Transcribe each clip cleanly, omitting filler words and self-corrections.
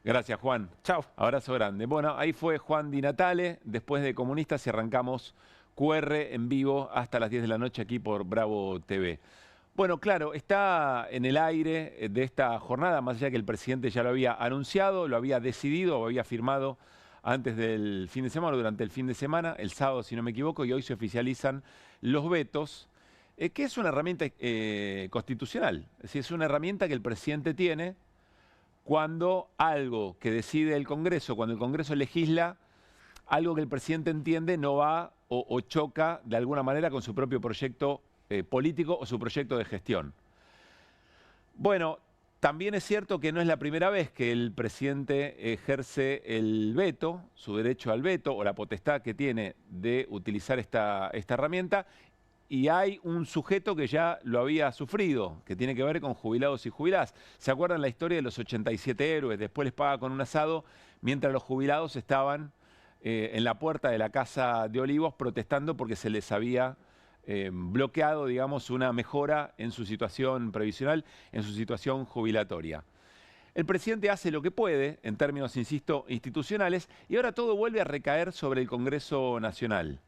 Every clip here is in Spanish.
Gracias, Juan. Chao. Abrazo grande. Bueno, ahí fue Juan Di Natale, después de Comunistas, y arrancamos QR en vivo hasta las 10 de la noche aquí por Bravo TV. Bueno, claro, está en el aire de esta jornada, más allá que el presidente ya lo había anunciado, lo había decidido, o había firmado antes del fin de semana, o durante el fin de semana, el sábado, si no me equivoco, y hoy se oficializan los vetos, que es una herramienta constitucional. Es decir, es una herramienta que el presidente tiene cuando algo que decide el Congreso, cuando el Congreso legisla, algo que el presidente entiende no va o choca de alguna manera con su propio proyecto político o su proyecto de gestión. Bueno, también es cierto que no es la primera vez que el presidente ejerce el veto, su derecho al veto o la potestad que tiene de utilizar esta herramienta, y hay un sujeto que ya lo había sufrido, que tiene que ver con jubilados y jubiladas. ¿Se acuerdan la historia de los 87 héroes? Después les paga con un asado, mientras los jubilados estaban en la puerta de la Casa de Olivos protestando porque se les había bloqueado, digamos, una mejora en su situación previsional, en su situación jubilatoria. El presidente hace lo que puede, en términos, insisto, institucionales, y ahora todo vuelve a recaer sobre el Congreso Nacional.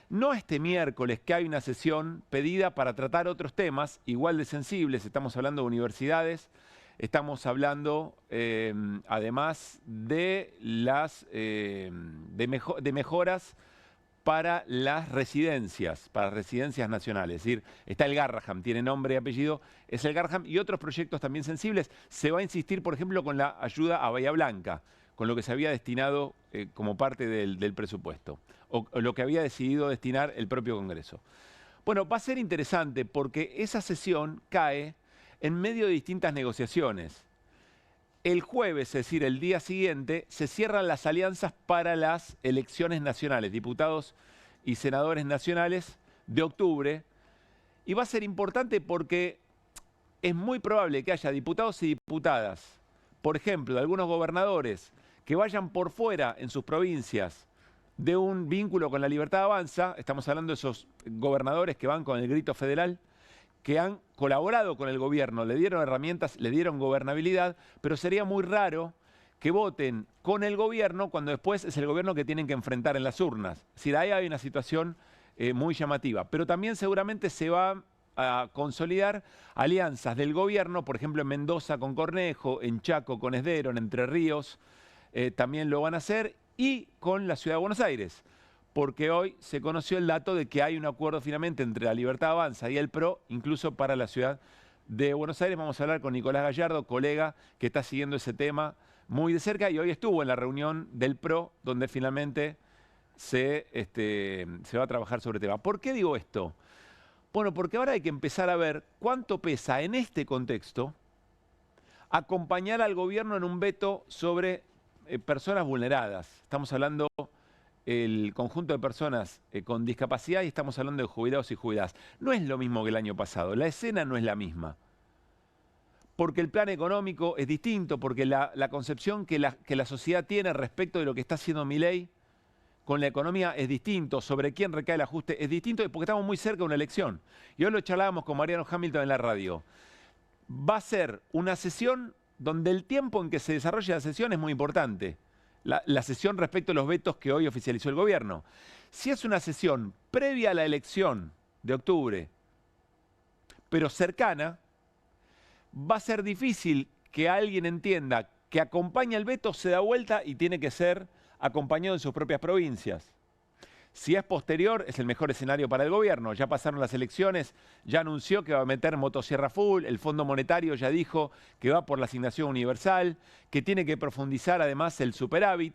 No este miércoles, que hay una sesión pedida para tratar otros temas igual de sensibles. Estamos hablando de universidades, estamos hablando además de mejoras para las residencias nacionales. Es decir, está el Garraham, tiene nombre y apellido, es el Garraham, y otros proyectos también sensibles. Se va a insistir, por ejemplo, con la ayuda a Bahía Blanca, con lo que se había destinado como parte del presupuesto, o lo que había decidido destinar el propio Congreso. Bueno, va a ser interesante porque esa sesión cae en medio de distintas negociaciones. El jueves, es decir, el día siguiente, se cierran las alianzas para las elecciones nacionales, diputados y senadores nacionales de octubre, y va a ser importante porque es muy probable que haya diputados y diputadas, por ejemplo, de algunos gobernadores, que vayan por fuera en sus provincias de un vínculo con la Libertad Avanza. Estamos hablando de esos gobernadores que van con el grito federal, que han colaborado con el gobierno, le dieron herramientas, le dieron gobernabilidad, pero sería muy raro que voten con el gobierno cuando después es el gobierno que tienen que enfrentar en las urnas. Es decir, ahí hay una situación muy llamativa. Pero también seguramente se va a consolidar alianzas del gobierno, por ejemplo en Mendoza con Cornejo, en Chaco con Esdero, en Entre Ríos, también lo van a hacer, y con la Ciudad de Buenos Aires, porque hoy se conoció el dato de que hay un acuerdo finalmente entre la Libertad Avanza y el PRO, incluso para la Ciudad de Buenos Aires. Vamos a hablar con Nicolás Gallardo, colega que está siguiendo ese tema muy de cerca, y hoy estuvo en la reunión del PRO, donde finalmente se va a trabajar sobre el tema. ¿Por qué digo esto? Bueno, porque ahora hay que empezar a ver cuánto pesa en este contexto acompañar al gobierno en un veto sobre personas vulneradas. Estamos hablando el conjunto de personas con discapacidad, y estamos hablando de jubilados y jubiladas. No es lo mismo que el año pasado, la escena no es la misma. Porque el plan económico es distinto, porque la concepción que la sociedad tiene respecto de lo que está haciendo Milei con la economía es distinto, sobre quién recae el ajuste es distinto, porque estamos muy cerca de una elección. Y hoy lo charlábamos con Mariano Hamilton en la radio. Va a ser una sesión donde el tiempo en que se desarrolla la sesión es muy importante. La sesión respecto a los vetos que hoy oficializó el gobierno. Si es una sesión previa a la elección de octubre, pero cercana, va a ser difícil que alguien entienda que acompaña el veto, se da vuelta y tiene que ser acompañado en sus propias provincias. Si es posterior, es el mejor escenario para el gobierno. Ya pasaron las elecciones, ya anunció que va a meter motosierra full, el Fondo Monetario ya dijo que va por la asignación universal, que tiene que profundizar además el superávit,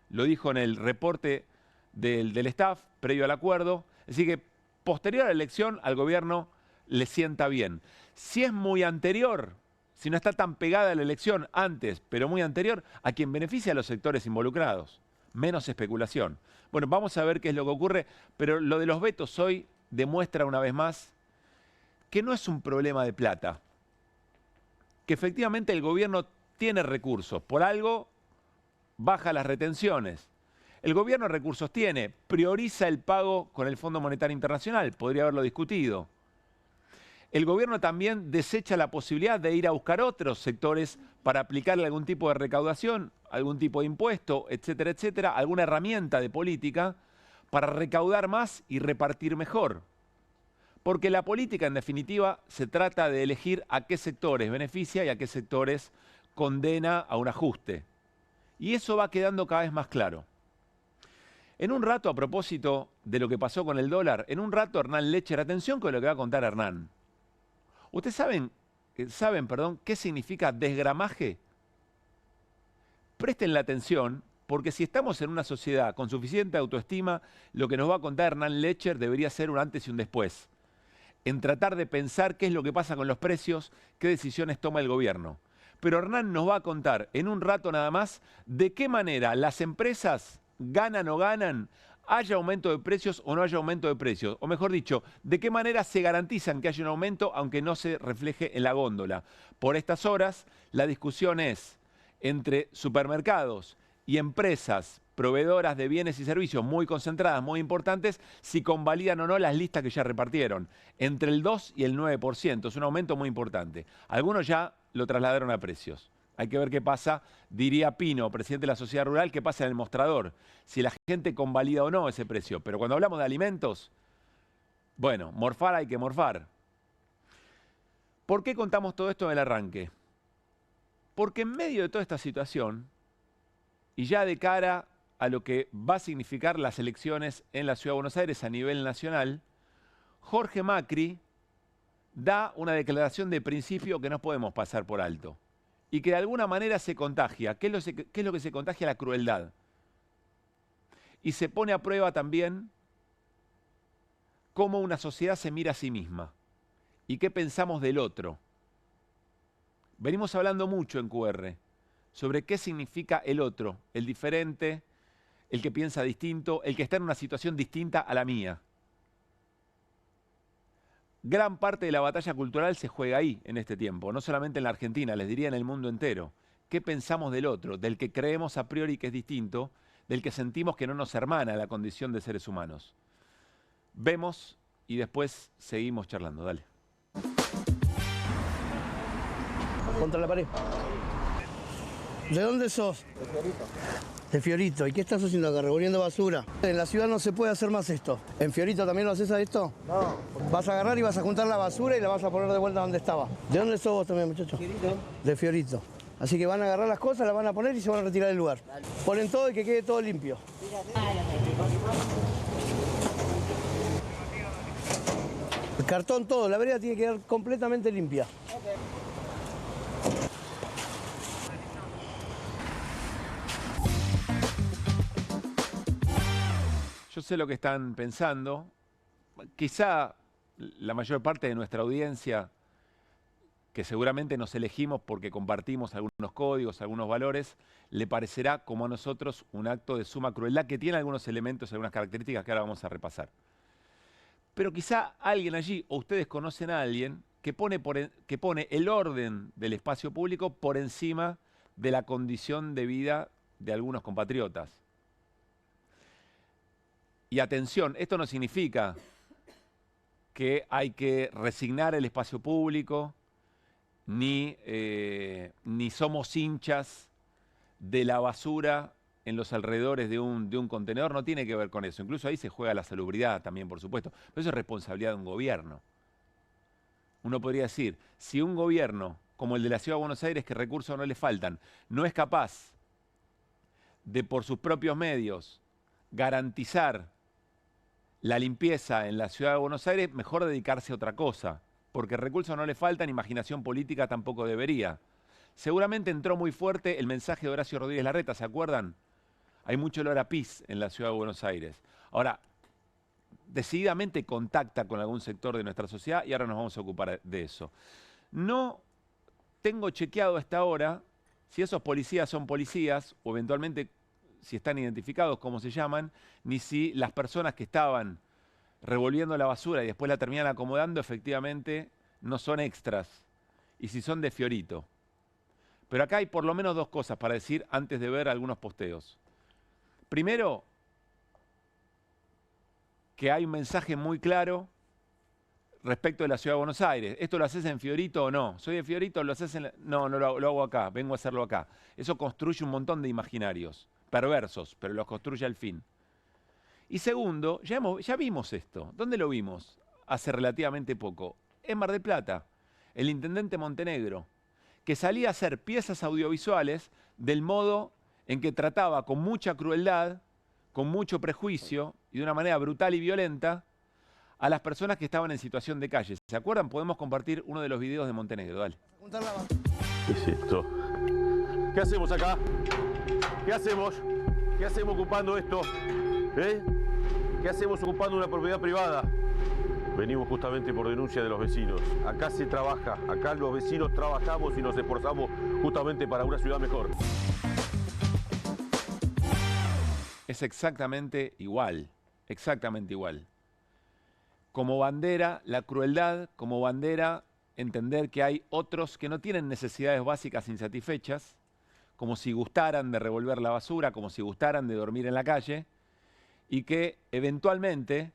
lo dijo en el reporte del staff previo al acuerdo. Así que posterior a la elección al gobierno le sienta bien. Si es muy anterior, si no está tan pegada a la elección antes, pero muy anterior, a quien beneficia a los sectores involucrados. Menos especulación. Bueno, vamos a ver qué es lo que ocurre, pero lo de los vetos hoy demuestra una vez más que no es un problema de plata, que efectivamente el gobierno tiene recursos, por algo baja las retenciones. El gobierno recursos tiene, prioriza el pago con el Fondo Monetario Internacional, podría haberlo discutido. El gobierno también desecha la posibilidad de ir a buscar otros sectores para aplicarle algún tipo de recaudación, algún tipo de impuesto, etcétera, etcétera, alguna herramienta de política para recaudar más y repartir mejor. Porque la política, en definitiva, se trata de elegir a qué sectores beneficia y a qué sectores condena a un ajuste. Y eso va quedando cada vez más claro. En un rato, a propósito de lo que pasó con el dólar, en un rato Hernán Lecher, atención con lo que va a contar Hernán. ¿Ustedes saben, qué significa desgramaje? Presten la atención, porque si estamos en una sociedad con suficiente autoestima, lo que nos va a contar Hernán Lecher debería ser un antes y un después. En tratar de pensar qué es lo que pasa con los precios, qué decisiones toma el gobierno. Pero Hernán nos va a contar en un rato nada más de qué manera las empresas ganan o ganan, haya aumento de precios o no haya aumento de precios. O mejor dicho, de qué manera se garantizan que haya un aumento aunque no se refleje en la góndola. Por estas horas, la discusión es entre supermercados y empresas proveedoras de bienes y servicios muy concentradas, muy importantes, si convalidan o no las listas que ya repartieron. Entre el 2 y el 9%, es un aumento muy importante. Algunos ya lo trasladaron a precios. Hay que ver qué pasa, diría Pino, presidente de la Sociedad Rural, qué pasa en el mostrador, si la gente convalida o no ese precio. Pero cuando hablamos de alimentos, bueno, morfar hay que morfar. ¿Por qué contamos todo esto en el arranque? Porque en medio de toda esta situación, y ya de cara a lo que va a significar las elecciones en la Ciudad de Buenos Aires a nivel nacional, Jorge Macri da una declaración de principio que no podemos pasar por alto y que de alguna manera se contagia. ¿Qué es lo que se contagia? La crueldad. Y se pone a prueba también cómo una sociedad se mira a sí misma y qué pensamos del otro. Venimos hablando mucho en QR sobre qué significa el otro, el diferente, el que piensa distinto, el que está en una situación distinta a la mía. Gran parte de la batalla cultural se juega ahí en este tiempo, no solamente en la Argentina, les diría en el mundo entero. ¿Qué pensamos del otro? Del que creemos a priori que es distinto, del que sentimos que no nos hermana la condición de seres humanos. Vemos y después seguimos charlando. Dale. Contra la pared. ¿De dónde sos? De Fiorito. De Fiorito. ¿Y qué estás haciendo acá? Revolviendo basura. En la ciudad no se puede hacer más esto. ¿En Fiorito también lo haces a esto? No. Vas a agarrar y vas a juntar la basura y la vas a poner de vuelta donde estaba. ¿De dónde sos vos también, muchacho? Fiorito. De Fiorito. Así que van a agarrar las cosas, las van a poner y se van a retirar del lugar. Dale. Ponen todo y que quede todo limpio. El cartón todo, la vereda tiene que quedar completamente limpia. Okay. Yo sé lo que están pensando. Quizá la mayor parte de nuestra audiencia, que seguramente nos elegimos porque compartimos algunos códigos, algunos valores, le parecerá como a nosotros un acto de suma crueldad que tiene algunos elementos, algunas características que ahora vamos a repasar. Pero quizá alguien allí, o ustedes conocen a alguien, que pone el orden del espacio público por encima de la condición de vida de algunos compatriotas. Y atención, esto no significa que hay que resignar el espacio público, ni somos hinchas de la basura en los alrededores de un contenedor, no tiene que ver con eso. Incluso ahí se juega la salubridad también, por supuesto. Pero eso es responsabilidad de un gobierno. Uno podría decir, si un gobierno, como el de la Ciudad de Buenos Aires, que recursos no le faltan, no es capaz de por sus propios medios garantizar la limpieza en la Ciudad de Buenos Aires, mejor dedicarse a otra cosa, porque recursos no le faltan, imaginación política tampoco debería. Seguramente entró muy fuerte el mensaje de Horacio Rodríguez Larreta, ¿se acuerdan? Hay mucho olor a pis en la Ciudad de Buenos Aires. Ahora, decididamente contacta con algún sector de nuestra sociedad y ahora nos vamos a ocupar de eso. No tengo chequeado hasta ahora si esos policías son policías o eventualmente si están identificados, cómo se llaman, ni si las personas que estaban revolviendo la basura y después la terminan acomodando, efectivamente no son extras, y si son de Fiorito. Pero acá hay por lo menos dos cosas para decir antes de ver algunos posteos. Primero, que hay un mensaje muy claro respecto de la Ciudad de Buenos Aires. ¿Esto lo haces en Fiorito o no? ¿Soy de Fiorito? ¿Lo haces en No, no lo hago acá, vengo a hacerlo acá. Eso construye un montón de imaginarios, perversos, pero los construye al fin. Y segundo, ya vimos esto. ¿Dónde lo vimos? Hace relativamente poco. En Mar del Plata, el intendente Montenegro, que salía a hacer piezas audiovisuales del modo en que trataba con mucha crueldad, con mucho prejuicio y de una manera brutal y violenta a las personas que estaban en situación de calle. ¿Se acuerdan? Podemos compartir uno de los videos de Montenegro. Dale. ¿Qué es esto? ¿Qué hacemos acá? ¿Qué hacemos? ¿Qué hacemos ocupando esto? ¿Eh? ¿Qué hacemos ocupando una propiedad privada? Venimos justamente por denuncia de los vecinos. Acá se trabaja, acá los vecinos trabajamos y nos esforzamos justamente para una ciudad mejor. Es exactamente igual, exactamente igual. Como bandera, la crueldad, como bandera, entender que hay otros que no tienen necesidades básicas insatisfechas, como si gustaran de revolver la basura, como si gustaran de dormir en la calle, y que eventualmente,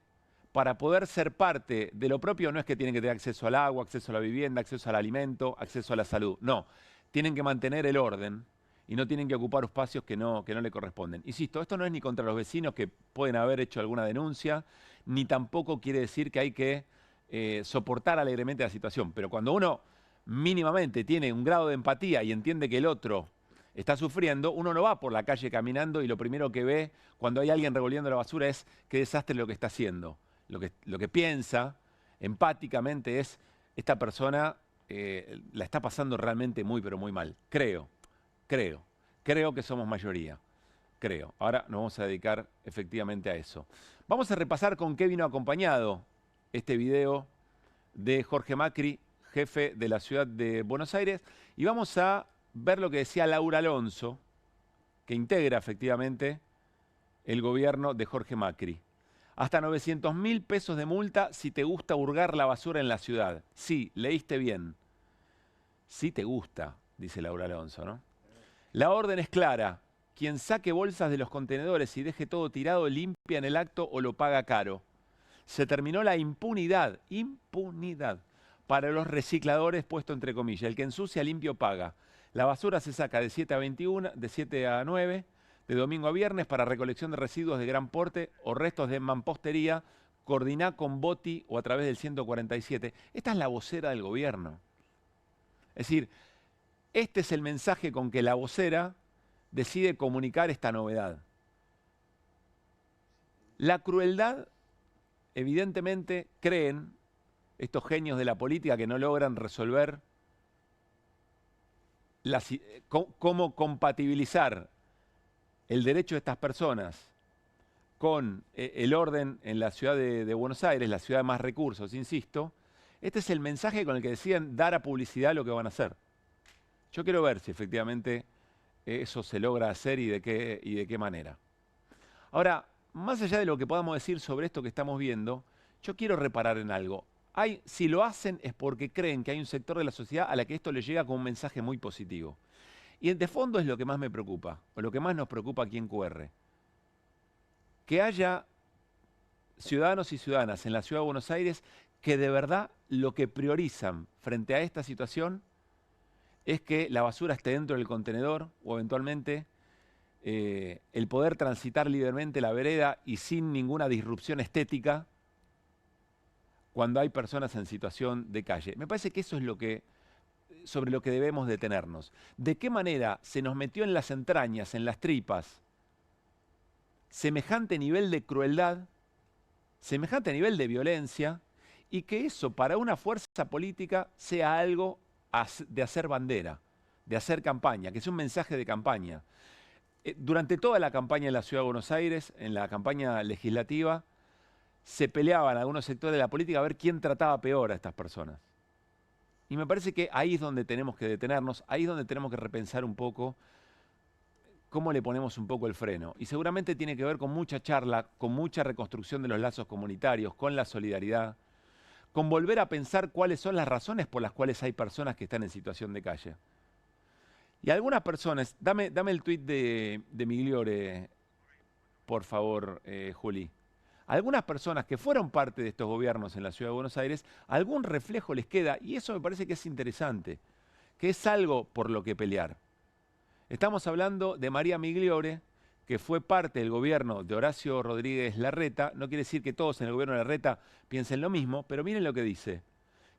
para poder ser parte de lo propio, no es que tienen que tener acceso al agua, acceso a la vivienda, acceso al alimento, acceso a la salud. No, tienen que mantener el orden y no tienen que ocupar espacios que no le corresponden. Insisto, esto no es ni contra los vecinos que pueden haber hecho alguna denuncia, ni tampoco quiere decir que hay que soportar alegremente la situación. Pero cuando uno mínimamente tiene un grado de empatía y entiende que el otro está sufriendo, uno no va por la calle caminando y lo primero que ve cuando hay alguien revolviendo la basura es qué desastre lo que está haciendo. Lo que piensa empáticamente es, esta persona la está pasando realmente muy, pero muy mal. Creo que somos mayoría. Creo. Ahora nos vamos a dedicar efectivamente a eso. Vamos a repasar con qué vino acompañado este video de Jorge Macri, jefe de la ciudad de Buenos Aires, y vamos a ver lo que decía Laura Alonso, que integra efectivamente el gobierno de Jorge Macri. Hasta 900.000 pesos de multa si te gusta hurgar la basura en la ciudad. Sí, leíste bien. Sí te gusta, dice Laura Alonso, ¿no? La orden es clara. Quien saque bolsas de los contenedores y deje todo tirado limpia en el acto o lo paga caro. Se terminó la impunidad. Impunidad. Para los recicladores, puesto entre comillas. El que ensucia limpio paga. La basura se saca de 7 a 21, de 7 a 9, de domingo a viernes para recolección de residuos de gran porte o restos de mampostería. Coordiná con Boti o a través del 147. Esta es la vocera del gobierno. Es decir, este es el mensaje con que la vocera decide comunicar esta novedad. La crueldad, evidentemente, creen estos genios de la política que no logran resolver cómo compatibilizar el derecho de estas personas con el orden en la ciudad de Buenos Aires, la ciudad de más recursos, insisto. Este es el mensaje con el que deciden dar a publicidad lo que van a hacer. Yo quiero ver si efectivamente eso se logra hacer y de qué manera. Ahora, más allá de lo que podamos decir sobre esto que estamos viendo, yo quiero reparar en algo. Si lo hacen es porque creen que hay un sector de la sociedad a la que esto le llega con un mensaje muy positivo. Y de fondo es lo que más me preocupa, o lo que más nos preocupa aquí en QR. Que haya ciudadanos y ciudadanas en la Ciudad de Buenos Aires que de verdad lo que priorizan frente a esta situación es que la basura esté dentro del contenedor o eventualmente el poder transitar libremente la vereda y sin ninguna disrupción estética cuando hay personas en situación de calle. Me parece que eso es sobre lo que debemos detenernos. ¿De qué manera se nos metió en las entrañas, en las tripas, semejante nivel de crueldad, semejante nivel de violencia, y que eso para una fuerza política sea algo de hacer bandera, de hacer campaña, que sea un mensaje de campaña? Durante toda la campaña en la Ciudad de Buenos Aires, en la campaña legislativa, se peleaban algunos sectores de la política a ver quién trataba peor a estas personas. Y me parece que ahí es donde tenemos que detenernos, ahí es donde tenemos que repensar un poco cómo le ponemos un poco el freno. Y seguramente tiene que ver con mucha charla, con mucha reconstrucción de los lazos comunitarios, con la solidaridad, con volver a pensar cuáles son las razones por las cuales hay personas que están en situación de calle. Y algunas personas, dame el tuit de Migliore, por favor, Juli. algunas personas que fueron parte de estos gobiernos en la Ciudad de Buenos Aires, algún reflejo les queda, y eso me parece que es interesante, que es algo por lo que pelear. Estamos hablando de María Migliore, que fue parte del gobierno de Horacio Rodríguez Larreta. No quiere decir que todos en el gobierno de Larreta piensen lo mismo, pero miren lo que dice.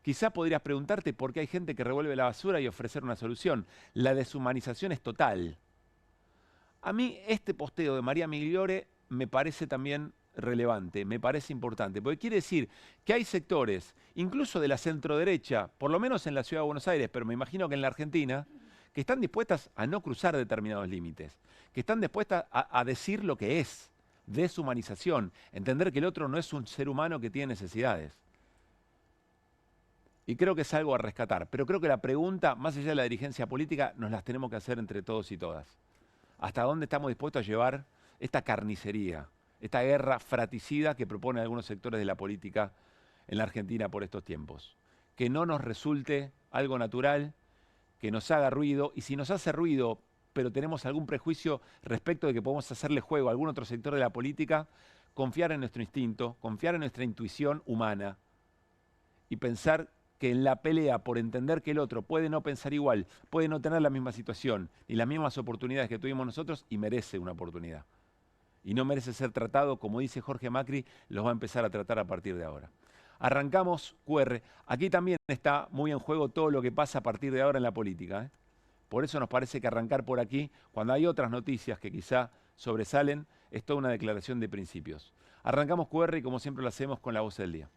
Quizá podrías preguntarte por qué hay gente que revuelve la basura y ofrecer una solución. La deshumanización es total. A mí este posteo de María Migliore me parece también relevante, me parece importante, porque quiere decir que hay sectores, incluso de la centroderecha, por lo menos en la Ciudad de Buenos Aires, pero me imagino que en la Argentina, que están dispuestas a no cruzar determinados límites, que están dispuestas a decir lo que es, deshumanización, entender que el otro no es un ser humano que tiene necesidades. Y creo que es algo a rescatar, pero creo que la pregunta, más allá de la dirigencia política, nos las tenemos que hacer entre todos y todas. ¿Hasta dónde estamos dispuestos a llevar esta carnicería, esta guerra fratricida que proponen algunos sectores de la política en la Argentina por estos tiempos? Que no nos resulte algo natural, que nos haga ruido, y si nos hace ruido, pero tenemos algún prejuicio respecto de que podemos hacerle juego a algún otro sector de la política, confiar en nuestro instinto, confiar en nuestra intuición humana y pensar que en la pelea por entender que el otro puede no pensar igual, puede no tener la misma situación y las mismas oportunidades que tuvimos nosotros y merece una oportunidad. Y no merece ser tratado, como dice Jorge Macri, los va a empezar a tratar a partir de ahora. Arrancamos QR. Aquí también está muy en juego todo lo que pasa a partir de ahora en la política, ¿eh? Por eso nos parece que arrancar por aquí, cuando hay otras noticias que quizá sobresalen, es toda una declaración de principios. Arrancamos QR y como siempre lo hacemos con la voz del día.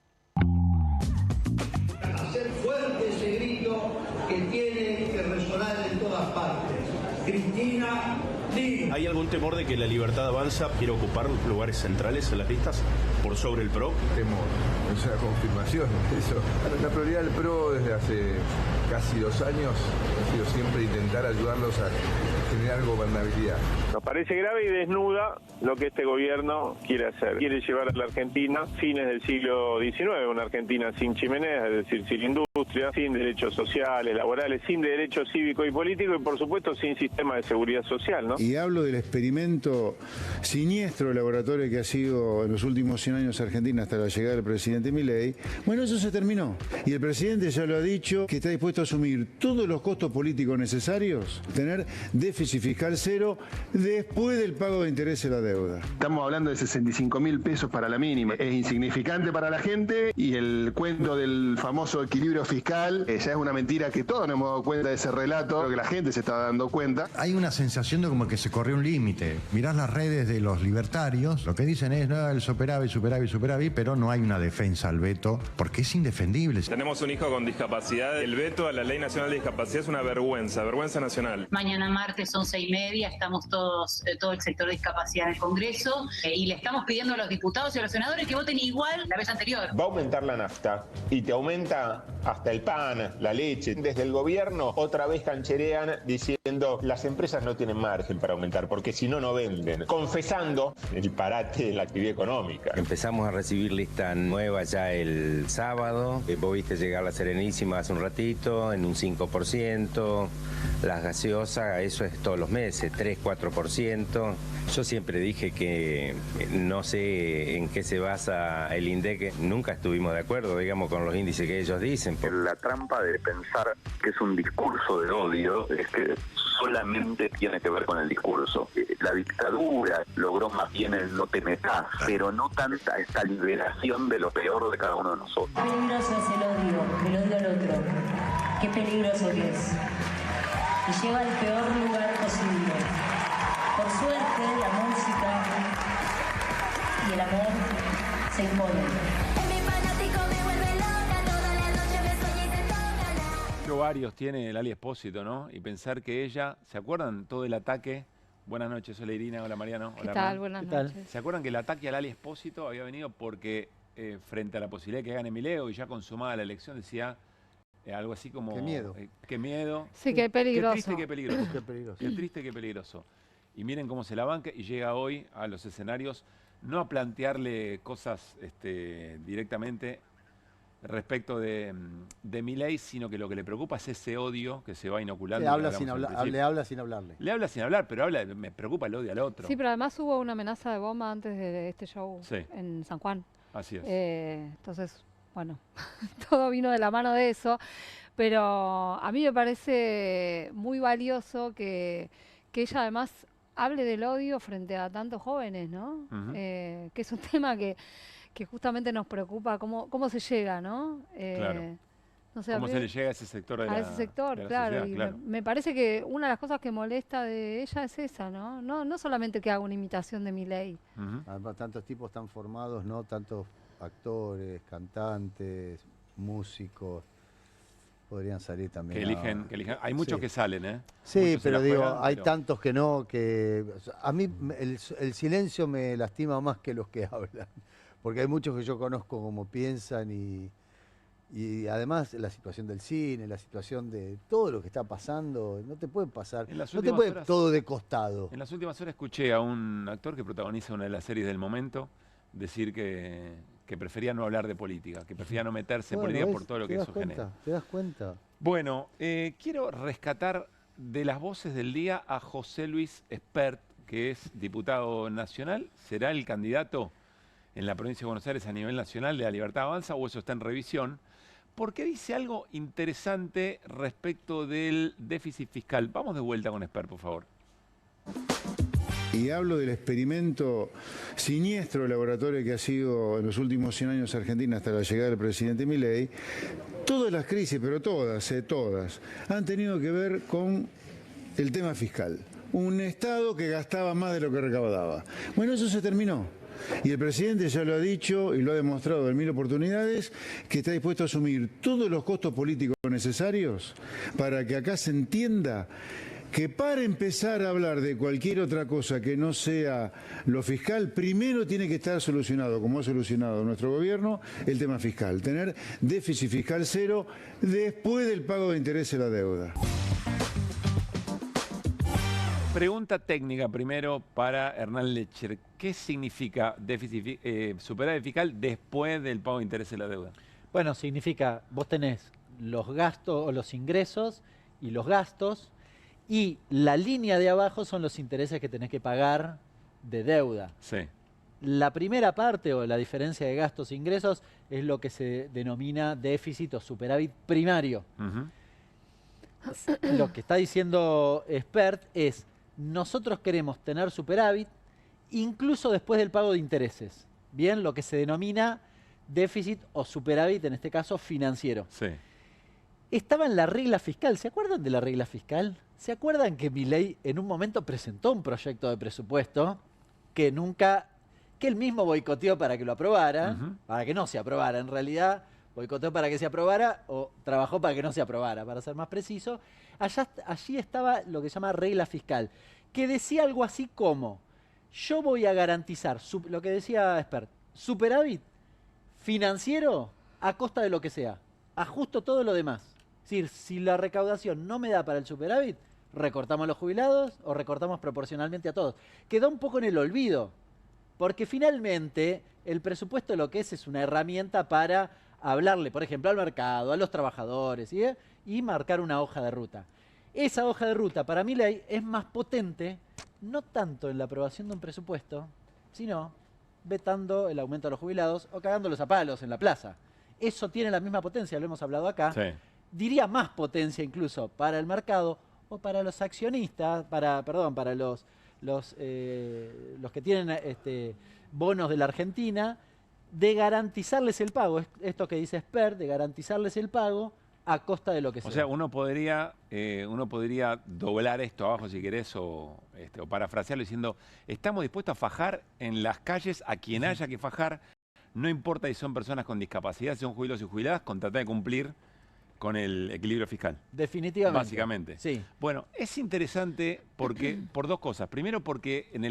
Hacer fuerte ese grito que tiene que resonar en todas partes. Cristina, libre. ¿Hay algún temor de que la Libertad Avanza quiera ocupar lugares centrales en las listas por sobre el PRO? Temor, es una confirmación. Eso. La prioridad del PRO desde hace casi 2 años ha sido siempre intentar ayudarlos a generar gobernabilidad. Nos parece grave y desnuda lo que este gobierno quiere hacer. Quiere llevar a la Argentina fines del siglo XIX, una Argentina sin chimeneas, es decir, sin industria, sin derechos sociales, laborales, sin derechos cívicos y políticos y por supuesto sin sistema de seguridad social, ¿no? Y hablo del experimento siniestro de laboratorio que ha sido en los últimos 100 años Argentina hasta la llegada del presidente Milei. Bueno, eso se terminó. Y el presidente ya lo ha dicho, que está dispuesto a asumir todos los costos políticos necesarios, tener déficit fiscal cero después del pago de interés de la deuda. Estamos hablando de 65.000 pesos para la mínima. Es insignificante para la gente y el cuento del famoso equilibrio fiscal ya es una mentira que todos nos hemos dado cuenta de ese relato, creo que la gente se está dando cuenta. Hay una sensación de como que se corrió un límite. Mirás las redes de los libertarios, lo que dicen es no, el superávit, pero no hay una defensa al veto porque es indefendible. Tenemos un hijo con discapacidad. El veto a la Ley Nacional de Discapacidad es una vergüenza nacional. Mañana martes 11:30 estamos todos, todo el sector de discapacidad en el Congreso y le estamos pidiendo a los diputados y a los senadores que voten igual la vez anterior. Va a aumentar la nafta y te aumenta hasta el pan, la leche. Desde el gobierno otra vez cancherean diciendo las empresas no tienen margen para aumentar porque si no, no venden. Confesando el parate de la actividad económica. Empezamos a recibir lista nueva ya el sábado. Vos viste llegar la Serenísima hace un ratito en un 5%. Las gaseosas, eso es todos los meses, 3-4%. Yo siempre dije que no sé en qué se basa el INDEC. Nunca estuvimos de acuerdo, digamos, con los índices que ellos dicen. La trampa de pensar que es un discurso de odio es que solamente tiene que ver con el discurso. La dictadura logró más bien el no te metas, pero no tanta esta liberación de lo peor de cada uno de nosotros. Qué peligroso es el odio al otro. Qué peligroso que es. Y lleva al peor lugar posible. Por suerte, la música y el amor se imponen. Varios tiene el Ali Espósito, ¿no? Y pensar que ella, ¿se acuerdan todo el ataque? Buenas noches, hola Irina, hola Mariano. Hola, ¿Qué tal? Buenas noches. ¿Se acuerdan que el ataque al Ali Espósito había venido porque frente a la posibilidad de que gane Milei y ya consumada la elección decía algo así como... Qué miedo. Qué miedo. Sí, qué peligroso. Qué triste, qué peligroso. Qué peligroso. Qué triste, qué peligroso. Y miren cómo se la banca y llega hoy a los escenarios, no a plantearle cosas directamente respecto de Milei, sino que lo que le preocupa es ese odio que se va inoculando. Le habla sin hablarle. Le habla sin hablar, pero me preocupa el odio al otro. Sí, pero además hubo una amenaza de bomba antes de este show en San Juan. Así es. Entonces, bueno, todo vino de la mano de eso. Pero a mí me parece muy valioso que ella además hable del odio frente a tantos jóvenes, ¿no? Que es un tema que justamente nos preocupa, cómo se llega, ¿no? Claro. No sé, ¿Cómo se le llega a ese sector de a ese sector, claro. sociedad, Y claro. me parece que una de las cosas que molesta de ella es esa, ¿no? No solamente que haga una imitación de Milei. Además, tantos tipos tan formados, ¿no? Tantos actores, cantantes, músicos. Podrían salir también. Que eligen. Hay muchos que salen, ¿eh? Sí, Muchos pero se la juegan, hay pero... tantos que no, que... A mí el silencio me lastima más que los que hablan. Porque hay muchos que yo conozco como piensan y además la situación del cine, la situación de todo lo que está pasando, no te puede pasar, no te puede todo de costado. En las últimas horas escuché a un actor que protagoniza una de las series del momento decir que prefería no hablar de política, que prefería no meterse en política por todo lo que eso genera. ¿Te das cuenta? Bueno, quiero rescatar de las voces del día a José Luis Espert, que es diputado nacional, será el candidato en la provincia de Buenos Aires a nivel nacional de La Libertad Avanza, o eso está en revisión, porque dice algo interesante respecto del déficit fiscal. Vamos de vuelta con Espert, por favor. Y hablo del experimento siniestro de laboratorio que ha sido en los últimos 100 años Argentina hasta la llegada del presidente Milei. Todas las crisis, pero todas, han tenido que ver con el tema fiscal. Un Estado que gastaba más de lo que recaudaba. Bueno, eso se terminó. Y el presidente ya lo ha dicho y lo ha demostrado en 1000 oportunidades, que está dispuesto a asumir todos los costos políticos necesarios para que acá se entienda que para empezar a hablar de cualquier otra cosa que no sea lo fiscal, primero tiene que estar solucionado, como ha solucionado nuestro gobierno, el tema fiscal. Tener déficit fiscal cero después del pago de intereses de la deuda. Pregunta técnica primero para Hernán Lecher. ¿Qué significa déficit superávit fiscal después del pago de intereses de la deuda? Bueno, significa, vos tenés los gastos o los ingresos y los gastos, y la línea de abajo son los intereses que tenés que pagar de deuda. Sí. La primera parte o la diferencia de gastos e ingresos es lo que se denomina déficit o superávit primario. Lo que está diciendo Espert es, nosotros queremos tener superávit incluso después del pago de intereses. Bien, lo que se denomina déficit o superávit, en este caso financiero. Sí. Estaba en la regla fiscal. ¿Se acuerdan de la regla fiscal? ¿Se acuerdan que Milei en un momento presentó un proyecto de presupuesto que él mismo boicoteó para que lo aprobara, para que no se aprobara en realidad, boicoteó para que se aprobara o trabajó para que no se aprobara, para ser más preciso? Allí estaba lo que se llama regla fiscal, que decía algo así como, yo voy a garantizar, lo que decía Espert, superávit financiero a costa de lo que sea, ajusto todo lo demás. Es decir, si la recaudación no me da para el superávit, recortamos a los jubilados o recortamos proporcionalmente a todos. Quedó un poco en el olvido, porque finalmente el presupuesto lo que es una herramienta para hablarle, por ejemplo, al mercado, a los trabajadores, ¿sí? Y marcar una hoja de ruta. Esa hoja de ruta para Milei es más potente, no tanto en la aprobación de un presupuesto, sino vetando el aumento de los jubilados o cagándolos a palos en la plaza. Eso tiene la misma potencia, lo hemos hablado acá. Sí. Diría más potencia incluso para el mercado o para los accionistas, para los que tienen bonos de la Argentina, de garantizarles el pago. Esto que dice Espert, de garantizarles el pago a costa de lo que sea. O sea, uno podría doblar esto abajo, si querés, o parafrasearlo diciendo, estamos dispuestos a fajar en las calles a quien haya que fajar, no importa si son personas con discapacidad, si son jubilados y jubiladas, con tratar de cumplir con el equilibrio fiscal. Definitivamente. Básicamente. Sí. Bueno, es interesante por dos cosas. Primero porque en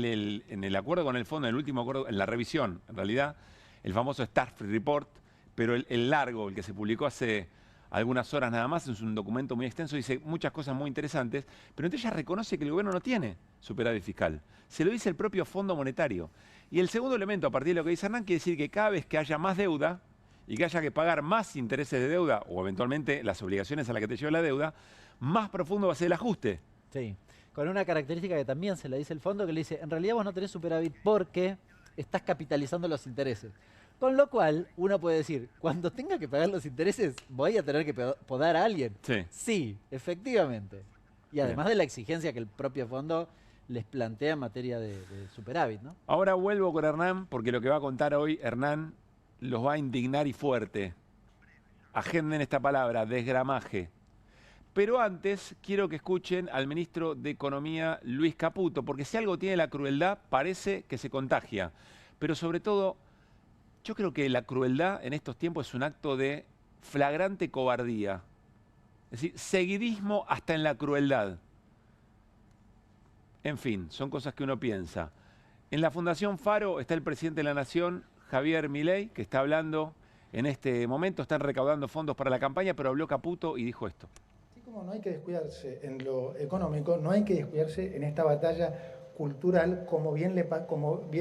el acuerdo con el fondo, en el último acuerdo, en la revisión, en realidad, el famoso Staff Report, pero el largo, el que se publicó hace algunas horas nada más, es un documento muy extenso, dice muchas cosas muy interesantes, pero entre ellas reconoce que el gobierno no tiene superávit fiscal. Se lo dice el propio Fondo Monetario. Y el segundo elemento, a partir de lo que dice Hernán, quiere decir que cada vez que haya más deuda, y que haya que pagar más intereses de deuda o eventualmente las obligaciones a las que te lleva la deuda, más profundo va a ser el ajuste. Sí, con una característica que también se le dice el fondo, que le dice, en realidad vos no tenés superávit porque estás capitalizando los intereses. Con lo cual, uno puede decir, cuando tenga que pagar los intereses, voy a tener que podar a alguien. Sí, efectivamente. Y además de la exigencia que el propio fondo les plantea en materia de superávit, ¿no? Ahora vuelvo con Hernán, porque lo que va a contar hoy Hernán los va a indignar y fuerte. Agenden esta palabra, desgramaje. Pero antes quiero que escuchen al ministro de Economía, Luis Caputo, porque si algo tiene la crueldad, parece que se contagia. Pero sobre todo, yo creo que la crueldad en estos tiempos es un acto de flagrante cobardía. Es decir, seguidismo hasta en la crueldad. En fin, son cosas que uno piensa. En la Fundación Faro está el presidente de la Nación, Javier Milei, que está hablando en este momento. Están recaudando fondos para la campaña, pero habló Caputo y dijo esto. Así como no hay que descuidarse en lo económico, no hay que descuidarse en esta batalla cultural, como bien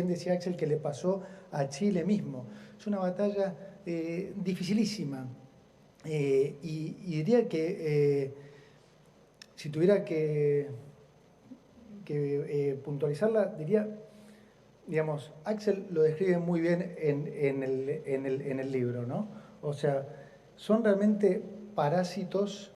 decía Axel, que le pasó a Chile mismo. Es una batalla dificilísima. Y diría que si tuviera que puntualizarla, diría, digamos, Axel lo describe muy bien en el libro, ¿no? O sea, son realmente parásitos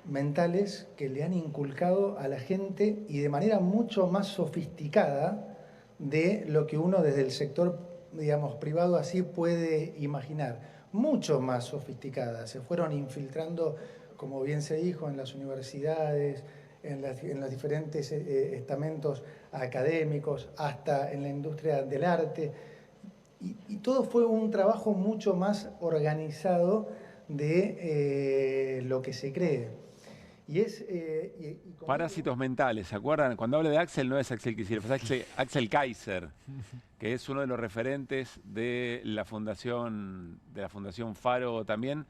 mentales que le han inculcado a la gente y de manera mucho más sofisticada de lo que uno desde el sector, digamos, privado así puede imaginar. Mucho más sofisticada. Se fueron infiltrando, como bien se dijo, en las universidades, en los diferentes estamentos académicos, hasta en la industria del arte. Y todo fue un trabajo mucho más organizado de lo que se cree. Y es, parásitos mentales, ¿se acuerdan? Cuando habla de Axel, no es Axel Kicillof, es Axel Kaiser, que es uno de los referentes de la Fundación Faro también,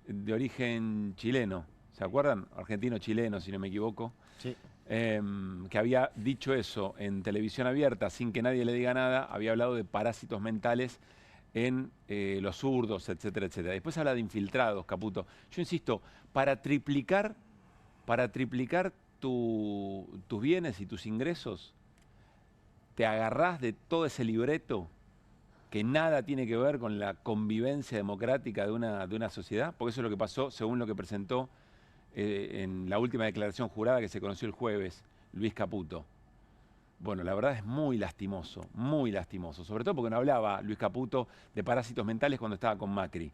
de origen chileno. ¿Se acuerdan? Argentino-chileno, si no me equivoco. Sí. Que había dicho eso en televisión abierta, sin que nadie le diga nada, había hablado de parásitos mentales en los zurdos, etcétera, etcétera. Después habla de infiltrados, Caputo. Yo insisto, para triplicar tus bienes y tus ingresos, te agarrás de todo ese libreto que nada tiene que ver con la convivencia democrática de una sociedad, porque eso es lo que pasó según lo que presentó en la última declaración jurada que se conoció el jueves, Luis Caputo. Bueno, la verdad es muy lastimoso, sobre todo porque no hablaba Luis Caputo de parásitos mentales cuando estaba con Macri,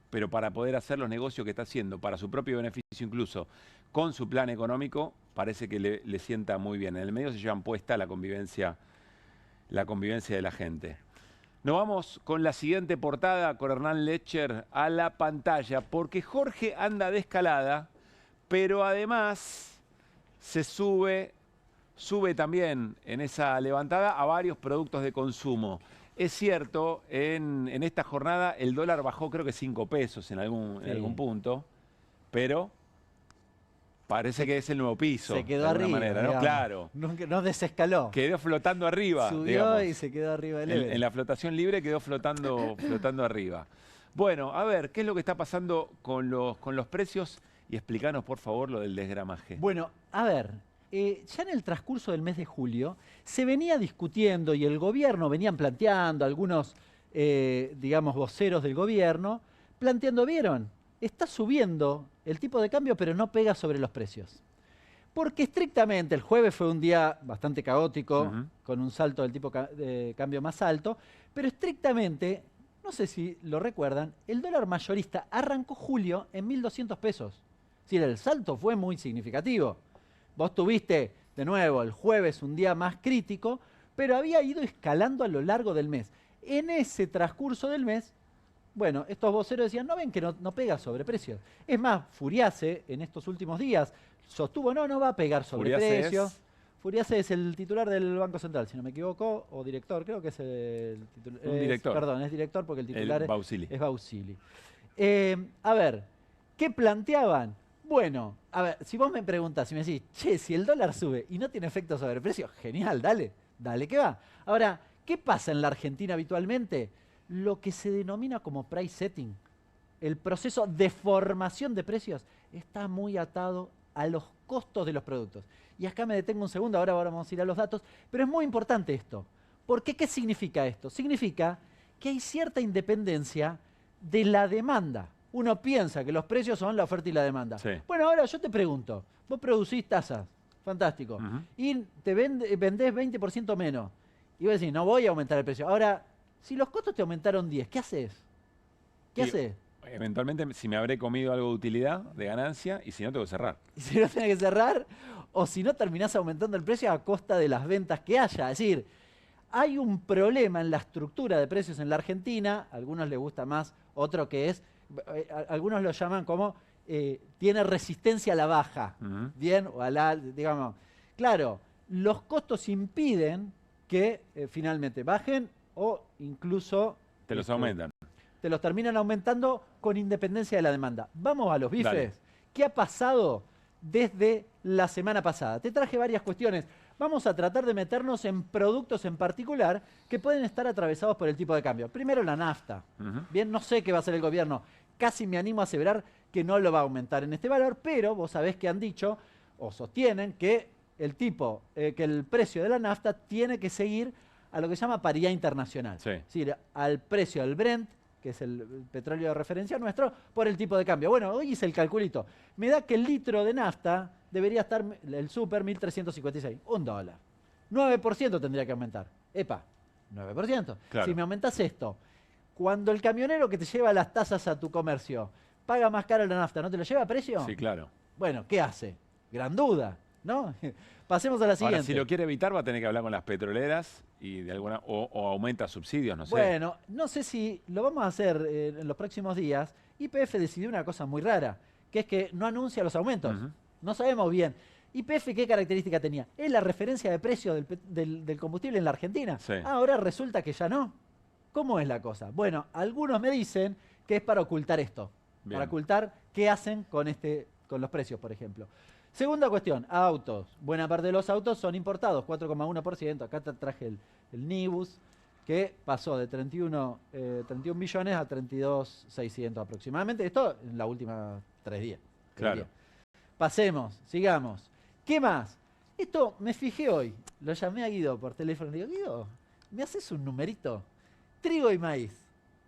pero para poder hacer los negocios que está haciendo, para su propio beneficio incluso, con su plan económico, parece que le sienta muy bien. En el medio se llevan puesta la convivencia de la gente. Nos vamos con la siguiente portada, con Hernán Lecher a la pantalla, porque Jorge anda de escalada, pero además se sube también en esa levantada a varios productos de consumo. Es cierto, en esta jornada el dólar bajó creo que 5 pesos en algún punto, pero parece que es el nuevo piso. Se quedó de alguna arriba, manera, ¿no? Claro. No desescaló. Quedó flotando arriba. Subió, digamos. y se quedó arriba del Everest. En la flotación libre quedó flotando arriba. Bueno, a ver, ¿qué es lo que está pasando con los precios? Y explícanos, por favor, lo del desgramaje. Bueno, a ver, ya en el transcurso del mes de julio se venía discutiendo y el gobierno venían planteando, algunos, digamos, voceros del gobierno, planteando, ¿vieron? Está subiendo el tipo de cambio, pero no pega sobre los precios. Porque estrictamente el jueves fue un día bastante caótico, con un salto del tipo de cambio más alto, pero estrictamente, no sé si lo recuerdan, el dólar mayorista arrancó julio en 1.200 pesos. Es decir, el salto fue muy significativo. Vos tuviste, de nuevo, el jueves un día más crítico, pero había ido escalando a lo largo del mes. En ese transcurso del mes, bueno, estos voceros decían, ¿no ven que no pega sobre precios? Es más, Furiase, en estos últimos días, sostuvo, no va a pegar sobre precios. Furiase es el titular del Banco Central, si no me equivoco, o director, creo que es el titular. Director. Perdón, es director porque el titular Bausili. es Bausili. A ver, ¿qué planteaban? Bueno, a ver, si vos me preguntás, si me decís, che, si el dólar sube y no tiene efecto sobre precios, genial, dale que va. Ahora, ¿qué pasa en la Argentina habitualmente? lo que se denomina como price setting, el proceso de formación de precios, está muy atado a los costos de los productos. Y acá me detengo un segundo, ahora vamos a ir a los datos, pero es muy importante esto. ¿Por qué? ¿Qué significa esto? Significa que hay cierta independencia de la demanda. Uno piensa que los precios son la oferta y la demanda. Sí. Bueno, ahora yo te pregunto, vos producís tazas, fantástico, y te vendés 20% menos. Y vos decís, no voy a aumentar el precio. Ahora, si los costos te aumentaron 10, ¿qué haces? ¿Qué haces? Eventualmente, si me habré comido algo de utilidad, de ganancia, y si no, tengo que cerrar. Y si no, tenés que cerrar, o si no, terminás aumentando el precio a costa de las ventas que haya. Es decir, hay un problema en la estructura de precios en la Argentina, a algunos les gusta más, otro que es, algunos lo llaman como, tiene resistencia a la baja, ¿bien? O a la, digamos, claro, los costos impiden que finalmente bajen o incluso... Te los aumentan. Te los terminan aumentando con independencia de la demanda. Vamos a los bifes. Dale. ¿Qué ha pasado desde la semana pasada? Te traje varias cuestiones. Vamos a tratar de meternos en productos en particular que pueden estar atravesados por el tipo de cambio. Primero la nafta. Bien, no sé qué va a hacer el gobierno. Casi me animo a aseverar que no lo va a aumentar en este valor, pero vos sabés que han dicho o sostienen que el precio de la nafta tiene que seguir a lo que se llama paridad internacional. Sí. Es decir, al precio del Brent, que es el petróleo de referencia nuestro, por el tipo de cambio. Bueno, hoy hice el calculito. Me da que el litro de nafta debería estar, el super, 1.356, $1. 9% tendría que aumentar. Epa, 9%. Claro. Si me aumentás esto, cuando el camionero que te lleva las tazas a tu comercio paga más caro la nafta, ¿no te lo lleva a precio? Sí, claro. Bueno, ¿qué hace? Gran duda, ¿no? Pasemos a la siguiente. Ahora, si lo quiere evitar, va a tener que hablar con las petroleras y de alguna o aumenta subsidios, no sé. Bueno, no sé si lo vamos a hacer en los próximos días. YPF decidió una cosa muy rara, que es que no anuncia los aumentos. No sabemos bien. YPF, ¿qué característica tenía? Es la referencia de precios del combustible en la Argentina. Sí. Ahora resulta que ya no. ¿Cómo es la cosa? Bueno, algunos me dicen que es para ocultar esto. Bien. Para ocultar qué hacen con los precios, por ejemplo. Segunda cuestión, autos. Buena parte de los autos son importados, 4,1%. Acá te traje el Nibus, que pasó de 31 billones a 32,600 aproximadamente. Esto en las últimas 3 días. Claro. Pasemos, sigamos. ¿Qué más? Esto me fijé hoy. Lo llamé a Guido por teléfono. Le digo, Guido, ¿me haces un numerito? Trigo y maíz.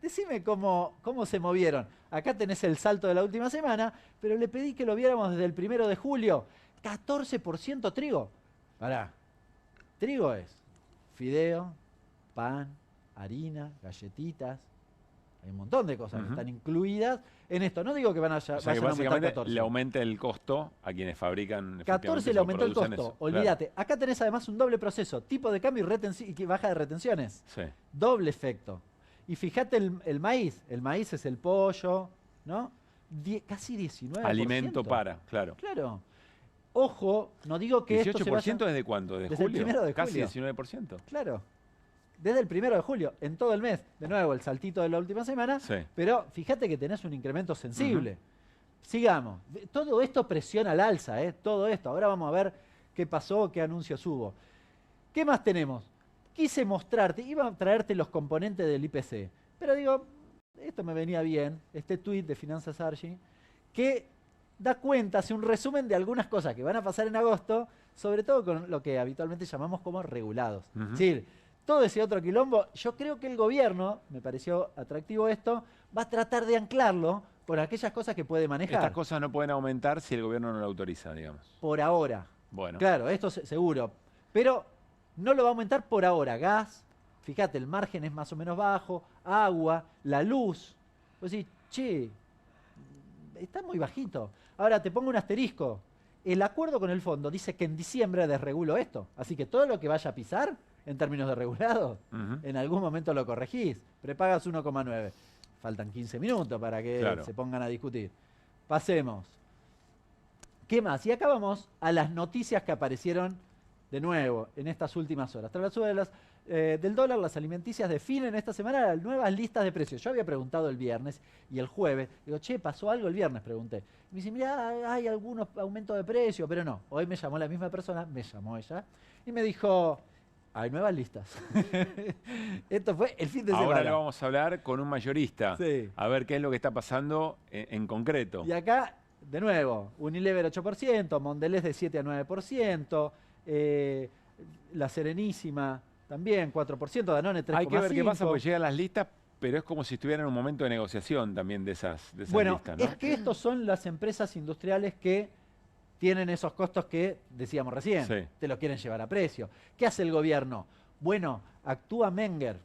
Decime cómo se movieron. Acá tenés el salto de la última semana, pero le pedí que lo viéramos desde el 1 de julio. 14% trigo. Pará. Trigo es fideo, pan, harina, galletitas. Hay un montón de cosas que están incluidas en esto. No digo que vayan O sea, que a aumentar básicamente 14. le aumenta el costo a quienes fabrican. 14 le aumentó el producen costo. eso. Olvídate. Claro. Acá tenés además un doble proceso. Tipo de cambio y baja de retenciones. Sí. Doble efecto. Y fíjate el maíz. El maíz es el pollo, ¿no? Casi 19%. Alimento para, claro. Claro. Ojo, no digo que esto se vaya... ¿18% desde cuándo? ¿Desde Desde julio? el 1 de Casi julio. 19%. Claro. Desde el 1 de julio, en todo el mes. De nuevo, el saltito de la última semana. Sí. Pero fíjate que tenés un incremento sensible. Sigamos. Todo esto presiona al alza, ¿eh? Todo esto. Ahora vamos a ver qué pasó, qué anuncios hubo. ¿Qué más tenemos? Quise mostrarte, iba a traerte los componentes del IPC. Pero digo, esto me venía bien, este tuit de Finanzas Archie, que da cuenta, hace un resumen de algunas cosas que van a pasar en agosto, sobre todo con lo que habitualmente llamamos como regulados. Es decir, todo ese otro quilombo, yo creo que el gobierno, me pareció atractivo esto, va a tratar de anclarlo con aquellas cosas que puede manejar. Estas cosas no pueden aumentar si el gobierno no lo autoriza, digamos. Por ahora. Bueno. Claro, esto seguro. Pero no lo va a aumentar por ahora. Gas, fíjate, el margen es más o menos bajo, agua, la luz. Vos decís, che, está muy bajito. Ahora te pongo un asterisco. El acuerdo con el fondo dice que en diciembre desregulo esto. Así que todo lo que vaya a pisar, en términos de regulado, en algún momento lo corregís. Prepagas 1,9. Faltan 15 minutos para que se pongan a discutir. Pasemos. ¿Qué más? Y acá vamos a las noticias que aparecieron de nuevo en estas últimas horas. Tras la suba del dólar, las alimenticias definen esta semana nuevas listas de precios. Yo había preguntado el viernes y el jueves. Digo, che, ¿pasó algo el viernes? Pregunté. Y me dice, mirá, hay algunos aumentos de precio, pero no. Hoy me llamó la misma persona, me llamó ella, y me dijo, hay nuevas listas. Esto fue el fin de semana. Ahora lo vamos a hablar con un mayorista. Sí. A ver qué es lo que está pasando en concreto. Y acá, de nuevo, Unilever 8%, Mondelez de 7 a 9%, La Serenísima también 4%, Danone 3,5%. Hay que ver qué pasa porque llegan las listas, pero es como si estuvieran en un momento de negociación también de esas Bueno, listas, ¿no? es que estos son las empresas industriales que tienen esos costos que decíamos recién. Sí. Te lo quieren llevar a precio. ¿Qué hace el gobierno? Bueno, actúa Menger.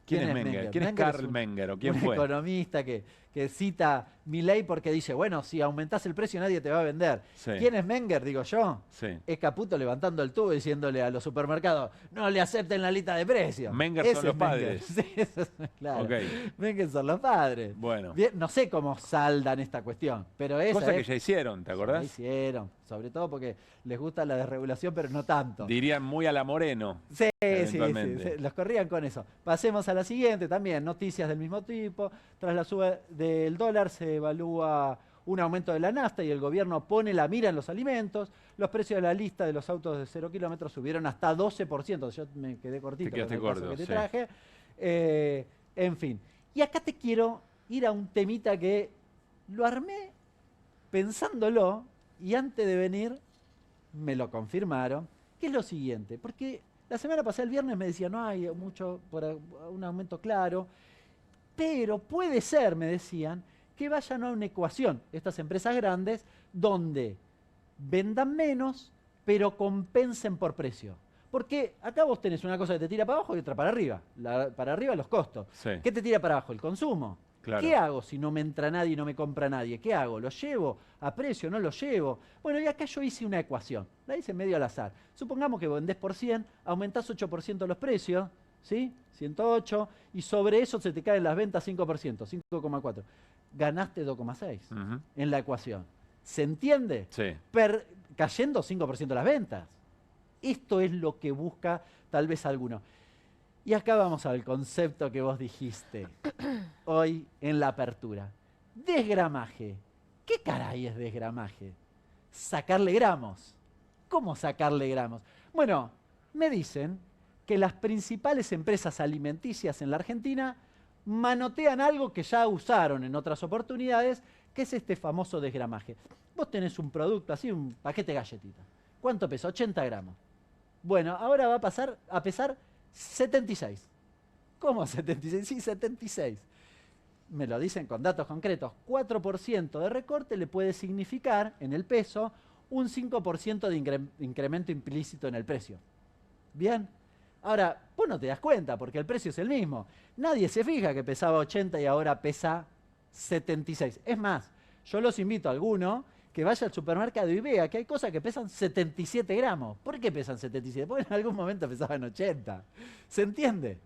¿Quién es Menger? ¿Quién es Karl Menger o quién fue? Un economista que cita Milei porque dice, bueno, si aumentás el precio nadie te va a vender. Sí. ¿Quién es Menger? Digo yo. Sí. Es Caputo levantando el tubo diciéndole a los supermercados, no le acepten la lista de precios. Menger Ese son los es Menger. padres. Sí, eso es, claro. Ok. Menger son los padres. Bueno. Bien, no sé cómo saldan esta cuestión, pero esa Cosa es, que ya hicieron, ¿te acordás? ya hicieron, sobre todo porque les gusta la desregulación, pero no tanto. Dirían muy a la Moreno. Sí, eventualmente. los corrían con eso. Pasemos a la siguiente también, noticias del mismo tipo. Tras la suba del dólar se evalúa un aumento de la nafta y el gobierno pone la mira en los alimentos. Los precios de la lista de los autos de 0 kilómetros subieron hasta 12%. Yo me quedé cortito. Te quedaste con el caso corto, que te sí. traje. En fin. Y acá te quiero ir a un temita que lo armé pensándolo y antes de venir me lo confirmaron, que es lo siguiente. Porque la semana pasada, el viernes, me decían, no hay mucho por un aumento claro, pero puede ser, me decían, que vayan a una ecuación, estas empresas grandes, donde vendan menos, pero compensen por precio. Porque acá vos tenés una cosa que te tira para abajo y otra para arriba. Para arriba los costos. Sí. ¿Qué te tira para abajo? El consumo. Claro. ¿Qué hago si no me entra nadie y no me compra nadie? ¿Qué hago? ¿Lo llevo a precio? ¿No lo llevo? Bueno, y acá yo hice una ecuación. La hice medio al azar. Supongamos que vendés por 100, aumentás 8% los precios, ¿sí? 108, y sobre eso se te caen las ventas 5%, 5,4. Ganaste 2,6 en la ecuación. ¿Se entiende? Sí. Cayendo 5% las ventas. Esto es lo que busca tal vez alguno. Y acá vamos al concepto que vos dijiste hoy en la apertura. Desgramaje. ¿Qué caray es desgramaje? Sacarle gramos. ¿Cómo sacarle gramos? Bueno, me dicen que las principales empresas alimenticias en la Argentina manotean algo que ya usaron en otras oportunidades, que es este famoso desgramaje. Vos tenés un producto así, un paquete de galletitas. ¿Cuánto pesa? 80 gramos. Bueno, ahora va a pesar 76. ¿Cómo 76? Sí, 76. Me lo dicen con datos concretos. 4% de recorte le puede significar en el peso un 5% de incremento implícito en el precio. ¿Bien? Ahora, vos no te das cuenta porque el precio es el mismo. Nadie se fija que pesaba 80 y ahora pesa 76. Es más, yo los invito a alguno que vaya al supermercado y vea que hay cosas que pesan 77 gramos. ¿Por qué pesan 77? Porque en algún momento pesaban 80. ¿Se entiende?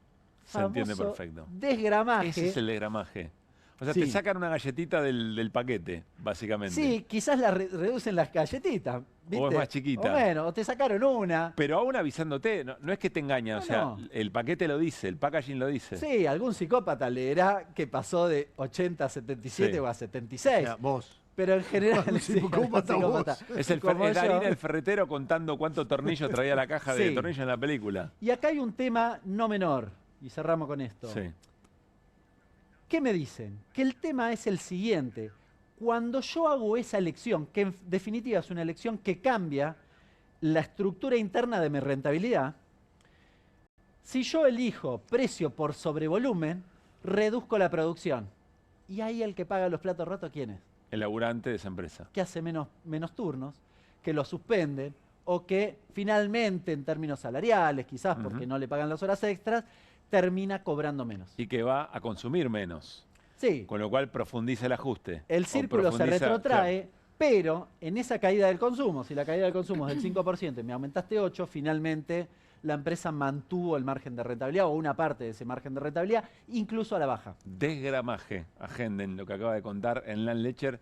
Se entiende Famoso perfecto. Desgramaje. Ese es el desgramaje. O sea, Sí. te sacan una galletita del paquete, básicamente. Sí, quizás la reducen las galletitas. ¿viste? O es más chiquita. O bueno, o te sacaron una. Pero aún avisándote, no es que te engañan, o sea, no. el paquete lo dice, el packaging lo dice. Sí, algún psicópata leerá que pasó de 80 a 77 Sí. o a 76. O sea, vos. Pero en general... Un sí, psicópata un vos. Es el Como yo. Darín el ferretero contando cuántos tornillos traía la caja de Sí. tornillos en la película. Y acá hay un tema no menor, y cerramos con esto. Sí. ¿Qué me dicen? Que el tema es el siguiente. Cuando yo hago esa elección, que en definitiva es una elección que cambia la estructura interna de mi rentabilidad, si yo elijo precio por sobrevolumen, reduzco la producción. Y ahí el que paga los platos rotos, ¿quién es? El laburante de esa empresa. Que hace menos turnos, que lo suspenden, o que finalmente, en términos salariales, quizás porque no le pagan las horas extras, termina cobrando menos. Y que va a consumir menos. Sí. Con lo cual profundiza el ajuste. El O círculo se profundiza- retrotrae, claro. pero en esa caída del consumo, si la caída del consumo es del 5% y me aumentaste 8%, finalmente la empresa mantuvo el margen de rentabilidad o una parte de ese margen de rentabilidad, incluso a la baja. Desgramaje, agenden lo que acaba de contar en Landlecher,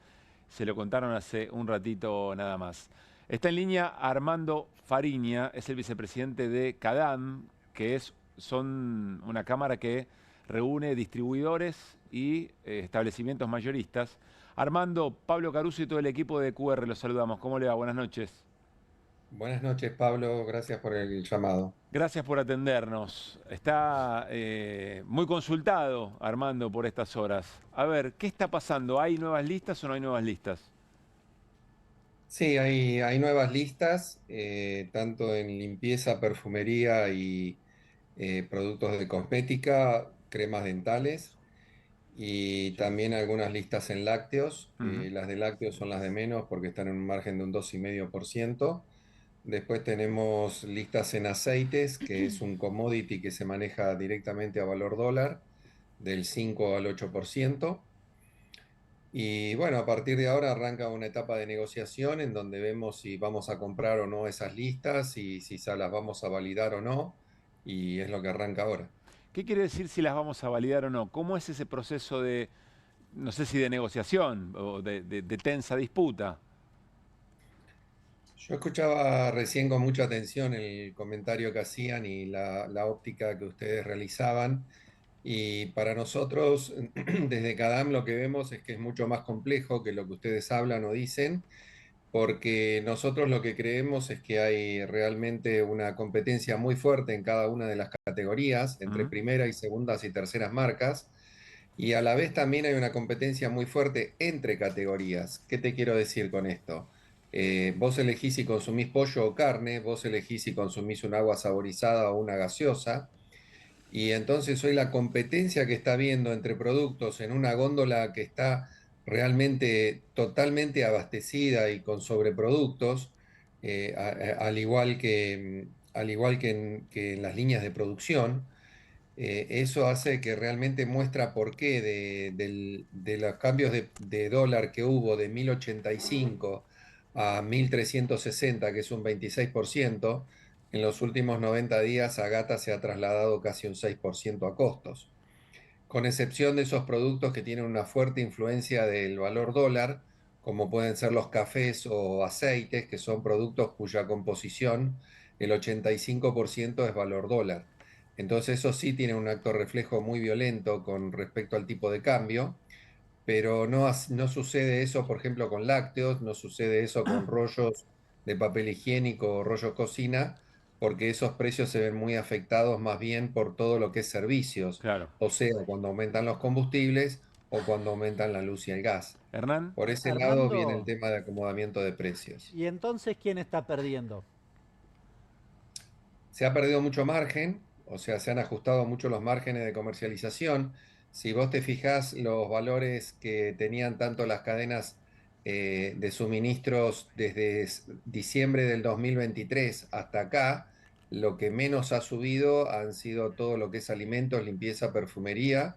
se lo contaron hace un ratito nada más. Está en línea Armando Fariña, es el vicepresidente de CADAM, que son una cámara que reúne distribuidores y establecimientos mayoristas. Armando, Pablo Caruso y todo el equipo de QR los saludamos. ¿Cómo le va? Buenas noches. Buenas noches, Pablo. Gracias por el llamado. Gracias por atendernos. Está muy consultado, Armando, por estas horas. A ver, ¿qué está pasando? ¿Hay nuevas listas o no hay nuevas listas? Sí, hay nuevas listas, tanto en limpieza, perfumería y productos de cosmética, cremas dentales, y también algunas listas en lácteos. Las de lácteos son las de menos porque están en un margen de un 2,5%. Después tenemos listas en aceites, que es un commodity que se maneja directamente a valor dólar, del 5 al 8%. Y bueno, a partir de ahora arranca una etapa de negociación en donde vemos si vamos a comprar o no esas listas y si se las vamos a validar o no. Y es lo que arranca ahora. ¿Qué quiere decir si las vamos a validar o no? ¿Cómo es ese proceso de, no sé si de negociación o de tensa disputa? Yo escuchaba recién con mucha atención el comentario que hacían y la óptica que ustedes realizaban. Y para nosotros, desde CADAM, lo que vemos es que es mucho más complejo que lo que ustedes hablan o dicen, porque nosotros lo que creemos es que hay realmente una competencia muy fuerte en cada una de las categorías, entre primeras y segundas y terceras marcas, y a la vez también hay una competencia muy fuerte entre categorías. ¿Qué te quiero decir con esto? Vos elegís si consumís pollo o carne, vos elegís si consumís un agua saborizada o una gaseosa, y entonces hoy la competencia que está habiendo entre productos en una góndola que está realmente totalmente abastecida y con sobreproductos, al igual que en las líneas de producción, eso hace que realmente muestra por qué de los cambios de dólar que hubo de 1.085 a 1.360, que es un 26%, en los últimos 90 días Agata se ha trasladado casi un 6% a costos. Con excepción de esos productos que tienen una fuerte influencia del valor dólar, como pueden ser los cafés o aceites, que son productos cuya composición, el 85% es valor dólar. Entonces eso sí tiene un acto reflejo muy violento con respecto al tipo de cambio, pero no sucede eso, por ejemplo, con lácteos, no sucede eso con rollos de papel higiénico o rollos cocina, porque esos precios se ven muy afectados más bien por todo lo que es servicios, o sea, cuando aumentan los combustibles o cuando aumentan la luz y el gas. Hernán. Por ese lado viene el tema de acomodamiento de precios. ¿Y entonces quién está perdiendo? Se ha perdido mucho margen, o sea, se han ajustado mucho los márgenes de comercialización. Si vos te fijás, los valores que tenían tanto las cadenas de suministros desde diciembre del 2023 hasta acá, lo que menos ha subido han sido todo lo que es alimentos, limpieza, perfumería,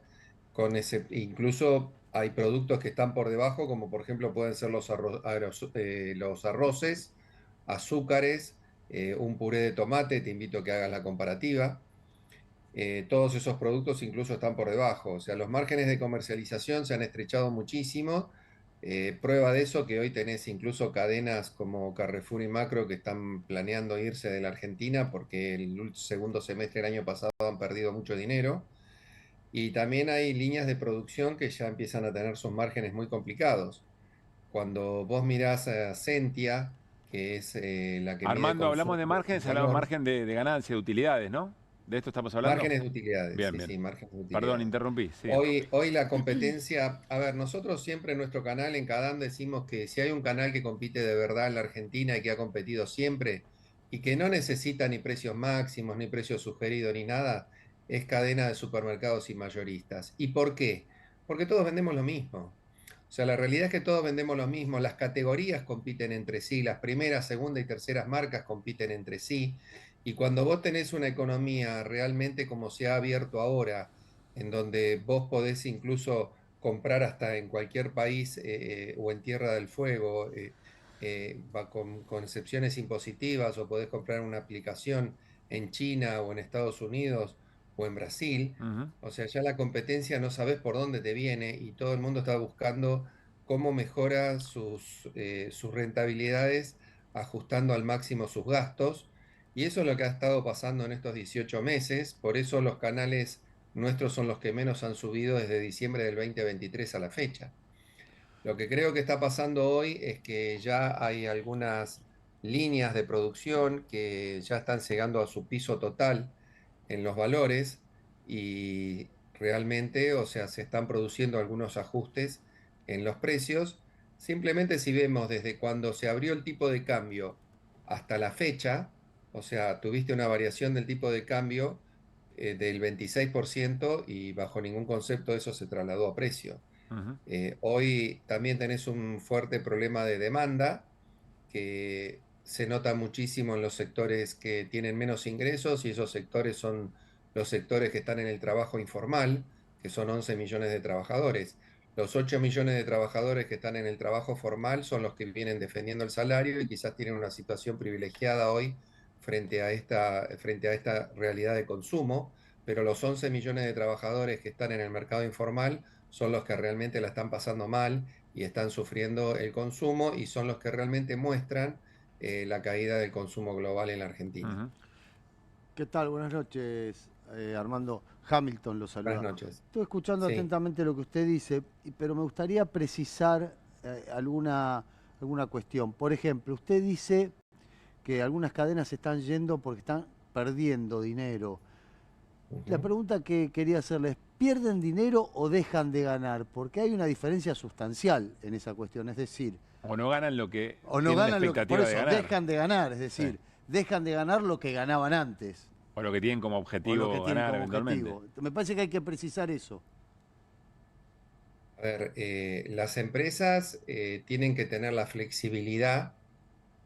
incluso hay productos que están por debajo, como por ejemplo pueden ser los arroces, azúcares, un puré de tomate, te invito a que hagas la comparativa. Todos esos productos incluso están por debajo, o sea, los márgenes de comercialización se han estrechado muchísimo. Prueba de eso que hoy tenés incluso cadenas como Carrefour y Macro que están planeando irse de la Argentina porque el segundo semestre del año pasado han perdido mucho dinero. Y también hay líneas de producción que ya empiezan a tener sus márgenes muy complicados. Cuando vos mirás a Sentia, que es la que... Armando, hablamos de márgenes, hablamos de margen de ganancia, de utilidades, ¿no? ¿De esto estamos hablando? Márgenes de utilidades. Bien, sí, bien. sí, márgenes de utilidades. Perdón, interrumpí. Sí. Hoy la competencia, a ver, nosotros siempre en nuestro canal, en CADAM, decimos que si hay un canal que compite de verdad en la Argentina y que ha competido siempre y que no necesita ni precios máximos, ni precios sugeridos, ni nada, es Cadena de Supermercados y Mayoristas. ¿Y por qué? Porque todos vendemos lo mismo. O sea, la realidad es que todos vendemos lo mismo, las categorías compiten entre sí, las primeras, segunda y terceras marcas compiten entre sí. Y cuando vos tenés una economía realmente como se ha abierto ahora, en donde vos podés incluso comprar hasta en cualquier país o en Tierra del Fuego, con excepciones impositivas, o podés comprar una aplicación en China o en Estados Unidos o en Brasil, o sea, ya la competencia no sabés por dónde te viene y todo el mundo está buscando cómo mejora sus rentabilidades ajustando al máximo sus gastos. Y eso es lo que ha estado pasando en estos 18 meses, por eso los canales nuestros son los que menos han subido desde diciembre del 2023 a la fecha. Lo que creo que está pasando hoy es que ya hay algunas líneas de producción que ya están llegando a su piso total en los valores y realmente, o sea, se están produciendo algunos ajustes en los precios. Simplemente si vemos desde cuando se abrió el tipo de cambio hasta la fecha, o sea, tuviste una variación del tipo de cambio del 26% y bajo ningún concepto eso se trasladó a precio. Hoy también tenés un fuerte problema de demanda que se nota muchísimo en los sectores que tienen menos ingresos, y esos sectores son los sectores que están en el trabajo informal, que son 11 millones de trabajadores. Los 8 millones de trabajadores que están en el trabajo formal son los que vienen defendiendo el salario y quizás tienen una situación privilegiada hoy frente a esta realidad de consumo, pero los 11 millones de trabajadores que están en el mercado informal son los que realmente la están pasando mal y están sufriendo el consumo, y son los que realmente muestran la caída del consumo global en la Argentina. ¿Qué tal? Buenas noches, Armando. Hamilton lo saluda. Buenas noches. Estoy escuchando Sí. atentamente lo que usted dice, pero me gustaría precisar alguna cuestión. Por ejemplo, usted dice que algunas cadenas se están yendo porque están perdiendo dinero. La pregunta que quería hacerle es, ¿pierden dinero o dejan de ganar? Porque hay una diferencia sustancial en esa cuestión, es decir... O no ganan lo que O no tienen ganan lo que... expectativa Por eso, de ganar. dejan de ganar, es decir, Sí. dejan de ganar lo que ganaban antes. O lo que tienen como O objetivo lo que tienen ganar como eventualmente. objetivo. Me parece que hay que precisar eso. A ver, las empresas tienen que tener la flexibilidad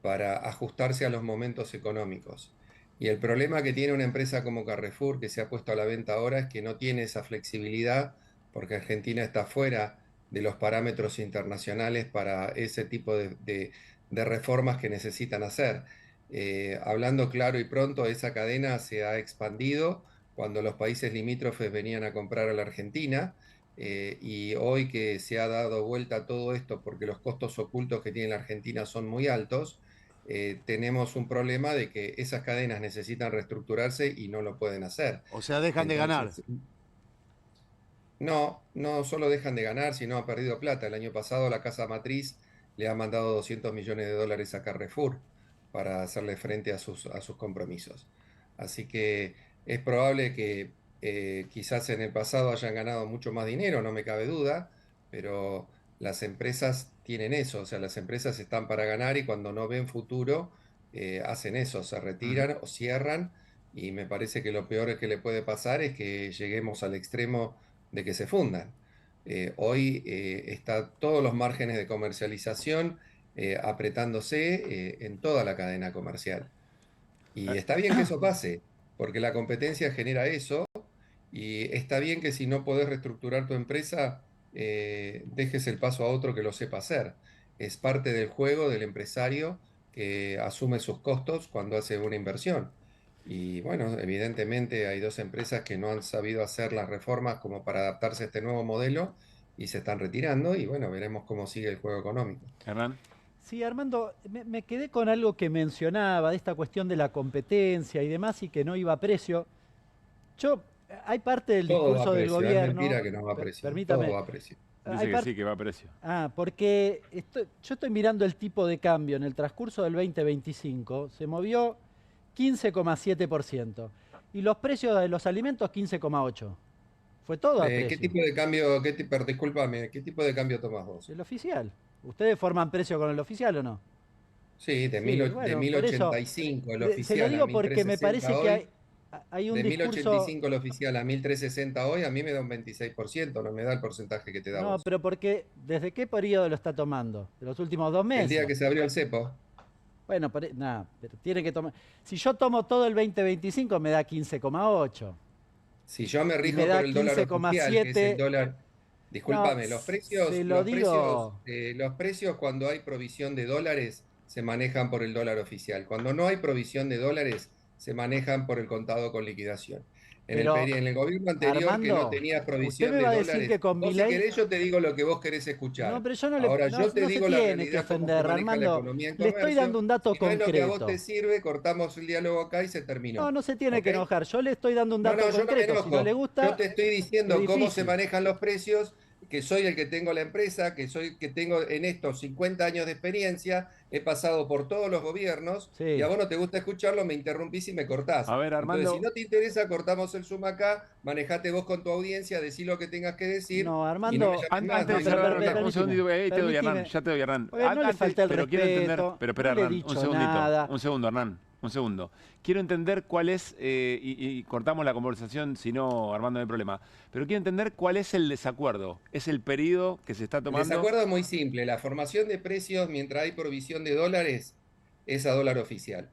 para ajustarse a los momentos económicos. Y el problema que tiene una empresa como Carrefour, que se ha puesto a la venta ahora, es que no tiene esa flexibilidad porque Argentina está fuera de los parámetros internacionales para ese tipo de reformas que necesitan hacer. Hablando claro y pronto, esa cadena se ha expandido cuando los países limítrofes venían a comprar a la Argentina. Y hoy que se ha dado vuelta todo esto porque los costos ocultos que tiene la Argentina son muy altos, tenemos un problema de que esas cadenas necesitan reestructurarse y no lo pueden hacer. O sea, dejan de ganar. No, no solo dejan de ganar, sino han perdido plata. El año pasado la casa matriz le ha mandado 200 millones de dólares a Carrefour para hacerle frente a sus compromisos. Así que es probable que quizás en el pasado hayan ganado mucho más dinero, no me cabe duda, pero las empresas tienen eso, o sea, las empresas están para ganar y cuando no ven futuro hacen eso, se retiran o cierran, y me parece que lo peor que le puede pasar es que lleguemos al extremo de que se fundan. Hoy están todos los márgenes de comercialización apretándose en toda la cadena comercial. Y está bien que eso pase, porque la competencia genera eso, y está bien que si no podés reestructurar tu empresa, dejes el paso a otro que lo sepa hacer. Es parte del juego del empresario que asume sus costos cuando hace una inversión. Y bueno, evidentemente hay dos empresas que no han sabido hacer las reformas como para adaptarse a este nuevo modelo y se están retirando, y bueno, veremos cómo sigue el juego económico. Hernán. Sí, Armando, me quedé con algo que mencionaba de esta cuestión de la competencia y demás, y que no iba a precio. Hay parte del Todo discurso va a del precio, gobierno... es mentira que no va a precio. Permítame. Todo va a precio. Dice que sí, que va a precio. Porque yo estoy mirando el tipo de cambio en el transcurso del 2025, se movió 15,7%. Y los precios de los alimentos 15,8%. Fue todo a precio. ¿Qué tipo de cambio, discúlpame, qué tipo de cambio tomas vos? El oficial. ¿Ustedes forman precio con el oficial o no? Sí, de 1085 el oficial. Se lo digo porque me parece que hay un de discurso... 1085 el oficial a 1360 hoy, a mí me da un 26%, no me da el porcentaje que te da No, vos. pero porque ¿desde qué periodo lo está tomando? ¿De los últimos 2 meses? El día que se abrió el cepo. Bueno, pero tiene que tomar... Si yo tomo todo el 2025 me da 15,8. Si yo me rijo por el dólar oficial, que es el dólar... Discúlpame, No, los precios, se lo digo. los precios cuando hay provisión de dólares se manejan por el dólar oficial. Cuando no hay provisión de dólares, se manejan por el contado con liquidación. En el gobierno anterior, Armando, que no tenía provisión de dólares, que con vos si querés yo te digo lo que vos querés escuchar. No, pero yo no Ahora, le, yo te digo la realidad que ofender, cómo se maneja la Armando. economía en Le estoy comercio. dando un dato Si no es concreto. lo que a vos te sirve, cortamos el diálogo acá y se terminó. No se tiene que enojar. Yo le estoy dando un dato yo no me concreto. enojo. Si no le gusta, yo te estoy diciendo es cómo se difícil. manejan los precios, que soy el que tengo la empresa, que tengo en estos 50 años de experiencia, he pasado por todos los gobiernos, y a vos no te gusta escucharlo, me interrumpís y me cortás. A ver, Armando. Entonces, si no te interesa, cortamos el Zoom acá, manejate vos con tu audiencia, decí lo que tengas que decir. No, Armando, y no me llames más, Antes de no, cerrar, no, no, un segundito, ahí te doy, Hernán, permitime. ya te doy, Hernán. Oye, no le falta el pero quiero entender, respeto, pero espera, no le he Hernán, dicho un segundito, nada. un segundo, Hernán, un segundo. Quiero entender cuál es, y cortamos la conversación, si no, Armando, no hay problema, pero quiero entender cuál es el desacuerdo. ¿Es el periodo que se está El tomando? desacuerdo es muy simple, la formación de precios mientras hay provisión de dólares es a dólar oficial.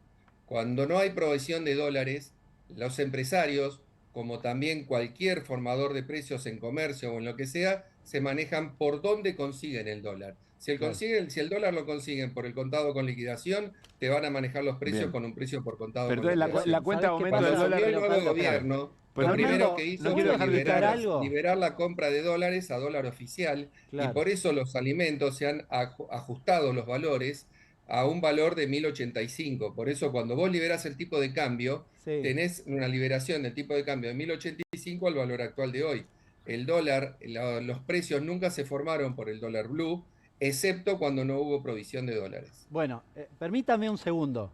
Cuando no hay provisión de dólares, los empresarios, como también cualquier formador de precios en comercio o en lo que sea, se manejan por dónde consiguen el dólar. Si el dólar lo consiguen por el contado con liquidación, te van a manejar los precios Bien. con un precio por contado Pero con entonces liquidación. la cuenta de aumento del Cuando dólar... asumió el nuevo gobierno, Pero lo Armando, primero que hizo no quiero fue dejar de algo. liberar la compra de dólares a dólar oficial, y por eso los alimentos se han ajustado los valores a un valor de 1085. Por eso cuando vos liberás el tipo de cambio, tenés una liberación del tipo de cambio de 1085 al valor actual de hoy. El dólar, los precios nunca se formaron por el dólar blue, excepto cuando no hubo provisión de dólares. Bueno, permítame un segundo.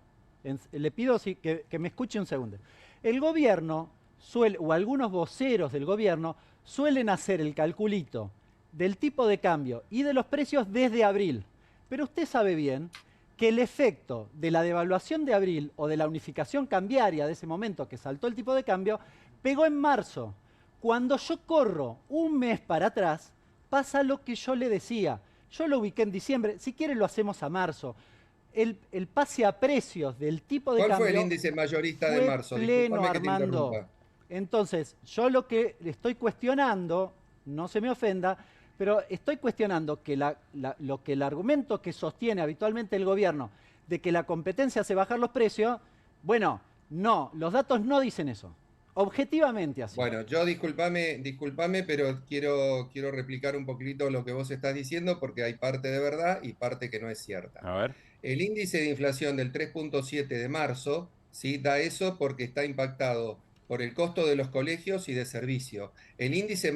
Le pido que me escuche un segundo. El gobierno suele, o algunos voceros del gobierno, suelen hacer el calculito del tipo de cambio y de los precios desde abril. Pero usted sabe bien que el efecto de la devaluación de abril o de la unificación cambiaria de ese momento que saltó el tipo de cambio, pegó en marzo. Cuando yo corro un mes para atrás, pasa lo que yo le decía. Yo lo ubiqué en diciembre, si quiere lo hacemos a marzo. El pase a precios del tipo de cambio... ¿Cuál fue el índice mayorista de marzo? Pleno, Discúlpame que te Armando. interrumpa. Entonces, yo lo que estoy cuestionando, no se me ofenda, pero estoy cuestionando que lo que el argumento que sostiene habitualmente el gobierno de que la competencia hace bajar los precios, bueno, no, los datos no dicen eso. Objetivamente así. Bueno, yo discúlpame, pero quiero replicar un poquito lo que vos estás diciendo, porque hay parte de verdad y parte que no es cierta. A ver. El índice de inflación del 3.7 de marzo, ¿sí? Da eso porque está impactado por el costo de los colegios y de servicio. El índice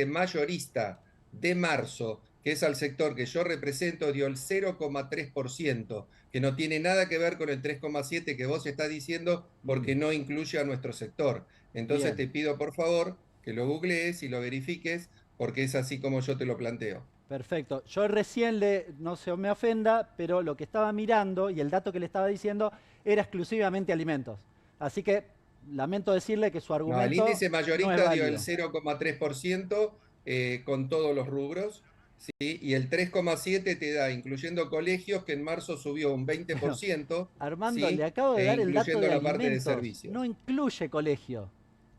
mayorista de marzo, que es al sector que yo represento, dio el 0,3%, que no tiene nada que ver con el 3,7% que vos estás diciendo, porque no incluye a nuestro sector. Entonces Bien. te pido, por favor, que lo googlees y lo verifiques, porque es así como yo te lo planteo. Perfecto. Yo recién no se me ofenda, pero lo que estaba mirando y el dato que le estaba diciendo era exclusivamente alimentos. Así que lamento decirle que su argumento No, el índice no mayorista es dio válido. el 0,3% con todos los rubros, ¿sí? Y el 3,7% te da, incluyendo colegios, que en marzo subió un 20%. Armando, ¿sí? le acabo de dar el dato incluyendo de la parte de alimentos. servicios. No incluye colegio.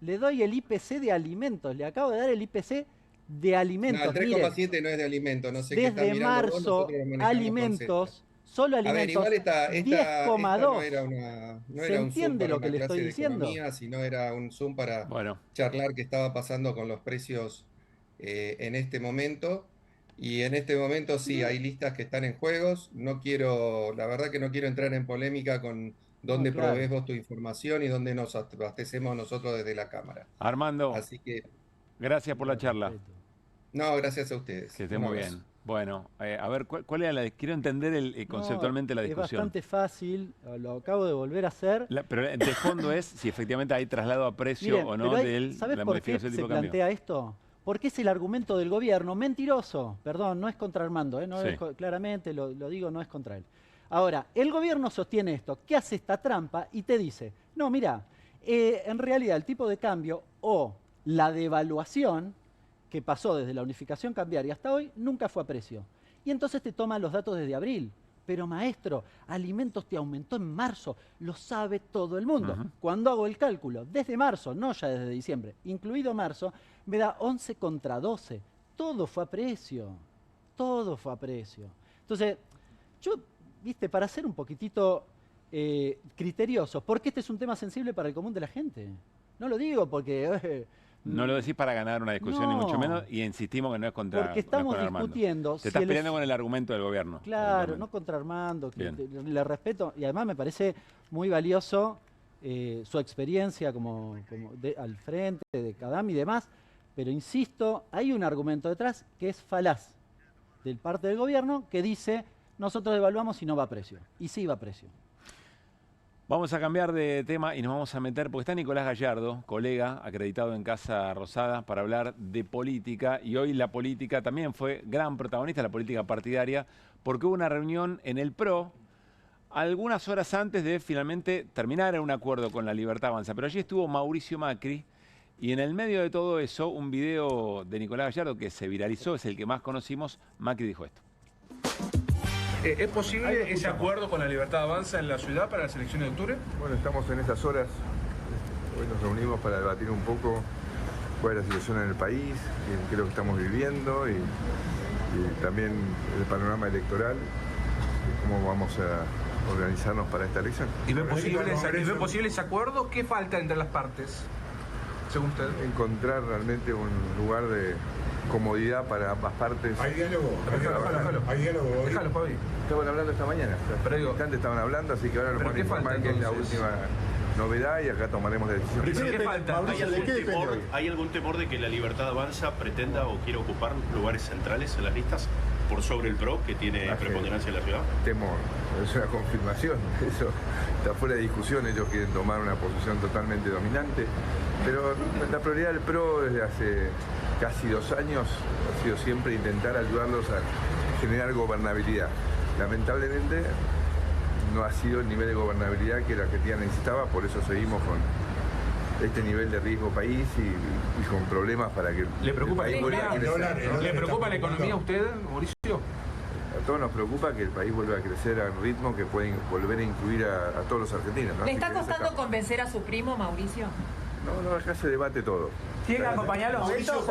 Le doy el IPC de alimentos. Le acabo de dar el IPC de alimentos. No, el Mire, 3,7 no es de alimentos, no sé qué estás desde mirando vos, marzo, nosotros lo manejamos con alimentos, Z. solo A ver, alimentos, igual esta 10,2. no era ¿Se un Zoom entiende para lo que una le clase estoy de diciendo? economía, sino era un Zoom para charlar qué estaba pasando con los precios en este momento. Y en este momento sí, hay listas que están en juegos. La verdad que no quiero entrar en polémica con dónde claro. provees vos tu información y dónde nos abastecemos nosotros desde la Cámara. Armando, Así que, gracias por la charla. no, gracias a ustedes. Que esté Un muy abrazo. bien. Bueno, a ver, ¿cuál era la? Quiero entender conceptualmente la Es discusión. bastante fácil, lo acabo de volver a hacer. Pero de fondo es si efectivamente hay traslado a precio Miren, o no pero de ¿sabes la por qué modificación se del tipo de cambio. plantea esto? Porque es el argumento del gobierno mentiroso. Perdón, no es contra Armando, no Sí. es claramente lo digo, no es contra él. Ahora, el gobierno sostiene esto, que hace esta trampa y te dice, no, mira, en realidad el tipo de cambio o la devaluación que pasó desde la unificación cambiaria hasta hoy nunca fue a precio. Y entonces te toman los datos desde abril. Pero maestro, alimentos te aumentó en marzo, lo sabe todo el mundo. Ujú. Cuando hago el cálculo, desde marzo, no ya desde diciembre, incluido marzo, me da 11 contra 12. Todo fue a precio. Todo fue a precio. Entonces, yo, viste, para ser un poquitito criterioso, porque este es un tema sensible para el común de la gente. No lo digo porque... No lo decís para ganar una discusión, ni No. mucho menos, y insistimos que no es contra Porque estamos no es con Armando. discutiendo Te si estás el peleando con el argumento del gobierno. Claro, no contra Armando, que Bien. le respeto y además me parece muy valioso su experiencia al frente de Cadam y demás, pero insisto, hay un argumento detrás que es falaz del parte del gobierno que dice nosotros devaluamos y no va a precio. Y sí va a precio. Vamos a cambiar de tema y nos vamos a meter, porque está Nicolás Gallardo, colega acreditado en Casa Rosada, para hablar de política. Y hoy la política también fue gran protagonista, la política partidaria, porque hubo una reunión en el PRO algunas horas antes de finalmente terminar un acuerdo con la Libertad Avanza. Pero allí estuvo Mauricio Macri y en el medio de todo eso, un video de Nicolás Gallardo que se viralizó, es el que más conocimos. Macri dijo esto. ¿Es posible ese acuerdo con la Libertad Avanza en la ciudad para las elecciones de octubre? Bueno, estamos en esas horas. Hoy nos reunimos para debatir un poco cuál es la situación en el país, qué es lo que estamos viviendo y también el panorama electoral y cómo vamos a organizarnos para esta elección. ¿Y ve posible ese acuerdo? ¿Qué falta entre las partes, según usted? Encontrar realmente un lugar de comodidad para ambas partes. Hay diálogo. Hay diálogo. Déjalo, Fabi. Estaban hablando esta mañana. Hace un instante estaban hablando, así que ahora lo van a informar que es la última novedad y acá tomaremos la decisión. ¿Pero qué falta? ¿Hay algún temor de que la Libertad Avanza pretenda o quiera ocupar lugares centrales en las listas por sobre el PRO, que tiene preponderancia en la ciudad? Temor, es una confirmación, eso está fuera de discusión, ellos quieren tomar una posición totalmente dominante, pero la prioridad del PRO desde hace casi 2 años ha sido siempre intentar ayudarlos a generar gobernabilidad. Lamentablemente no ha sido el nivel de gobernabilidad que la Argentina necesitaba, por eso seguimos con este nivel de riesgo país y con problemas para que ¿Le preocupa el país vuelva a crecer. ¿Le preocupa la economía a usted, Mauricio? A todos nos preocupa que el país vuelva a crecer a un ritmo que puede volver a incluir a todos los argentinos, ¿no? ¿Le está costando convencer a su primo, Mauricio? No, acá se debate todo. ¿Tiene que acompañarlo a Beto?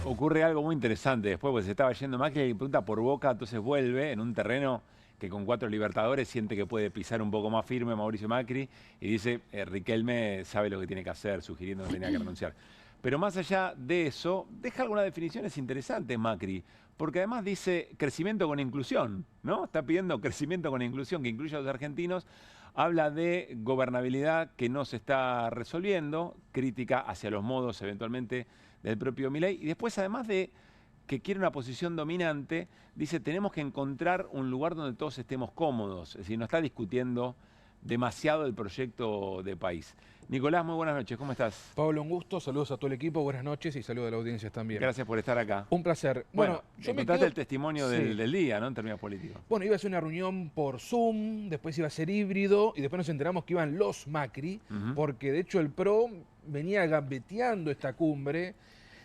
Ocurre algo muy interesante después, porque se estaba yendo Macri y pregunta por Boca, entonces vuelve en un terreno que con 4 Libertadores siente que puede pisar un poco más firme Mauricio Macri y dice, Riquelme sabe lo que tiene que hacer, sugiriendo que tenía que renunciar. Pero más allá de eso, deja algunas definiciones interesantes Macri, porque además dice crecimiento con inclusión, ¿no? Está pidiendo crecimiento con inclusión, que incluya a los argentinos. Habla de gobernabilidad que no se está resolviendo, crítica hacia los modos eventualmente del propio Milei, y después además de que quiere una posición dominante, dice tenemos que encontrar un lugar donde todos estemos cómodos, es decir, no está discutiendo demasiado el proyecto de país. Nicolás, muy buenas noches, ¿cómo estás? Pablo, un gusto, saludos a todo el equipo, buenas noches y saludos a la audiencia también. Gracias por estar acá. Un placer. Bueno, yo me quedo... el testimonio del día, ¿no? En términos políticos. Bueno, iba a ser una reunión por Zoom, después iba a ser híbrido y después nos enteramos que iban los Macri, porque de hecho el PRO venía gambeteando esta cumbre,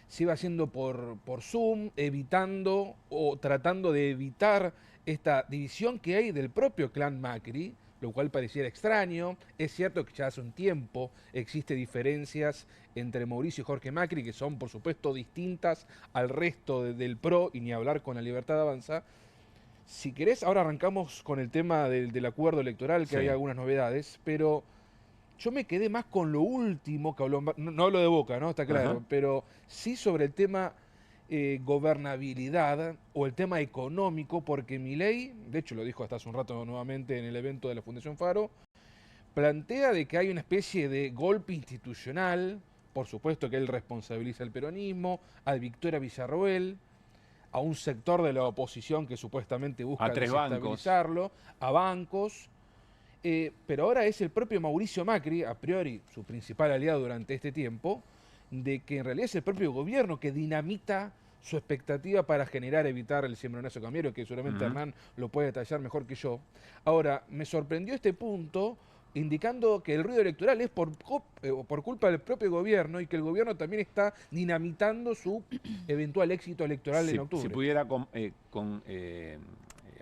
se iba haciendo por Zoom, evitando o tratando de evitar esta división que hay del propio clan Macri, lo cual pareciera extraño. Es cierto que ya hace un tiempo existen diferencias entre Mauricio y Jorge Macri, que son por supuesto distintas al resto del PRO y ni hablar con la Libertad Avanza. Si querés, ahora arrancamos con el tema del acuerdo electoral, que hay algunas novedades, pero yo me quedé más con lo último que habló, no hablo de Boca, ¿no? Está claro, pero sí sobre el tema gobernabilidad o el tema económico, porque Milei, de hecho lo dijo hasta hace un rato nuevamente en el evento de la Fundación Faro, plantea de que hay una especie de golpe institucional, por supuesto que él responsabiliza al peronismo, a Victoria Villarroel, a un sector de la oposición que supuestamente busca desestabilizarlo, a bancos. Pero ahora es el propio Mauricio Macri, a priori su principal aliado durante este tiempo, de que en realidad es el propio gobierno que dinamita su expectativa para evitar el cimbronazo cambiario, que seguramente Hernán lo puede detallar mejor que yo. Ahora, me sorprendió este punto, indicando que el ruido electoral es por culpa del propio gobierno y que el gobierno también está dinamitando su eventual éxito electoral en octubre. Si pudiera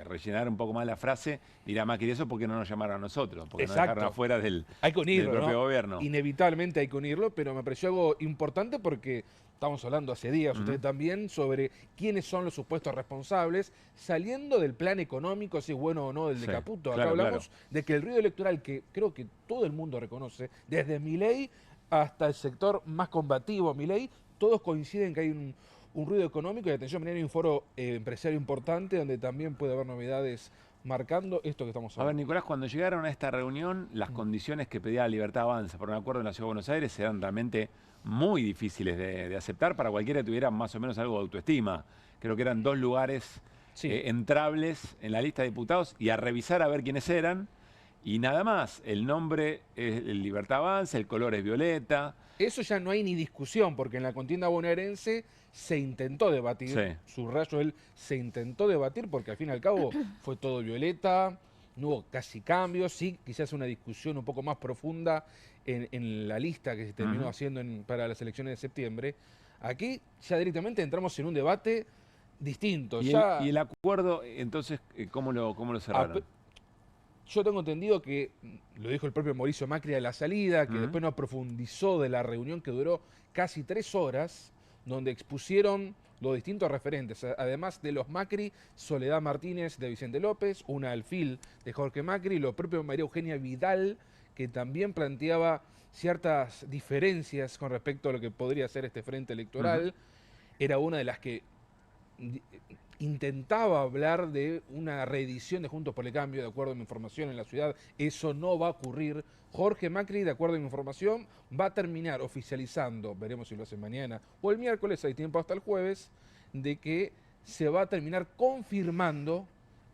rellenar un poco más la frase, dirá Macri, eso porque no nos llamaron a nosotros, porque nos dejaron afuera del propio gobierno. Inevitablemente hay que unirlo, pero me pareció algo importante porque estamos hablando hace días, usted también, sobre quiénes son los supuestos responsables, saliendo del plan económico, si es bueno o no del de Caputo. Acá hablamos de que el ruido electoral, que creo que todo el mundo reconoce, desde Milei hasta el sector más combativo a Milei, todos coinciden que hay un ruido económico y atención, mañana hay un foro empresario importante donde también puede haber novedades marcando esto que estamos A ver, hablando. Nicolás, cuando llegaron a esta reunión, las condiciones que pedía la Libertad Avanza por un acuerdo en la Ciudad de Buenos Aires eran realmente muy difíciles de aceptar para cualquiera que tuviera más o menos algo de autoestima. Creo que eran 2 lugares entrables en la lista de diputados y a revisar a ver quiénes eran. Y nada más, el nombre es Libertad Avanza, el color es violeta. Eso ya no hay ni discusión, porque en la contienda bonaerense se intentó debatir, Sí. subrayo él, se intentó debatir, porque al fin y al cabo fue todo violeta, no hubo casi cambios, sí, quizás una discusión un poco más profunda en la lista que se terminó Ujú. haciendo para las elecciones de septiembre. Aquí ya directamente entramos en un debate distinto. Y, Ya, y el acuerdo, entonces, ¿cómo lo cerraron? yo tengo entendido que, lo dijo el propio Mauricio Macri a la salida, que Ujú. después no profundizó de la reunión que duró casi 3 horas, donde expusieron los distintos referentes, además de los Macri, Soledad Martínez de Vicente López, una alfil de Jorge Macri, lo propio María Eugenia Vidal, que también planteaba ciertas diferencias con respecto a lo que podría ser este frente electoral. Era una de las que intentaba hablar de una reedición de Juntos por el Cambio, de acuerdo a mi información en la ciudad. Eso no va a ocurrir. Jorge Macri, de acuerdo a mi información, va a terminar oficializando, veremos si lo hace mañana o el miércoles, hay tiempo hasta el jueves, de que se va a terminar confirmando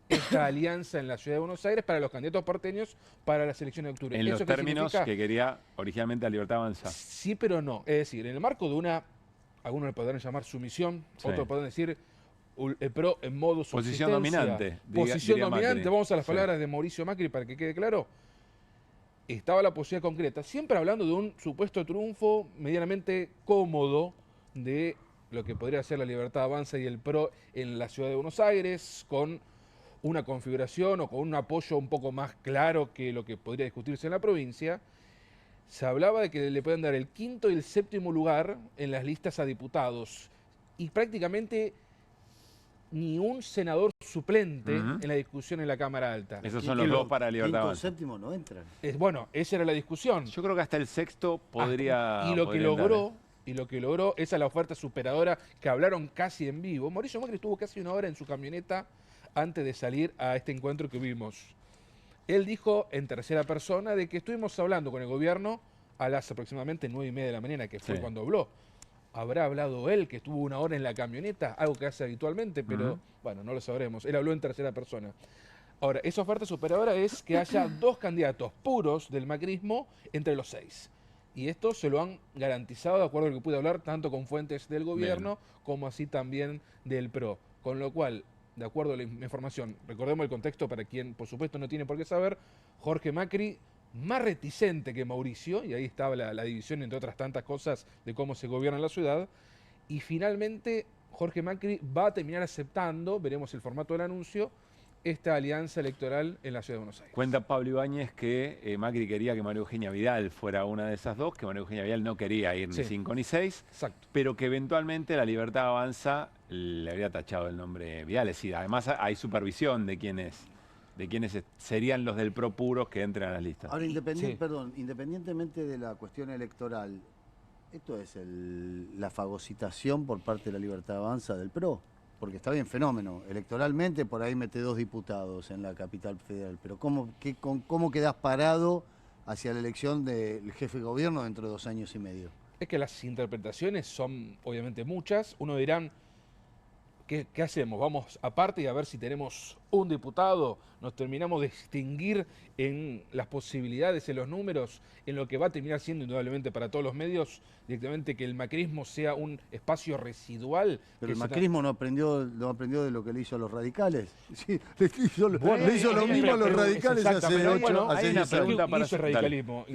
esta alianza en la Ciudad de Buenos Aires para los candidatos porteños para las elecciones de octubre. En los ¿Eso qué términos significa? que quería originalmente la Libertad Avanza. Sí, pero no. Es decir, en el marco de una, algunos le podrán llamar sumisión, Sí. otros podrán decir el PRO en modo Posición subsistencia. dominante, Posición diría dominante. Macri. Vamos a las Sí. palabras de Mauricio Macri para que quede claro. Estaba la posibilidad concreta, siempre hablando de un supuesto triunfo medianamente cómodo de lo que podría ser la Libertad Avanza y el PRO en la Ciudad de Buenos Aires, con una configuración o con un apoyo un poco más claro que lo que podría discutirse en la provincia. Se hablaba de que le pueden dar el 5º y el 7º lugar en las listas a diputados y prácticamente ni un senador suplente Ujú. en la discusión en la Cámara Alta. Esos son los dos para la Libertad Quinto, Avanza. séptimo no entran. Bueno, esa era la discusión. Yo creo que hasta el 6º podría. Y lo que podría entrar, logró, y lo que logró, esa es la oferta superadora que hablaron casi en vivo. Mauricio Macri estuvo casi 1 hora en su camioneta antes de salir a este encuentro que vimos. Él dijo en tercera persona de que estuvimos hablando con el gobierno a las aproximadamente 9:30 de la mañana, que fue Sí. cuando habló. Habrá hablado él, que estuvo 1 hora en la camioneta, algo que hace habitualmente, pero bueno, no lo sabremos. Él habló en tercera persona. Ahora, esa oferta superadora es que haya 2 candidatos puros del macrismo entre los 6. Y esto se lo han garantizado, de acuerdo a lo que pude hablar, tanto con fuentes del gobierno como así también del PRO. Con lo cual, de acuerdo a la información, recordemos el contexto para quien por supuesto no tiene por qué saber, Jorge Macri más reticente que Mauricio, y ahí estaba la división entre otras tantas cosas de cómo se gobierna la ciudad, y finalmente Jorge Macri va a terminar aceptando, veremos el formato del anuncio, esta alianza electoral en la Ciudad de Buenos Aires. Cuenta Pablo Ibáñez que Macri quería que María Eugenia Vidal fuera una de esas 2, que María Eugenia Vidal no quería ir ni Sí. 5 ni 6, Exacto. pero que eventualmente la Libertad Avanza le habría tachado el nombre Vidal. Es decir, además hay supervisión de quiénes serían los del PRO puros que entren a las listas. Ahora, independientemente de la cuestión electoral, ¿esto es la fagocitación por parte de la Libertad Avanza del PRO? Porque está bien, fenómeno. Electoralmente por ahí mete 2 diputados en la capital federal, pero ¿cómo quedás parado hacia la elección del jefe de gobierno dentro de 2 años y medio? Es que las interpretaciones son obviamente muchas. Uno dirán, ¿qué hacemos? Vamos aparte y a ver si tenemos un diputado, nos terminamos de extinguir en las posibilidades, en los números, en lo que va a terminar siendo indudablemente para todos los medios, directamente que el macrismo sea un espacio residual. Pero el que macrismo no aprendió de lo que le hizo a los radicales. Sí, le hizo lo Bueno, mismo a los radicales hace exactamente. 8 Hay una 10 pregunta años. para hacer. Radicalismo.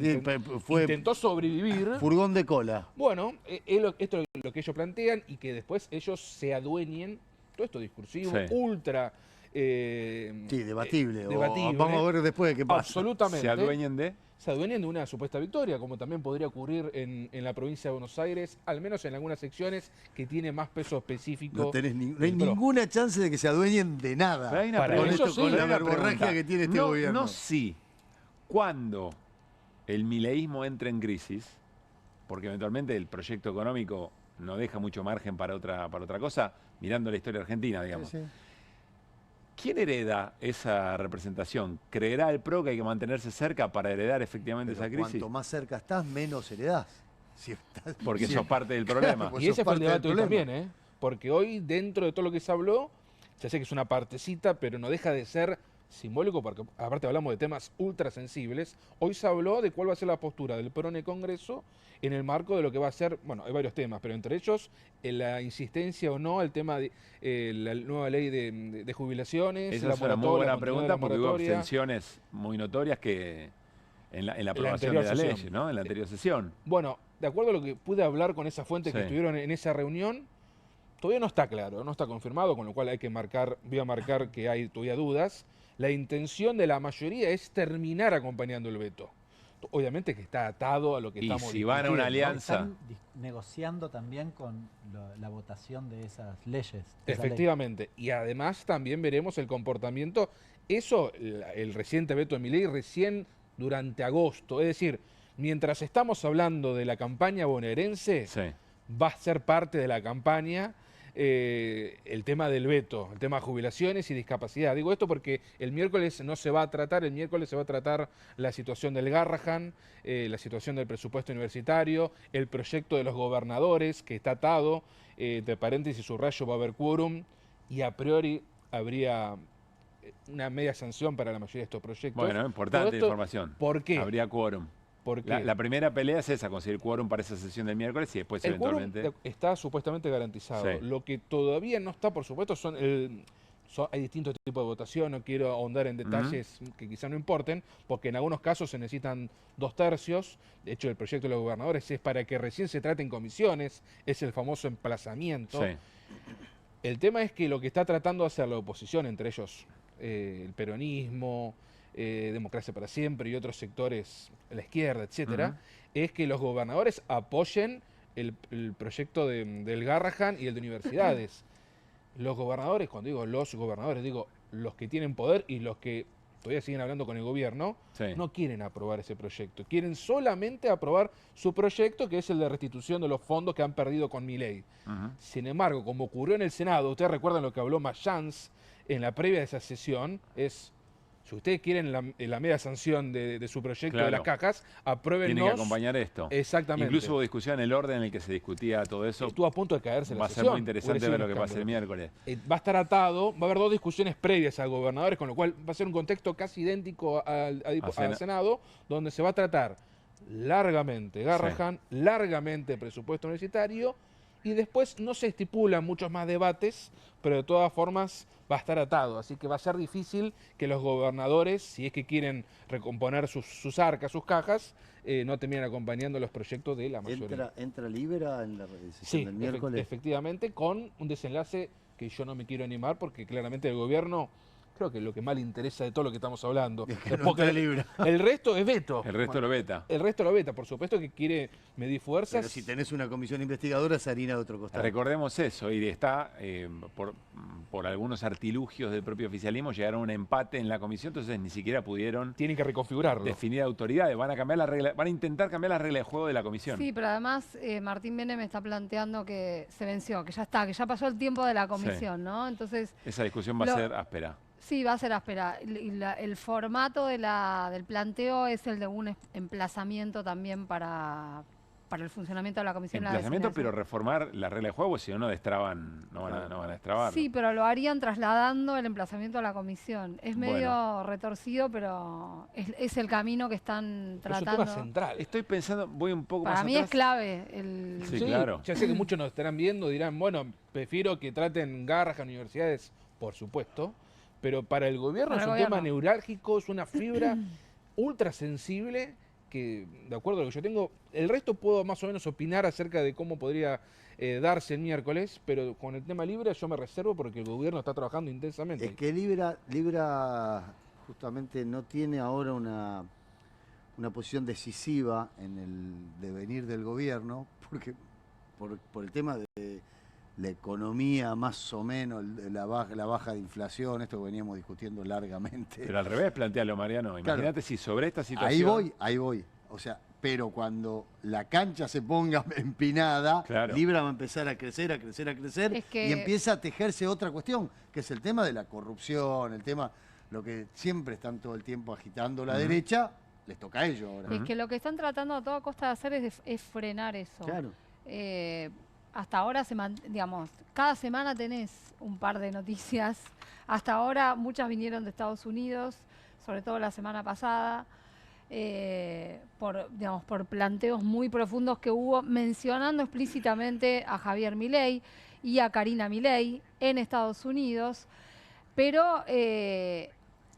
Fue Intentó sobrevivir. furgón de cola. Bueno, esto es lo que ellos plantean y que después ellos se adueñen, todo esto discursivo, Sí. ultra... Sí, debatible. debatible. Vamos a ver después qué pasa. Absolutamente. ¿Se adueñen de? Se adueñen de una supuesta victoria, como también podría ocurrir en la provincia de Buenos Aires, al menos en algunas secciones que tiene más peso específico. No hay del PRO. ninguna chance de que se adueñen de nada. Pero hay una Para pregunta, ellos sí. con la hay una verborragia pregunta. que tiene este No, gobierno. No si, cuando el mileísmo entre en crisis, porque eventualmente el proyecto económico no deja mucho margen para otra cosa, mirando la historia argentina, digamos. Sí, sí. ¿Quién hereda esa representación? ¿Creerá el PRO que hay que mantenerse cerca para heredar efectivamente Pero esa crisis? cuanto más cerca estás, menos heredás. Si estás, Porque si- sos parte del problema. Pues Y sos ese fue el parte del debate hoy problema. también, ¿eh? Porque hoy, dentro de todo lo que se habló, ya sé que es una partecita, pero no deja de ser simbólico, porque aparte hablamos de temas ultra sensibles. Hoy se habló de cuál va a ser la postura del PRO en el Congreso en el marco de lo que va a ser, bueno, hay varios temas, pero entre ellos la insistencia o no, el tema de la nueva ley de jubilaciones, Esa la es una muy moratoria, buena la continuidad de pregunta la porque hubo moratoria. abstenciones muy notorias que en la aprobación de anterior la sesión. ley, ¿no? En la anterior sesión. Bueno, de acuerdo a lo que pude hablar con esas fuentes que Sí. estuvieron en esa reunión, todavía no está claro, no está confirmado, con lo cual voy a marcar que hay todavía dudas. La intención de la mayoría es terminar acompañando el veto. Obviamente que está atado a lo que Y estamos si van a una discutiendo. alianza- Están negociando también con la votación de esas leyes. de esa ley. Efectivamente. Y además también veremos el comportamiento. Eso, el reciente veto de Milei, recién durante agosto. Es decir, mientras estamos hablando de la campaña bonaerense, va a ser parte de la campaña el tema del veto, el tema de jubilaciones y discapacidad. Digo esto porque el miércoles no se va a tratar, el miércoles se va a tratar la situación del Garrahan, la situación del presupuesto universitario, el proyecto de los gobernadores, que está atado, entre paréntesis, subrayo, va a haber quórum, y a priori habría una media sanción para la mayoría de estos proyectos. Bueno, importante Todo esto, información. ¿Por qué? Habría quórum. ¿Por qué? La primera pelea es esa, conseguir quórum para esa sesión del miércoles y después El quórum eventualmente... está supuestamente garantizado. Sí. Lo que todavía no está, por supuesto, hay distintos tipos de votación. No quiero ahondar en detalles que quizá no importen, porque en algunos casos se necesitan 2/3. De hecho, el proyecto de los gobernadores es para que recién se trate en comisiones. Es el famoso emplazamiento. Sí. El tema es que lo que está tratando de hacer la oposición, entre ellos el peronismo, Democracia para Siempre y otros sectores, la izquierda, etcétera, es que los gobernadores apoyen el proyecto del Garrahan y el de universidades. Los gobernadores, cuando digo los gobernadores, digo los que tienen poder y los que todavía siguen hablando con el gobierno, no quieren aprobar ese proyecto. Quieren solamente aprobar su proyecto, que es el de restitución de los fondos que han perdido con Milei. Sin embargo, como ocurrió en el Senado, ustedes recuerdan lo que habló Mayans en la previa de esa sesión, es... Si ustedes quieren la media sanción de su proyecto de las cajas, apruébennos. Tiene que acompañar esto. Exactamente. Incluso hubo discusión en el orden en el que se discutía todo eso. Estuvo a punto de caerse la Va a sesión. ser muy interesante Hubiera ver sido lo un que pasa el escándalo. miércoles. Va a estar atado, va a haber 2 discusiones previas a gobernadores, con lo cual va a ser un contexto casi idéntico al Senado, donde se va a tratar largamente Garrahan, largamente presupuesto universitario, y después no se estipulan muchos más debates, pero de todas formas va a estar atado. Así que va a ser difícil que los gobernadores, si es que quieren recomponer sus arcas, sus cajas, no terminen acompañando los proyectos de la mayoría. ¿Entra Libera en la sesión Sí, del miércoles? efectivamente, con un desenlace que yo no me quiero animar, porque claramente el gobierno, creo que lo que más le interesa de todo lo que estamos hablando, que no porque entre Libra. el resto es veto. El resto lo veta. El resto lo veta, por supuesto que quiere medir fuerzas. Pero si tenés una comisión investigadora, es harina de otro costado. Recordemos eso, y está, por algunos artilugios del propio oficialismo, llegaron a un empate en la comisión, entonces ni siquiera pudieron... Tienen que reconfigurarlo. Definir autoridades, van a cambiar la regla, van a intentar cambiar la regla de juego de la comisión. Sí, pero además Martín Menem está planteando que se venció, que ya está, que ya pasó el tiempo de la comisión, ¿no? Entonces... Esa discusión va a ser áspera. Sí, va a ser áspera. El formato del planteo es el de un emplazamiento también para el funcionamiento de la comisión. Emplazamiento, pero reformar la regla de juego, si no, no destraban, no van a destrabar. Sí, pero lo harían trasladando el emplazamiento a la comisión. Es medio retorcido, pero es el camino que están tratando. Es un tema central. Estoy pensando, voy un poco Para más mí atrás. es clave. Sí, claro. Ya sé que muchos nos estarán viendo, dirán, bueno, prefiero que traten Garrahan universidades, por supuesto, pero para el gobierno es un tema neurálgico, es una fibra ultra sensible que, de acuerdo a lo que yo tengo, el resto puedo más o menos opinar acerca de cómo podría darse el miércoles, pero con el tema Libra yo me reservo porque el gobierno está trabajando intensamente. Es que Libra justamente no tiene ahora una posición decisiva en el devenir del gobierno, porque por el tema de la economía más o menos, la baja de inflación, esto que veníamos discutiendo largamente. Pero al revés, plantealo, Mariano. Imagínate si sobre esta situación... Ahí voy. O O sea, pero cuando la cancha se ponga empinada, Libra va a empezar a crecer, a crecer, a crecer, Es que- y empieza a tejerse otra cuestión, que es el tema de la corrupción, el tema, lo que siempre están todo el tiempo agitando la derecha, les toca a ellos ahora. Es que lo que están tratando a toda costa de hacer es frenar eso. Claro. Hasta ahora, digamos, cada semana tenés un par de noticias. Hasta ahora muchas vinieron de Estados Unidos, sobre todo la semana pasada, por planteos muy profundos que hubo, mencionando explícitamente a Javier Milei y a Karina Milei en Estados Unidos, pero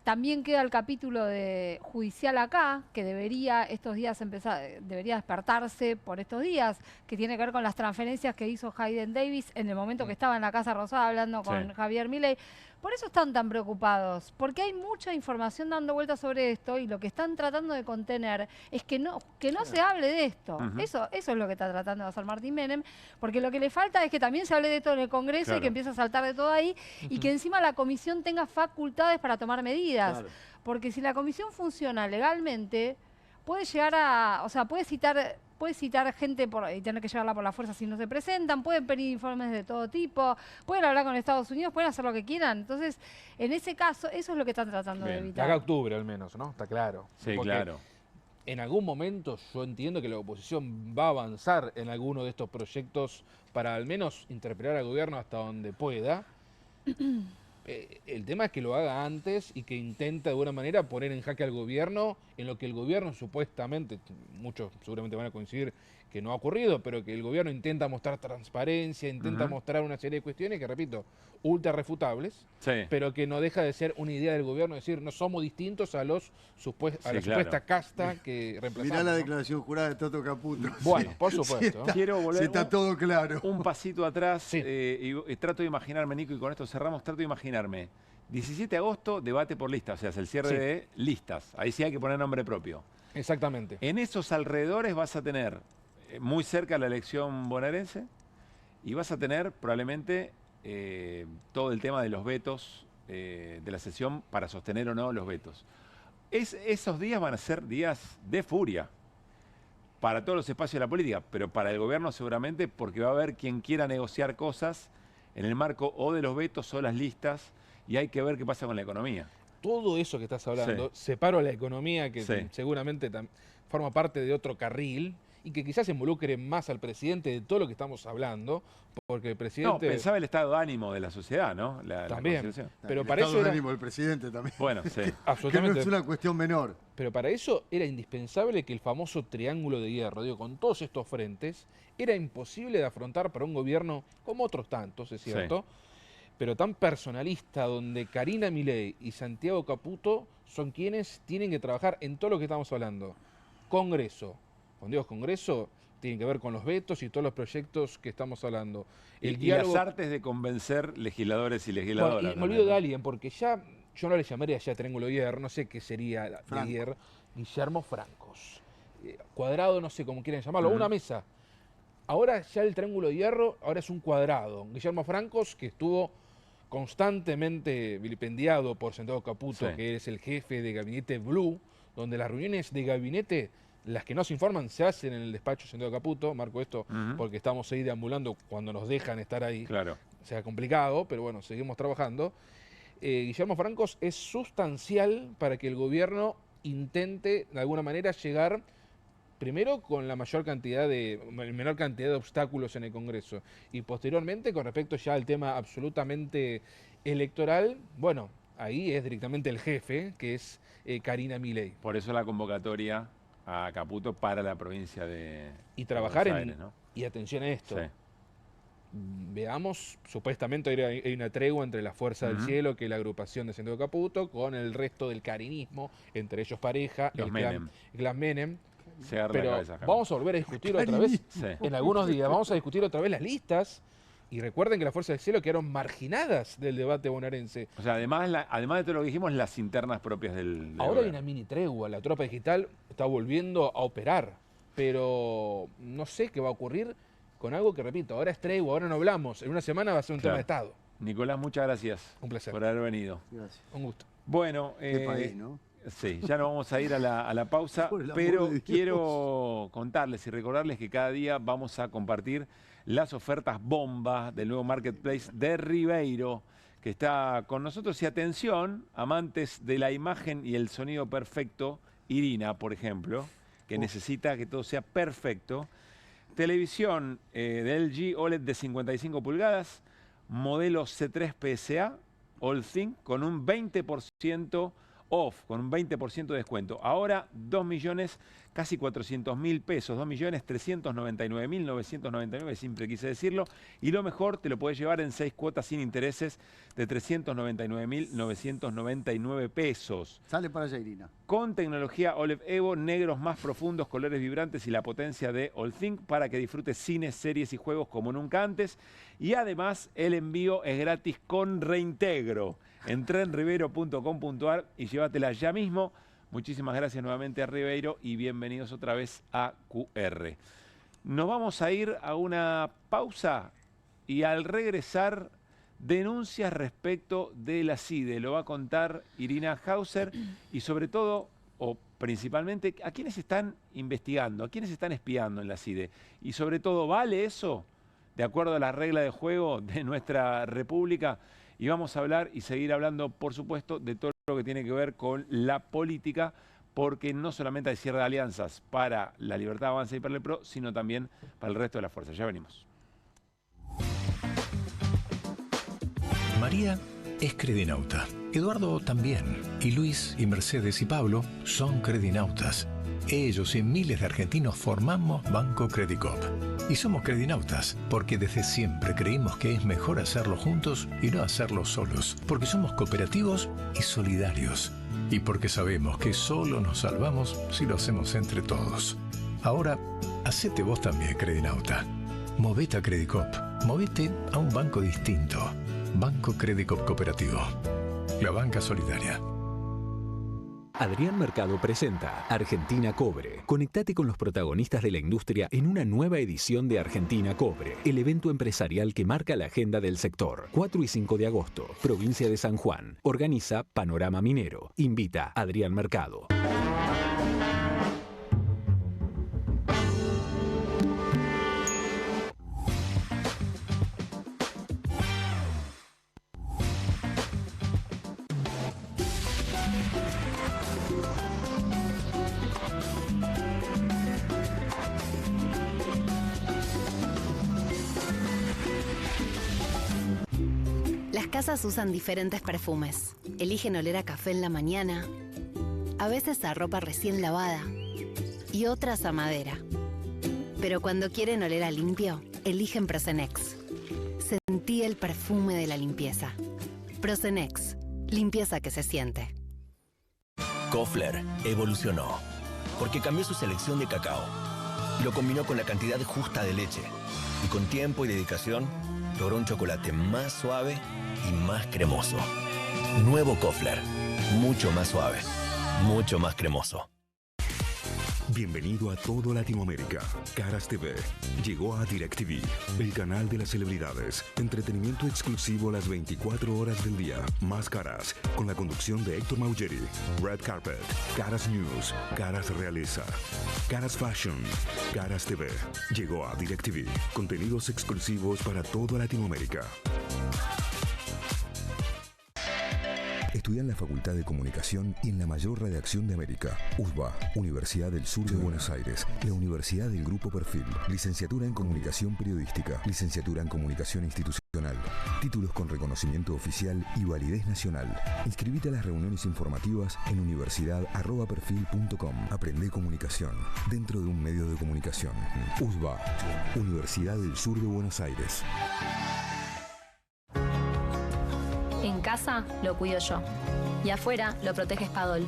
también queda el capítulo de judicial acá, que debería estos días debería despertarse por estos días, que tiene que ver con las transferencias que hizo Hayden Davis en el momento que estaba en la Casa Rosada hablando con Javier Milei. Por eso están tan preocupados, porque hay mucha información dando vueltas sobre esto y lo que están tratando de contener es que no se hable de esto. Eso es lo que está tratando de hacer Martín Menem, porque lo que le falta es que también se hable de esto en el Congreso y que empiece a saltar de todo ahí y que encima la comisión tenga facultades para tomar medidas. Porque si la comisión funciona legalmente, puede llegar a, o sea, puede citar gente y tener que llevarla por la fuerza si no se presentan, pueden pedir informes de todo tipo, pueden hablar con Estados Unidos, pueden hacer lo que quieran. Entonces, en ese caso, eso es lo que están tratando de evitar. Acá octubre al menos, ¿no? Está claro. Sí, Porque claro. En algún momento yo entiendo que la oposición va a avanzar en alguno de estos proyectos para al menos interpelar al gobierno hasta donde pueda. El tema es que lo haga antes y que intente de alguna manera poner en jaque al gobierno en lo que el gobierno supuestamente, muchos seguramente van a coincidir que no ha ocurrido, pero que el gobierno intenta mostrar transparencia, intenta mostrar una serie de cuestiones que, repito, ultra refutables, pero que no deja de ser una idea del gobierno, decir, no somos distintos a la supuesta casta que reemplazamos. Mirá la declaración jurada de Toto Caputo. Bueno, por supuesto. Quiero volver está todo claro. Un pasito atrás y trato de imaginarme, Nico, y con esto cerramos, trato de imaginarme. 17 de agosto, debate por lista, o sea, es el cierre de listas. Ahí sí hay que poner nombre propio. Exactamente. En esos alrededores vas a tener muy cerca la elección bonaerense y vas a tener probablemente todo el tema de los vetos de la sesión para sostener o no los vetos. Esos días van a ser días de furia para todos los espacios de la política, pero para el gobierno seguramente porque va a haber quien quiera negociar cosas en el marco o de los vetos o las listas y hay que ver qué pasa con la economía. Todo eso que estás hablando, separo a la economía que seguramente forma parte de otro carril y que quizás involucre más al presidente de todo lo que estamos hablando, porque el presidente... No, pensaba el estado de ánimo de la sociedad, ¿no? También, pero el para estado eso de ánimo del presidente también. Bueno, sí. Absolutamente. Que no es una cuestión menor. Pero para eso era indispensable que el famoso triángulo de hierro, digo, con todos estos frentes, era imposible de afrontar para un gobierno como otros tantos, es cierto, pero tan personalista, donde Karina Milei y Santiago Caputo son quienes tienen que trabajar en todo lo que estamos hablando. Congreso. Cuando digo Congreso, tiene que ver con los vetos y todos los proyectos que estamos hablando. Y las artes de convencer legisladores y legisladoras. Bueno, y me olvido de alguien, porque ya yo no le llamaría ya Triángulo de Hierro, no sé qué sería de hierro. Guillermo Francos. Cuadrado, no sé cómo quieren llamarlo, una mesa. Ahora ya el Triángulo de Hierro, ahora es un cuadrado. Guillermo Francos, que estuvo constantemente vilipendiado por Santiago Caputo, que es el jefe de gabinete Blue, donde las reuniones de gabinete, las que no se informan, se hacen en el despacho de Santiago Caputo. Marco esto porque estamos ahí deambulando cuando nos dejan estar ahí. Claro. Sea complicado, pero bueno, seguimos trabajando. Guillermo Francos es sustancial para que el gobierno intente de alguna manera llegar primero con la menor cantidad de obstáculos en el Congreso y posteriormente con respecto ya al tema absolutamente electoral, bueno, ahí es directamente el jefe, que es Karina Milei. Por eso la convocatoria a Caputo para la provincia de y trabajar Buenos Aires, ¿no? Y atención a esto. Veamos, supuestamente hay una tregua entre la Fuerza del Cielo, que es la agrupación de Santiago Caputo, con el resto del carinismo, entre ellos pareja, el clan Menem. Pero vamos a volver a discutir otra vez, en algunos días, vamos a discutir otra vez las listas. Y recuerden que las Fuerzas del Cielo quedaron marginadas del debate bonaerense. O sea, además de todo lo que dijimos, las internas propias del ahora hay una mini tregua, la tropa digital está volviendo a operar, pero no sé qué va a ocurrir con algo que, repito, ahora es tregua, ahora no hablamos, en una semana va a ser un tema de Estado. Nicolás, muchas gracias. Un placer. Por haber venido. Gracias. Un gusto. Bueno, qué país, ¿no? Sí, ya no vamos a ir a la pausa, pero quiero contarles y recordarles que cada día vamos a compartir las ofertas bomba del nuevo marketplace de Ribeiro, que está con nosotros. Y atención, amantes de la imagen y el sonido perfecto, Irina, por ejemplo, que necesita que todo sea perfecto. Televisión de LG OLED de 55 pulgadas, modelo C3 PSA, All Thing, con un 20% off, con un 20% de descuento. Ahora 2.000.000, casi 400.000 pesos, 2.399.999, siempre quise decirlo. Y lo mejor, te lo puedes llevar en 6 cuotas sin intereses de 399.999 pesos. Sale para allá, Irina. Con tecnología OLED Evo, negros más profundos, colores vibrantes y la potencia de All Think para que disfrutes cines, series y juegos como nunca antes. Y además, el envío es gratis con reintegro. Entrá en ribeiro.com.ar y llévatela ya mismo. Muchísimas gracias nuevamente a Ribeiro y bienvenidos otra vez a QR. Nos vamos a ir a una pausa y al regresar, denuncias respecto de la CIDE. Lo va a contar Irina Hauser y sobre todo, o principalmente, a quiénes están investigando, a quiénes están espiando en la CIDE. Y sobre todo, ¿vale eso de acuerdo a la regla de juego de nuestra república? Y vamos a hablar y seguir hablando, por supuesto, de todo lo que tiene que ver con la política, porque no solamente hay cierre de alianzas para la Libertad Avanza y para el PRO, sino también para el resto de las fuerzas. Ya venimos. María es credinauta, Eduardo también, y Luis y Mercedes y Pablo son credinautas. Ellos y miles de argentinos formamos Banco Credicop. Y somos credinautas porque desde siempre creímos que es mejor hacerlo juntos y no hacerlo solos. Porque somos cooperativos y solidarios. Y porque sabemos que solo nos salvamos si lo hacemos entre todos. Ahora, hacete vos también credinauta. Movete a Credicop. Movete a un banco distinto. Banco Credicop Cooperativo. La banca solidaria. Adrián Mercado presenta Argentina Cobre. Conectate con los protagonistas de la industria en una nueva edición de Argentina Cobre, el evento empresarial que marca la agenda del sector. 4 y 5 de agosto, provincia de San Juan. Organiza Panorama Minero. Invita Adrián Mercado. Las casas usan diferentes perfumes. Eligen oler a café en la mañana, a veces a ropa recién lavada y otras a madera. Pero cuando quieren oler a limpio, eligen Prosenex. Sentí el perfume de la limpieza. Prosenex, limpieza que se siente. Koffler evolucionó porque cambió su selección de cacao. Lo combinó con la cantidad justa de leche y con tiempo y dedicación logró un chocolate más suave y más cremoso. Nuevo Koffler, mucho más suave, mucho más cremoso. Bienvenido a todo Latinoamérica. Caras TV llegó a DirecTV, el canal de las celebridades. Entretenimiento exclusivo las 24 horas del día. Más Caras, con la conducción de Héctor Maugeri. Red Carpet, Caras News, Caras Realeza, Caras Fashion, Caras TV. Llegó a DirecTV. Contenidos exclusivos para toda Latinoamérica. Estudia en la Facultad de Comunicación y en la mayor redacción de América. USBA, Universidad del Sur de Buenos Aires. La Universidad del Grupo Perfil. Licenciatura en Comunicación Periodística. Licenciatura en Comunicación Institucional. Títulos con reconocimiento oficial y validez nacional. Inscribite a las reuniones informativas en universidad@perfil.com. Aprende comunicación dentro de un medio de comunicación. USBA, Universidad del Sur de Buenos Aires. En casa lo cuido yo y afuera lo protege Spadol.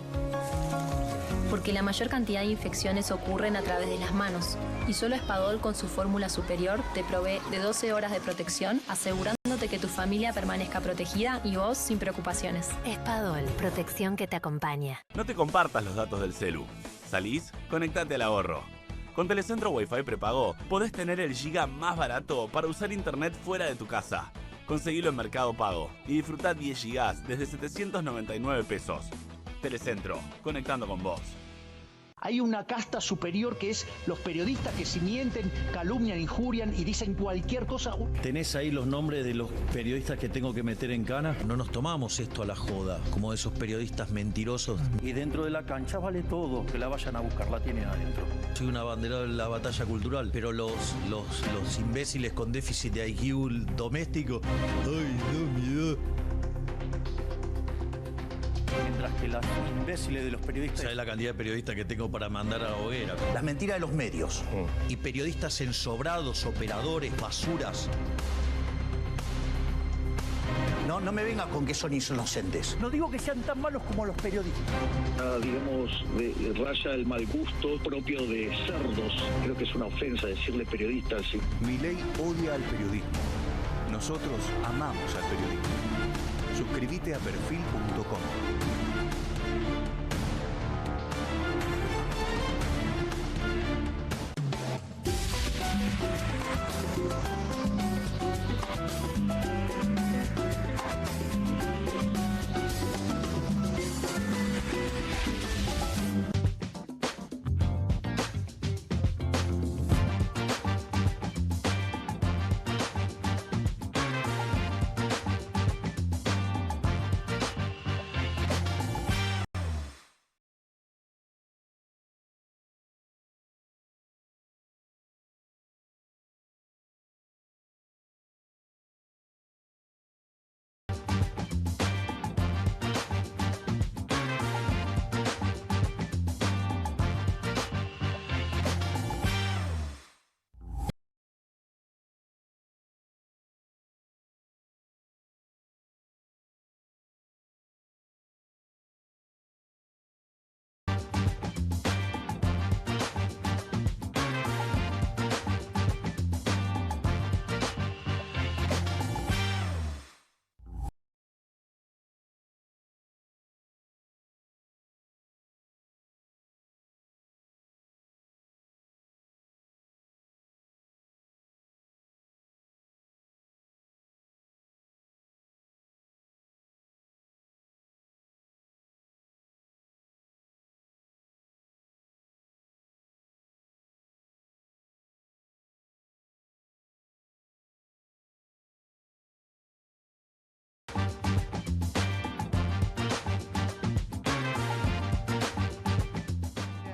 Porque la mayor cantidad de infecciones ocurren a través de las manos y solo Spadol con su fórmula superior te provee de 12 horas de protección, asegurándote que tu familia permanezca protegida y vos sin preocupaciones. Spadol, protección que te acompaña. No te compartas los datos del celu. ¿Salís? Conectate al ahorro. Con Telecentro Wi-Fi prepago podés tener el giga más barato para usar internet fuera de tu casa. Conseguilo en Mercado Pago y disfrutá 10 gigas desde 799 pesos. Telecentro, conectando con vos. Hay una casta superior que es los periodistas que si mienten, calumnian, injurian y dicen cualquier cosa. ¿Tenés ahí los nombres de los periodistas que tengo que meter en cana? No nos tomamos esto a la joda, como esos periodistas mentirosos. Y dentro de la cancha vale todo, que la vayan a buscar, la tienen adentro. Soy un abanderado de la batalla cultural, pero los imbéciles con déficit de IQ doméstico, ¡ay, no, miedo! Mientras que los imbéciles de los periodistas... ¿Sabes la cantidad de periodistas que tengo para mandar a la hoguera? Las mentiras de los medios. Y periodistas ensobrados, operadores, basuras. No me venga con que son inocentes. No digo que sean tan malos como los periodistas. Digamos, raya el mal gusto propio de cerdos. Creo que es una ofensa decirle periodistas. ¿Sí? Milei odia al periodismo. Nosotros amamos al periodismo. Suscríbete a perfil.com.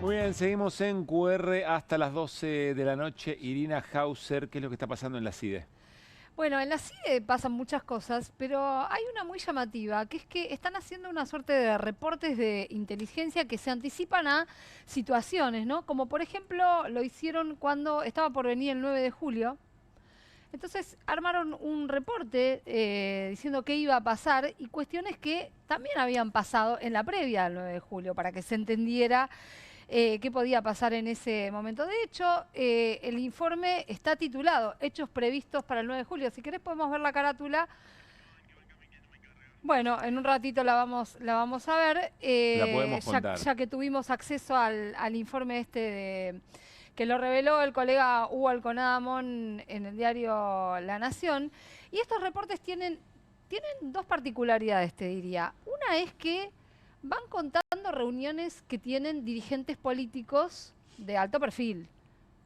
Muy bien, seguimos en QR hasta las 12 de la noche. Irina Hauser, ¿qué es lo que está pasando en la CIDE? Bueno, en la CIDE pasan muchas cosas, pero hay una muy llamativa, que es que están haciendo una suerte de reportes de inteligencia que se anticipan a situaciones, ¿no? Como por ejemplo lo hicieron cuando estaba por venir el 9 de julio. Entonces armaron un reporte diciendo qué iba a pasar y cuestiones que también habían pasado en la previa al 9 de julio, para que se entendiera qué podía pasar en ese momento. De hecho, el informe está titulado Hechos previstos para el 9 de julio. Si querés podemos ver la carátula. Bueno, en un ratito la vamos a ver. La podemos contar. Ya que tuvimos acceso al informe que lo reveló el colega Hugo Alconadamón en el diario La Nación. Y estos reportes tienen dos particularidades, te diría. Una es que van contando reuniones que tienen dirigentes políticos de alto perfil,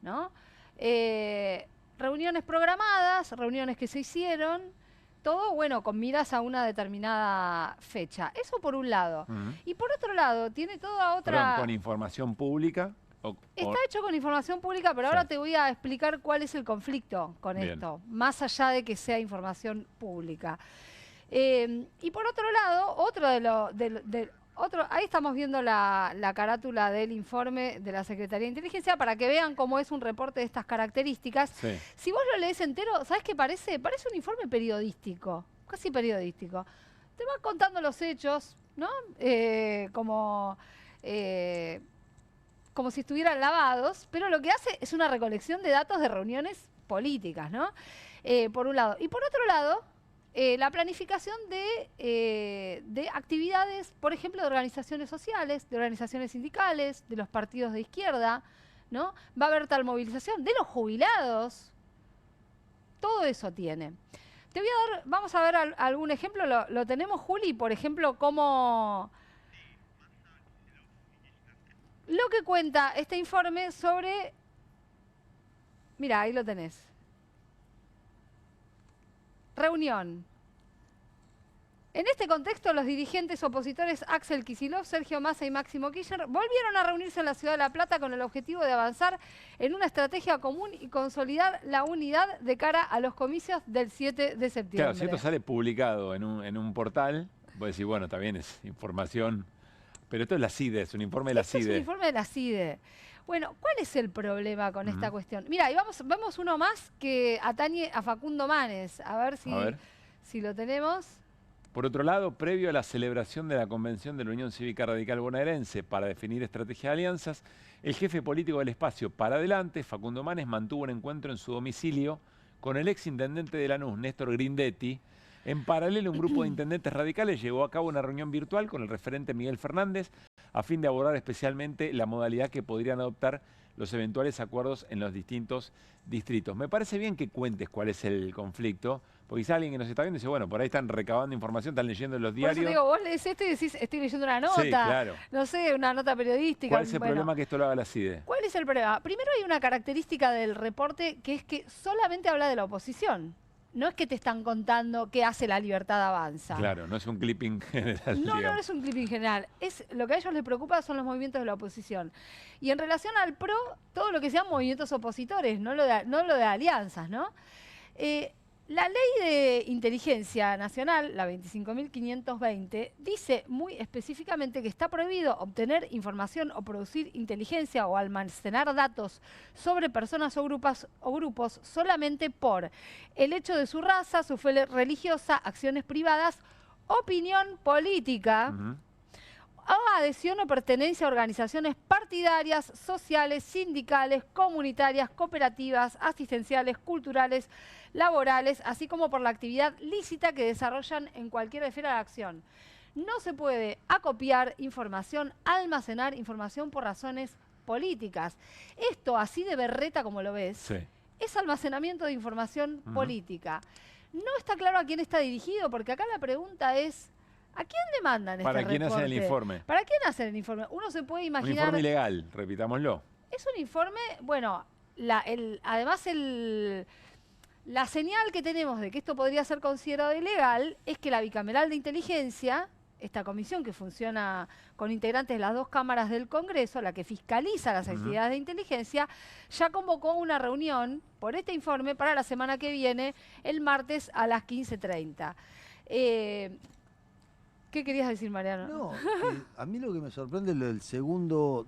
¿no? Reuniones programadas, reuniones que se hicieron, todo, bueno, con miras a una determinada fecha. Eso por un lado. Y por otro lado, tiene toda otra... Perdón, ¿con información pública? Está hecho con información pública, pero ahora te voy a explicar cuál es el conflicto con esto, más allá de que sea información pública. Y por otro lado, ahí estamos viendo la carátula del informe de la Secretaría de Inteligencia para que vean cómo es un reporte de estas características. Sí. Si vos lo lees entero, ¿sabés qué parece? Parece un informe periodístico, casi periodístico. Te va contando los hechos, ¿no? Como si estuvieran lavados, pero lo que hace es una recolección de datos de reuniones políticas, ¿no? Por un lado. Y por otro lado, la planificación de actividades, por ejemplo, de organizaciones sociales, de organizaciones sindicales, de los partidos de izquierda, ¿no? Va a haber tal movilización, de los jubilados. Todo eso tiene. Te voy a dar, vamos a ver algún ejemplo. Lo tenemos, Juli, por ejemplo, cómo lo que cuenta este informe sobre... Mira, ahí lo tenés. Reunión. En este contexto, los dirigentes opositores Axel Kicillof, Sergio Massa y Máximo Kirchner volvieron a reunirse en la ciudad de La Plata con el objetivo de avanzar en una estrategia común y consolidar la unidad de cara a los comicios del 7 de septiembre. Claro, si esto sale publicado en un portal, vos decís, bueno, está bien, es información, pero esto es la CIDE, es un informe de la CIDE. Es un informe de la CIDE. Bueno, ¿cuál es el problema con esta cuestión? Mira, y vamos uno más que atañe a Facundo Manes. A ver si lo tenemos. Por otro lado, previo a la celebración de la convención de la Unión Cívica Radical Bonaerense para definir estrategia de alianzas, el jefe político del espacio Para Adelante, Facundo Manes, mantuvo un encuentro en su domicilio con el exintendente de Lanús, Néstor Grindetti. En paralelo, un grupo de intendentes radicales llevó a cabo una reunión virtual con el referente Miguel Fernández a fin de abordar especialmente la modalidad que podrían adoptar los eventuales acuerdos en los distintos distritos. Me parece bien que cuentes cuál es el conflicto, porque si alguien que nos está viendo dice, bueno, por ahí están recabando información, están leyendo en los diarios. Por eso digo, vos lees esto y decís, estoy leyendo una nota, sí, claro. No sé, una nota periodística. ¿Cuál es el problema que esto lo haga la CIDE? ¿Cuál es el problema? Primero hay una característica del reporte que es que solamente habla de la oposición. No es que te están contando qué hace La Libertad Avanza. Claro, no es un clipping general. No es un clipping general. Lo que a ellos les preocupa son los movimientos de la oposición. Y en relación al PRO, todo lo que sean movimientos opositores, no lo de alianzas, ¿no? La ley de inteligencia nacional, la 25.520, dice muy específicamente que está prohibido obtener información o producir inteligencia o almacenar datos sobre personas o grupos solamente por el hecho de su raza, su fe religiosa, acciones privadas, opinión política, o adhesión o pertenencia a organizaciones partidarias, sociales, sindicales, comunitarias, cooperativas, asistenciales, culturales, laborales, así como por la actividad lícita que desarrollan en cualquier esfera de acción. No se puede acopiar información, almacenar información por razones políticas. Esto, así de berreta como lo ves, es almacenamiento de información política. No está claro a quién está dirigido, porque acá la pregunta es, ¿a quién le mandan este reporte? ¿Para quién hacen el informe? ¿Para quién hacen el informe? Uno se puede imaginar... Un informe ilegal, repitámoslo. Es un informe, bueno, además la señal que tenemos de que esto podría ser considerado ilegal es que la Bicameral de Inteligencia, esta comisión que funciona con integrantes de las dos cámaras del Congreso, la que fiscaliza las actividades de inteligencia, ya convocó una reunión por este informe para la semana que viene, el martes a las 15:30. ¿Qué querías decir, Mariano? No, a mí lo que me sorprende del segundo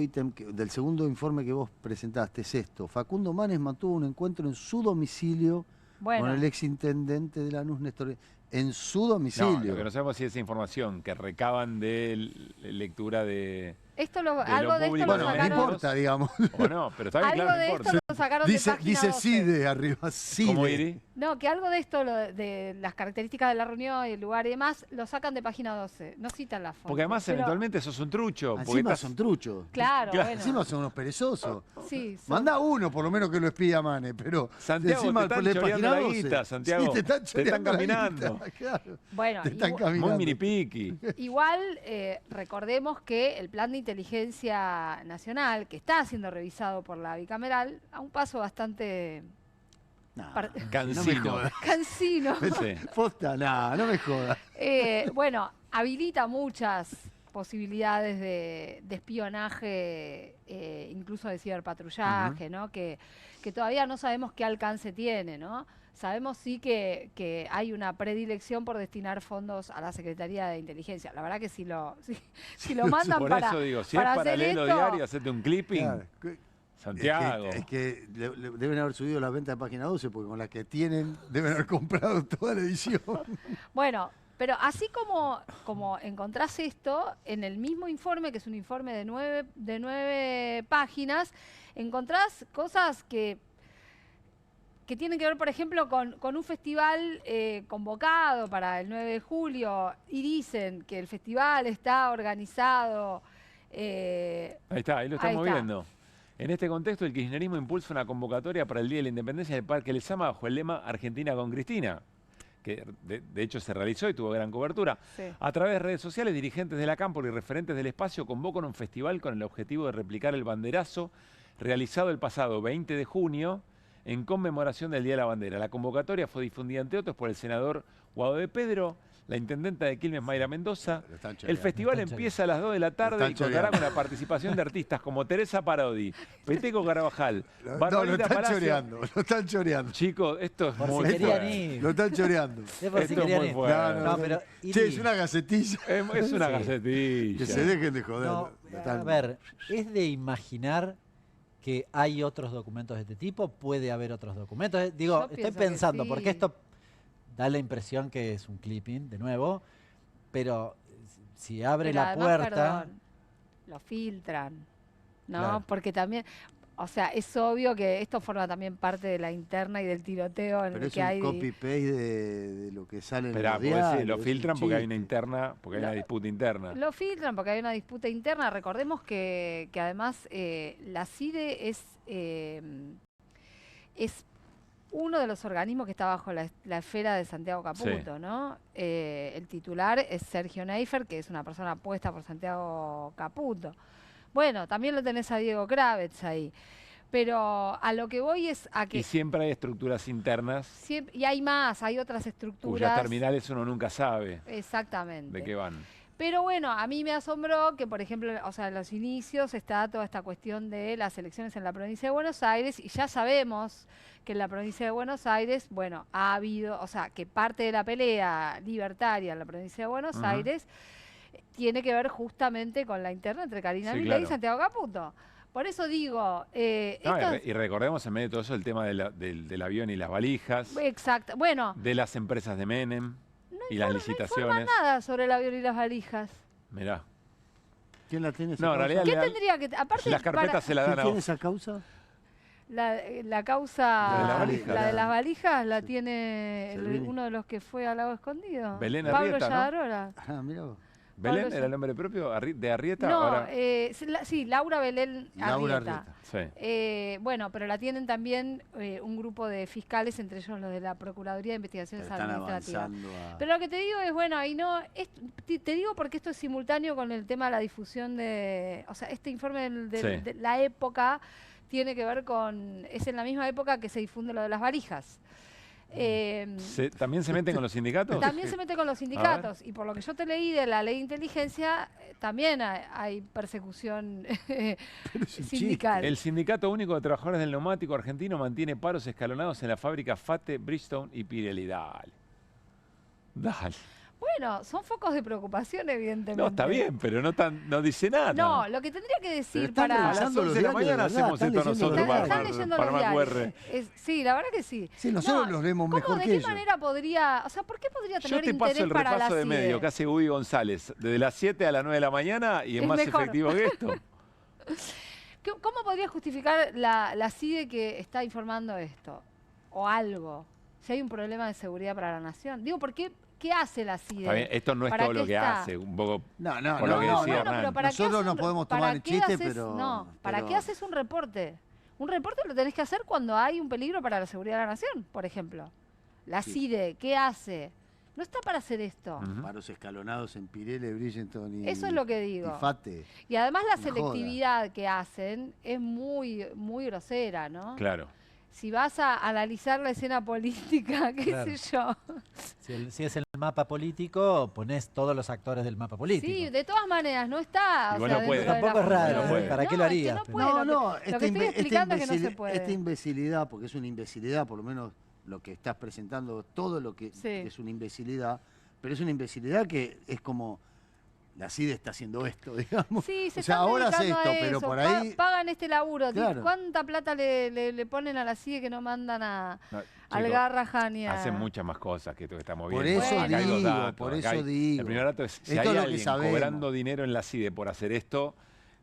ítem, del segundo informe que vos presentaste es esto. Facundo Manes mantuvo un encuentro en su domicilio con el exintendente de Lanús, Néstor, en su domicilio. No, lo que no sabemos si esa información que recaban de lectura de... algo de esto lo sacaron. No importa, digamos. O no, pero está bien, claro, no importa. Lo sacaron dice, de página 12. CIDE arriba, CIDE. ¿Cómo, Iri? No, que algo de esto, de las características de la reunión y el lugar y demás, lo sacan de página 12. No citan la foto. Porque además eventualmente sos un trucho. Encima son truchos. Claro, bueno. Encima son unos perezosos. Sí, Manda uno, por lo menos, que lo espía a Mane, pero Santiago, encima te están choreando la guita, Santiago. Sí, te están caminando. Claro. Bueno, te están caminando. Muy minipiqui. Igual, recordemos que el plan de inteligencia nacional, que está siendo revisado por la bicameral, a un paso bastante... Cansino. Cansino. Posta, no me jodas. Bueno, habilita muchas posibilidades de espionaje, incluso de ciberpatrullaje, ¿no? Que todavía no sabemos qué alcance tiene, ¿no? Sabemos sí que hay una predilección por destinar fondos a la Secretaría de Inteligencia. La verdad que si lo mandan por para eso digo, si para es paralelo esto, diario, hacete un clipping. Claro. Santiago. Es que deben haber subido la venta de página 12, porque con la que tienen deben haber comprado toda la edición. Bueno, pero así como encontrás esto, en el mismo informe, que es un informe de 9 páginas, encontrás cosas que tienen que ver, por ejemplo, con un festival convocado para el 9 de julio, y dicen que el festival está organizado... ahí está, ahí lo estamos viendo. En este contexto, el kirchnerismo impulsa una convocatoria para el Día de la Independencia del Parque Lezama bajo el lema Argentina con Cristina. que de hecho se realizó y tuvo gran cobertura. Sí. A través de redes sociales, dirigentes de la Cámpora y referentes del espacio convocan un festival con el objetivo de replicar el banderazo realizado el pasado 20 de junio en conmemoración del Día de la Bandera. La convocatoria fue difundida, entre otros, por el senador Guado de Pedro, la intendenta de Quilmes, Mayra Mendoza. El festival empieza a las 2 de la tarde y contará con la participación de artistas como Teresa Parodi, Peteco Carabajal, Barbarita Palacio. Lo están choreando. Chicos, esto es Por muy si querían fuerte. ir. Lo están choreando. Es por si querían ir. No, pero che, es una gacetilla. Es una gacetilla. Que se dejen de joder. No, a ver, es de imaginar que hay otros documentos de este tipo, puede haber otros documentos. Digo, estoy pensando, porque esto da la impresión que es un clipping, de nuevo, pero si abre la además, puerta... perdón, lo filtran, ¿no? Claro. Porque también, o sea, es obvio que esto forma también parte de la interna y del tiroteo en Pero el es que un hay... copy-paste de lo que sale en Esperá, los porque sí, diarios. lo es filtran un porque hay chiste. una interna, porque hay una disputa interna. Lo filtran porque hay una disputa interna. Recordemos que además la CIDE es uno de los organismos que está bajo la esfera de Santiago Caputo, Sí. ¿no? El titular es Sergio Neifer, que es una persona puesta por Santiago Caputo. Bueno, también lo tenés a Diego Kravetz ahí. Pero a lo que voy es a que... Y siempre hay estructuras internas y hay más, hay otras estructuras. cuyas terminales uno nunca sabe Exactamente. de qué van. Pero bueno, a mí me asombró que, por ejemplo, o sea, en los inicios está toda esta cuestión de las elecciones en la provincia de Buenos Aires, y ya sabemos que en la provincia de Buenos Aires, bueno, ha habido, o sea, que parte de la pelea libertaria en la provincia de Buenos Aires tiene que ver justamente con la interna entre Karina Milei y Santiago Caputo. Por eso digo... y recordemos en medio de todo eso el tema del avión y las valijas, Exacto. Bueno, de las empresas de Menem y las no licitaciones. informa nada sobre el avión y las valijas. Mirá. ¿Quién la tiene esa No, en causa? realidad ¿Qué tendría que...? Aparte, las carpetas se la dan ¿Quién a tiene esa causa? La causa, La de la valija. la de las valijas la tiene Servini. uno de los que fue al lago escondido. Belén Pablo Arrieta, ¿no? Yadarola. Ah, mira vos. ¿Belén Pablo era el nombre propio de Arrieta? No, Ahora... sí, Laura Belén Laura Arrieta. Sí. Bueno, pero la tienen también un grupo de fiscales, entre ellos los de la Procuraduría de Investigaciones Están Administrativas. avanzando a... Pero lo que te digo es, bueno, ahí no, te digo porque esto es simultáneo con el tema de la difusión de, o sea, este informe de la época tiene que ver con, es en la misma época que se difunden lo de las valijas. ¿También se meten con los sindicatos? También se mete con los sindicatos, y por lo que yo te leí de la ley de inteligencia, también hay persecución sindical. El Sindicato Único de Trabajadores del Neumático Argentino mantiene paros escalonados en la fábrica Fate, Bridgestone y Pirelli. Dale. Bueno, son focos de preocupación, evidentemente. No, está bien, pero no dice nada. No, lo que tendría que decir A las 11 de la mañana hacemos esto nosotros para Macuerre. Sí, la verdad que sí. Sí, nosotros los leemos mejor que ¿De qué ellos. manera podría, o sea, por qué podría Yo tener te paso interés el para la repaso de CIDE? medio que hace Uy González, desde las 7 a las 9 de la mañana, y es más mejor. efectivo que esto. ¿Cómo podría justificar la CIDE que está informando esto? O algo. Si hay un problema de seguridad para la nación. Digo, ¿por qué? ¿Qué hace la CIDE? Está bien, esto no es ¿Para todo lo qué que está? hace, un poco No, por lo que decía Hernán. pero ¿para qué Nosotros hace no un- podemos para tomar el qué chiste, haces- pero... No, ¿para pero- qué haces un reporte? Un reporte lo tenés que hacer cuando hay un peligro para la seguridad de la nación, por ejemplo. La Sí. CIDE, ¿qué hace? No está para hacer esto. Paros escalonados en Pirelli, Bridgestone y... Eso es lo que digo. Y Fate. Y además la Me joda. selectividad que hacen es muy, muy grosera, ¿no? Claro. Si vas a analizar la escena política, qué Claro. sé yo. Si es el mapa político, ponés todos los actores del mapa político. Sí, de todas maneras, no está. Igual no puede. dentro de la Tampoco es raro, función. ¿eh? ¿Para qué lo es que harías? no puede, No, lo no, que estoy explicando es que no se puede. esta imbecilidad, porque es una imbecilidad, por lo menos lo que estás presentando, todo lo que Sí. es una imbecilidad, pero es una imbecilidad que es como... La CIDE está haciendo esto, digamos. Sí, se o sea, están ahora hace dedicando esto, a pero eso, por ahí... pagan este laburo. Claro. ¿Cuánta plata le ponen a la CIDE que no mandan al chicos, Garrahan y a... Hacen muchas más cosas que esto que estamos Por viendo. eso Acá hay dos digo, datos, por acá eso hay- digo. El primer dato es, si Esto hay es lo que alguien sabemos. cobrando dinero en la CIDE por hacer esto,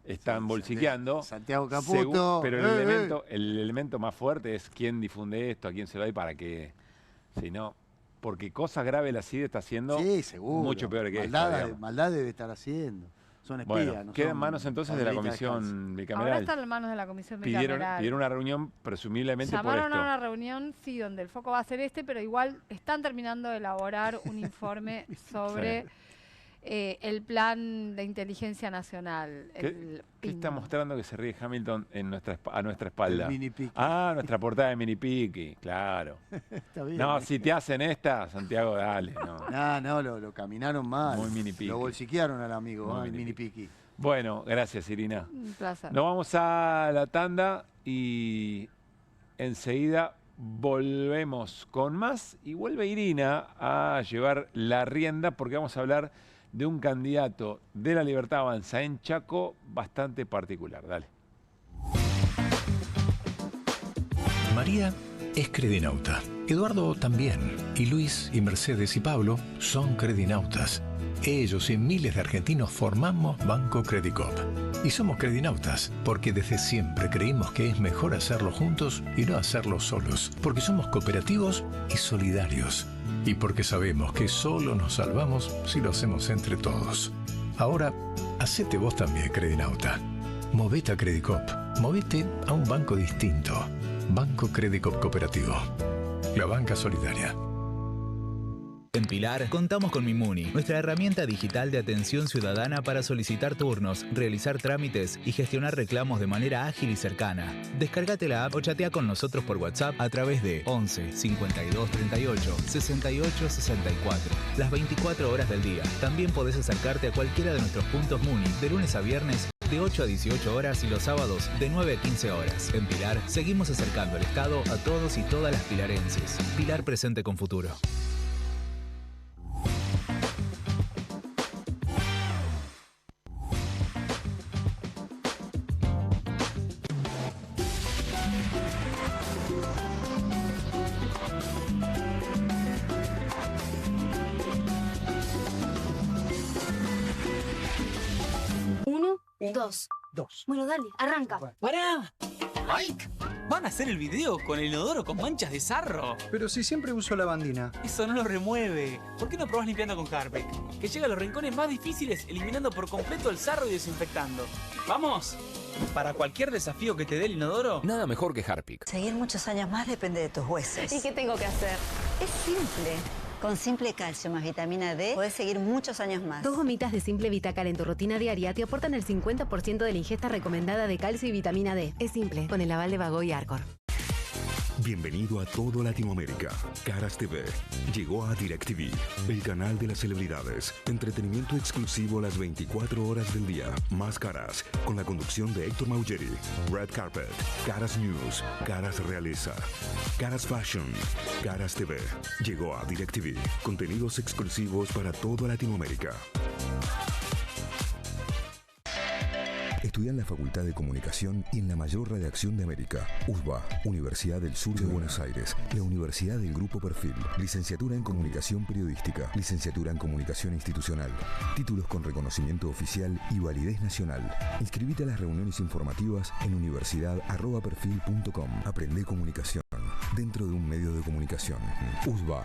están bolsiqueando. Santiago Caputo. Pero el elemento más fuerte es quién difunde esto, a quién se lo da y para qué. Si no, porque cosas graves la CIDE está haciendo Sí, seguro. mucho peor que maldad, esto. digamos. maldad debe estar haciendo. Son Bueno, espías. no queda en son manos entonces de la panelistas comisión Ahora bicameral. están en manos de la comisión Pidieron bicameral. una reunión presumiblemente por Llamaron esto. a una reunión, sí, donde el foco va a ser pero igual están terminando de elaborar un informe sobre el plan de inteligencia nacional. ¿Qué está mostrando que se ríe Hamilton a nuestra espalda? El mini piqui. Ah, nuestra portada de mini piqui, claro. Está bien. No, si te hacen esta, Santiago, dale. No. Lo caminaron mal. Muy mini piqui. Lo bolsiquearon al amigo, Muy el mini mini piqui. Bueno, gracias, Irina. Un placer. Nos vamos a la tanda y enseguida volvemos con más y vuelve Irina a llevar la rienda porque vamos a hablar de un candidato de La Libertad Avanza en Chaco bastante particular. Dale. María es credinauta. Eduardo también. Y Luis y Mercedes y Pablo son credinautas. Ellos y miles de argentinos formamos Banco Credicop. Y somos credinautas porque desde siempre creímos que es mejor hacerlo juntos y no hacerlo solos. Porque somos cooperativos y solidarios. Y porque sabemos que solo nos salvamos si lo hacemos entre todos. Ahora, hacete vos también, credinauta. Movete a Credicop. Movete a un banco distinto. Banco Credicop Cooperativo. La banca solidaria. En Pilar contamos con Mimuni, nuestra herramienta digital de atención ciudadana para solicitar turnos, realizar trámites y gestionar reclamos de manera ágil y cercana. Descárgate la app o chatea con nosotros por WhatsApp a través de 11 52 38 68 64. Las 24 horas del día. También podés acercarte a cualquiera de nuestros puntos Muni de lunes a viernes de 8 a 18 horas y los sábados de 9 a 15 horas. En Pilar seguimos acercando el Estado a todos y todas las pilarenses. Pilar presente con futuro. Dos. Bueno, dale, arranca. ¡Pará! ¡Mike! ¿Van a hacer el video con el inodoro con manchas de sarro? Pero si siempre uso lavandina. Eso no lo remueve. ¿Por qué no probás limpiando con Harpic? Que llega a los rincones más difíciles eliminando por completo el sarro y desinfectando. ¡Vamos! Para cualquier desafío que te dé el inodoro, nada mejor que Harpic. Seguir muchos años más depende de tus huesos. ¿Y qué tengo que hacer? Es simple. Con Simple Calcio más vitamina D podés seguir muchos años más. 2 gomitas de Simple Vitacal en tu rutina diaria te aportan el 50% de la ingesta recomendada de calcio y vitamina D. Es simple, con el aval de Bago y Arcor. Bienvenido a todo Latinoamérica. Caras TV llegó a DirecTV, el canal de las celebridades. Entretenimiento exclusivo las 24 horas del día. Más Caras, con la conducción de Héctor Maugeri. Red Carpet, Caras News, Caras Realeza, Caras Fashion, Caras TV. Llegó a DirecTV. Contenidos exclusivos para toda Latinoamérica. Estudia en la Facultad de Comunicación y en la mayor redacción de América. USBA, Universidad del Sur de Buenos Aires. La Universidad del Grupo Perfil. Licenciatura en Comunicación Periodística. Licenciatura en Comunicación Institucional. Títulos con reconocimiento oficial y validez nacional. Inscribite a las reuniones informativas en universidad@perfil.com. Aprende comunicación dentro de un medio de comunicación. USBA,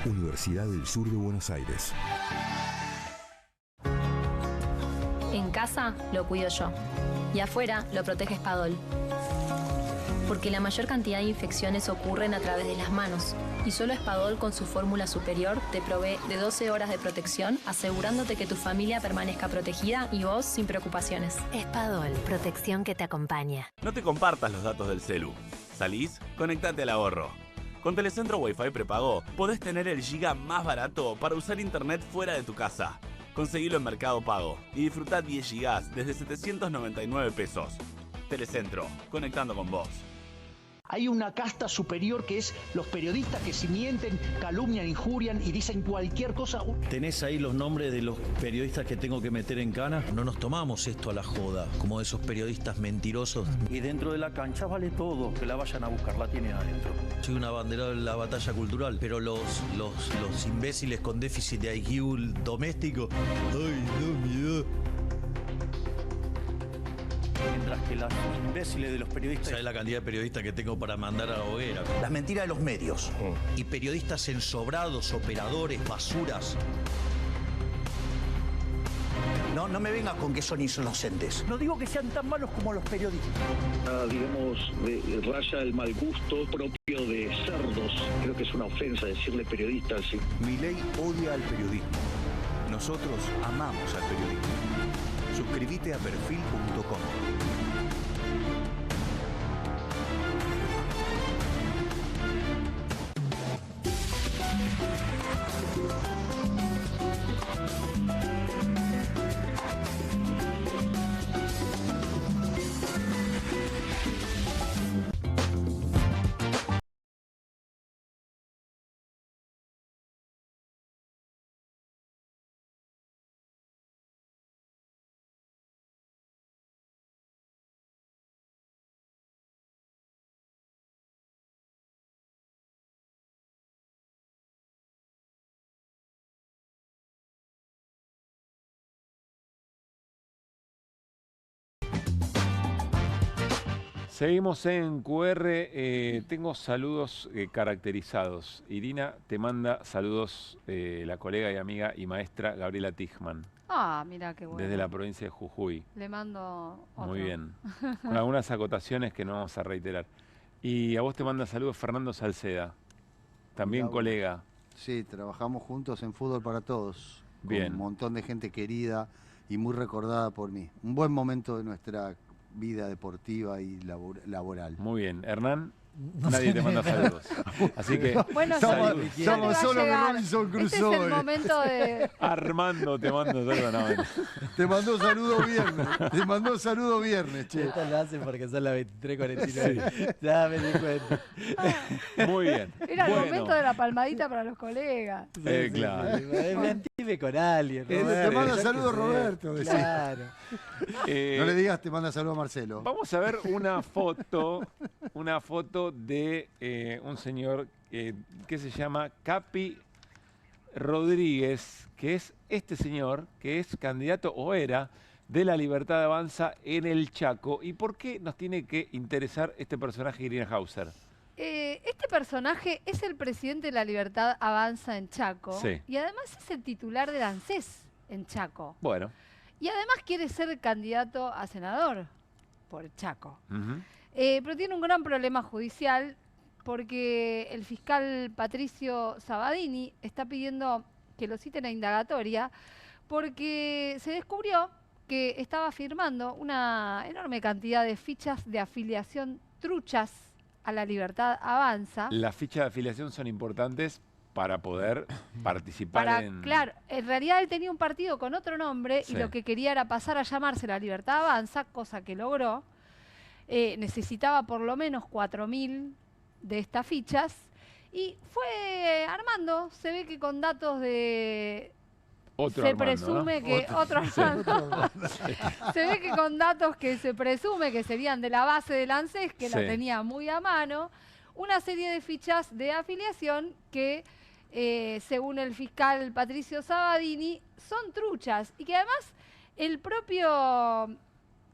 Universidad del Sur de Buenos Aires. En casa lo cuido yo. Y afuera lo protege Spadol. Porque la mayor cantidad de infecciones ocurren a través de las manos. Y solo Spadol con su fórmula superior te provee de 12 horas de protección, asegurándote que tu familia permanezca protegida y vos sin preocupaciones. Spadol, protección que te acompaña. No te compartas los datos del celu. ¿Salís? Conectate al ahorro. Con Telecentro Wi-Fi prepago podés tener el giga más barato para usar internet fuera de tu casa. Conseguilo en Mercado Pago y disfrutá 10 gigas desde 799 pesos. Telecentro, conectando con vos. Hay una casta superior que es los periodistas que si mienten, calumnian, injurian y dicen cualquier cosa. ¿Tenés ahí los nombres de los periodistas que tengo que meter en cana? No nos tomamos esto a la joda, como esos periodistas mentirosos. Y dentro de la cancha vale todo. Que la vayan a buscar, la tienen adentro. Soy una bandera de la batalla cultural, pero los imbéciles con déficit de IQ doméstico... ¡Ay, no, miedo! Mientras que los imbéciles de los periodistas... ¿Sabes la cantidad de periodistas que tengo para mandar a la hoguera? Las mentiras de los medios. Y periodistas ensobrados, operadores, basuras. No me venga con que son inocentes. No digo que sean tan malos como los periodistas. Digamos, raya el mal gusto propio de cerdos. Creo que es una ofensa decirle periodistas. Sí. Milei odia al periodismo. Nosotros amamos al periodismo. Suscríbete a perfil.com. Seguimos en QR, tengo saludos caracterizados. Irina, te manda saludos la colega y amiga y maestra Gabriela Tijman. Ah, mira qué bueno. Desde la provincia de Jujuy. Le mando otro. Muy bien. Con algunas acotaciones que no vamos a reiterar. Y a vos te manda saludos Fernando Salceda, también colega. Sí, trabajamos juntos en Fútbol para Todos. Bien. Con un montón de gente querida y muy recordada por mí. Un buen momento de nuestra vida deportiva y laboral. Muy bien. Hernán, nadie te manda saludos. Así que bueno, somos solo Robinson Crusoe. Este es el momento de... Armando te mando saludos. Te mandó saludo viernes. Te mandó saludo viernes, che. Esto lo hacen porque son las 23:49. Sí. Ya me di cuenta. Muy bien. Era el momento de la palmadita para los colegas. Claro. Me antime con alguien. Te manda saludos Roberto. Claro. No le digas te manda saludos Marcelo. Vamos a ver una foto de un señor que se llama Capi Rodríguez, que es este señor, que es candidato o era de La Libertad Avanza en el Chaco. ¿Y por qué nos tiene que interesar este personaje, Irina Hauser? Este personaje es el presidente de La Libertad Avanza en Chaco. Sí. Y además es el titular del ANSES en Chaco. Bueno. Y además quiere ser candidato a senador por Chaco. Pero tiene un gran problema judicial porque el fiscal Patricio Sabadini está pidiendo que lo citen a indagatoria porque se descubrió que estaba firmando una enorme cantidad de fichas de afiliación truchas a La Libertad Avanza. Las fichas de afiliación son importantes para poder participar en... Claro, en realidad él tenía un partido con otro nombre y lo que quería era pasar a llamarse La Libertad Avanza, cosa que logró. Necesitaba por lo menos 4.000 de estas fichas y fue armando. Se ve que con datos de... Otro se Armando, presume ¿no? que otro Armando. Se ve que con datos que se presume que serían de la base del ANSES, que la tenía muy a mano, una serie de fichas de afiliación que, según el fiscal Patricio Sabadini, son truchas y que además el propio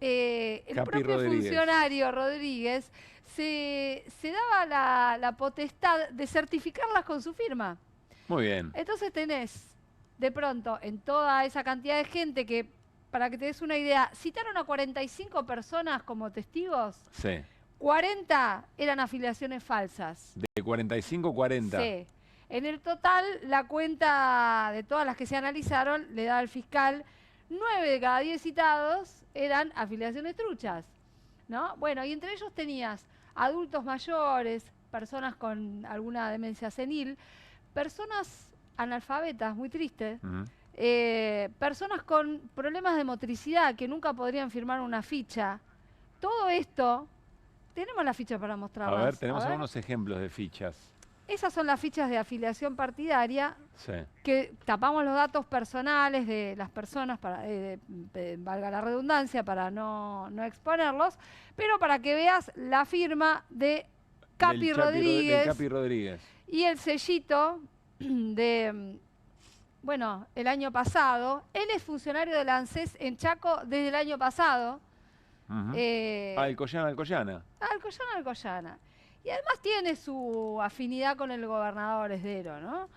funcionario Rodríguez se daba la potestad de certificarlas con su firma. Muy bien. Entonces tenés, de pronto, en toda esa cantidad de gente que, para que te des una idea, citaron a 45 personas como testigos. Sí. 40 eran afiliaciones falsas. De 45 a 40. Sí. En el total, la cuenta de todas las que se analizaron le da al fiscal 9 de cada 10 citados eran afiliaciones truchas, ¿no? Bueno, y entre ellos tenías adultos mayores, personas con alguna demencia senil, personas analfabetas, muy tristes, personas con problemas de motricidad que nunca podrían firmar una ficha. Todo esto, tenemos la ficha para mostrarlas. A ver, tenemos algunos ejemplos de fichas. Esas son las fichas de afiliación partidaria, sí, que tapamos los datos personales de las personas, para valga la redundancia, para no exponerlos, pero para que veas la firma de Capi Rodríguez y el sellito de, bueno, el año pasado. Él es funcionario del ANSES en Chaco desde el año pasado. Alcoyana. Alcoyana. Y además tiene su afinidad con el gobernador Esdero, ¿no?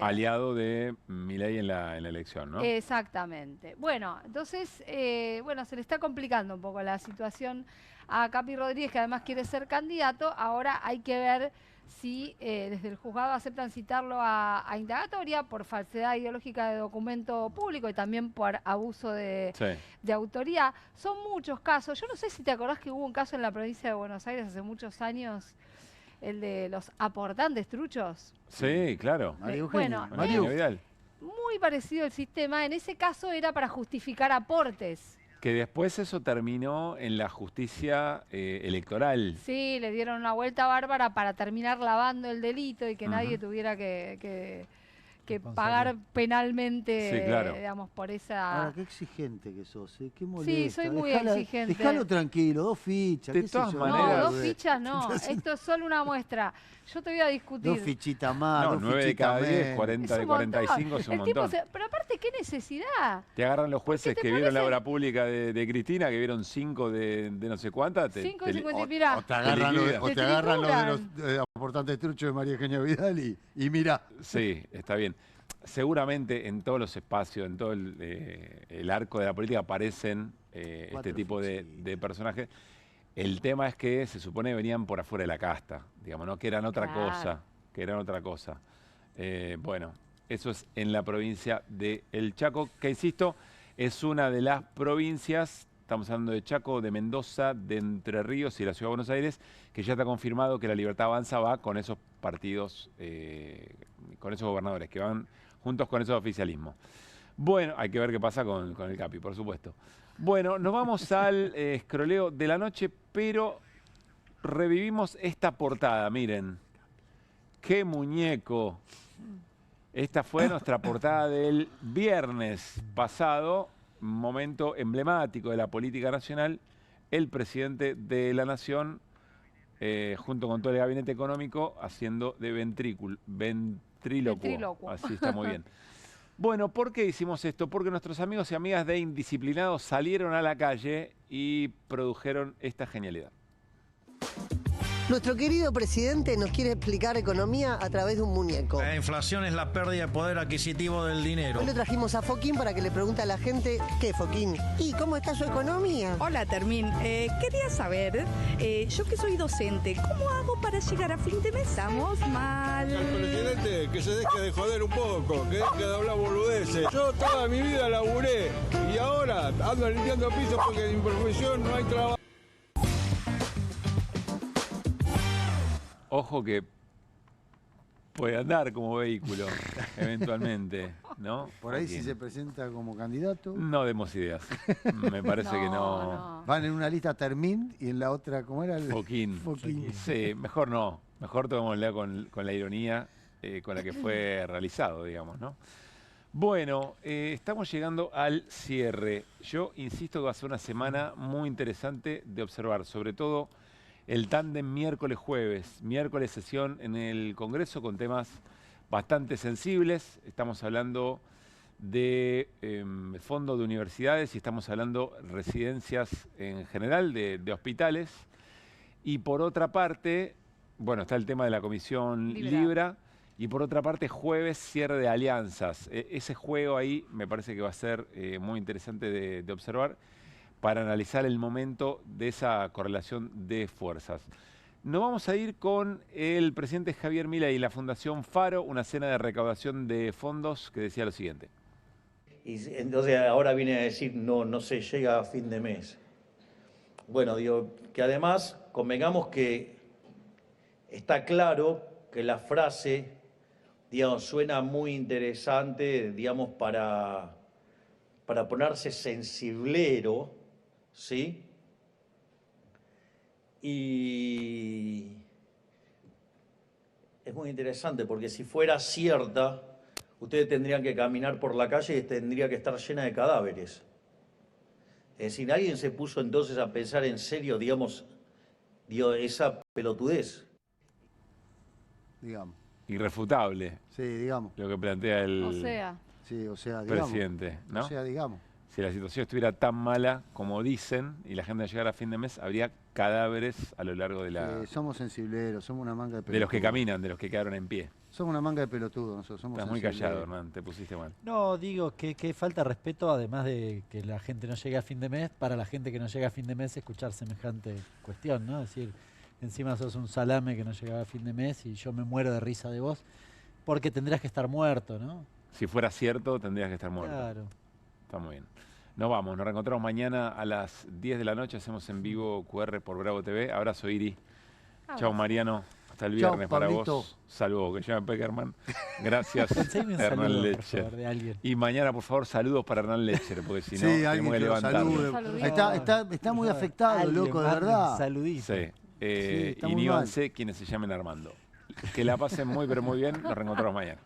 Aliado de Milei en la elección, ¿no? Exactamente. Bueno, entonces, bueno, se le está complicando un poco la situación a Capi Rodríguez, que además quiere ser candidato. Ahora hay que ver si desde el juzgado aceptan citarlo a indagatoria por falsedad ideológica de documento público y también por abuso de autoría. Son muchos casos. Yo no sé si te acordás que hubo un caso en la provincia de Buenos Aires hace muchos años, el de los aportantes truchos. Sí, claro. Bueno, Vidal. Muy parecido el sistema. En ese caso era para justificar aportes. Que después eso terminó en la justicia electoral. Sí, le dieron una vuelta bárbara para terminar lavando el delito y que nadie tuviera que pagar penalmente, sí, claro, digamos, por esa... Ahora, qué exigente que sos, ¿eh? Qué molesta. Sí, soy muy exigente. Déjalo tranquilo, 2 fichas. De todas maneras... No, 2 fichas no, esto es solo una muestra. Yo te voy a discutir. 2 fichitas más, no, 9 de cada 10, 40 de 45 es un montón. Pero aparte, ¿qué necesidad? Te agarran los jueces que vieron la obra pública de Cristina, que vieron 5 de no sé cuántas. 5 y 50, mirá. O te agarran los de los aportantes truchos de María Eugenia Vidal y mirá. Sí, está bien. Seguramente en todos los espacios, en todo el arco de la política aparecen este tipo de personajes. El tema es que se supone que venían por afuera de la casta, digamos, ¿no? Que eran otra cosa, bueno, eso es en la provincia de El Chaco, que insisto, es una de las provincias, estamos hablando de Chaco, de Mendoza, de Entre Ríos y la Ciudad de Buenos Aires, que ya está confirmado que la Libertad Avanza va con esos partidos, con esos gobernadores, que van juntos con esos oficialismos. Bueno, hay que ver qué pasa con el Capi, por supuesto. Bueno, nos vamos al escroleo de la noche, pero revivimos esta portada, miren. ¡Qué muñeco! Esta fue nuestra portada del viernes pasado, momento emblemático de la política nacional. El presidente de la Nación, junto con todo el gabinete económico, haciendo de ventrílocuo. Así está muy bien. Bueno, ¿por qué hicimos esto? Porque nuestros amigos y amigas de Indisciplinados salieron a la calle y produjeron esta genialidad. Nuestro querido presidente nos quiere explicar economía a través de un muñeco. La inflación es la pérdida de poder adquisitivo del dinero. Hoy lo trajimos a Foquín para que le pregunte a la gente, ¿qué, Foquín? ¿Y cómo está su economía? Hola, Termín. Quería saber, yo que soy docente, ¿cómo hago para llegar a fin de mes? ¿Estamos mal? Al presidente que se deje de joder un poco, que deje de hablar boludeces. Yo toda mi vida laburé y ahora ando limpiando pisos porque en mi profesión no hay trabajo. Ojo que puede andar como vehículo, eventualmente, ¿no? Por ahí si se presenta como candidato. No demos ideas. Me parece que no. Van en una lista Termín y en la otra, ¿cómo era? Foquín. Sí, mejor no. Mejor tomémosla con la ironía con la que fue realizado, digamos, ¿no? Bueno, estamos llegando al cierre. Yo insisto que va a ser una semana muy interesante de observar, sobre todo el tándem miércoles-jueves. Miércoles sesión en el Congreso con temas bastante sensibles. Estamos hablando de fondo de universidades y estamos hablando residencias en general, de hospitales. Y por otra parte, bueno, está el tema de la Comisión Libra. Y por otra parte, jueves, cierre de alianzas. Ese juego ahí me parece que va a ser muy interesante de observar, para analizar el momento de esa correlación de fuerzas. Nos vamos a ir con el presidente Javier Milei y la Fundación Faro, una cena de recaudación de fondos que decía lo siguiente. Y entonces ahora viene a decir, no se llega a fin de mes. Bueno, digo, que además convengamos que está claro que la frase, digamos, suena muy interesante, digamos, para ponerse sensiblero, ¿sí? Y es muy interesante porque si fuera cierta, ustedes tendrían que caminar por la calle y tendría que estar llena de cadáveres. Es decir, alguien se puso entonces a pensar en serio, digamos, esa pelotudez. Digamos. Irrefutable. Sí, digamos. Lo que plantea el O sea, digamos. presidente, ¿no? O sea, digamos. Si la situación estuviera tan mala como dicen y la gente no llegara a fin de mes, habría cadáveres a lo largo de la... somos sensibleros, somos una manga de pelotudos. De los que caminan, de los que quedaron en pie. Somos una manga de pelotudos nosotros, somos Estás muy callado, Hernán, te pusiste mal. No, digo que falta respeto, además de que la gente no llegue a fin de mes, para la gente que no llega a fin de mes escuchar semejante cuestión, ¿no? Es decir, encima sos un salame que no llegaba a fin de mes y yo me muero de risa de vos, porque tendrías que estar muerto, ¿no? Si fuera cierto, tendrías que estar muerto. Claro. Está muy bien. Nos vamos, nos reencontramos mañana a las 10 de la noche, hacemos en vivo QR por Bravo TV. Abrazo, Iri. Chao, Mariano. Hasta el viernes para vos. Saludos, que llame Peckerman. Gracias, Hernán Lecher. Y mañana, por favor, saludos para Hernán Lecher, porque si no, tenemos que levantarlo. Está muy afectado, loco, de verdad. Saludito. Sí. Y ni 11 quienes se llamen Armando. Que la pasen muy, pero muy bien. Nos reencontramos mañana.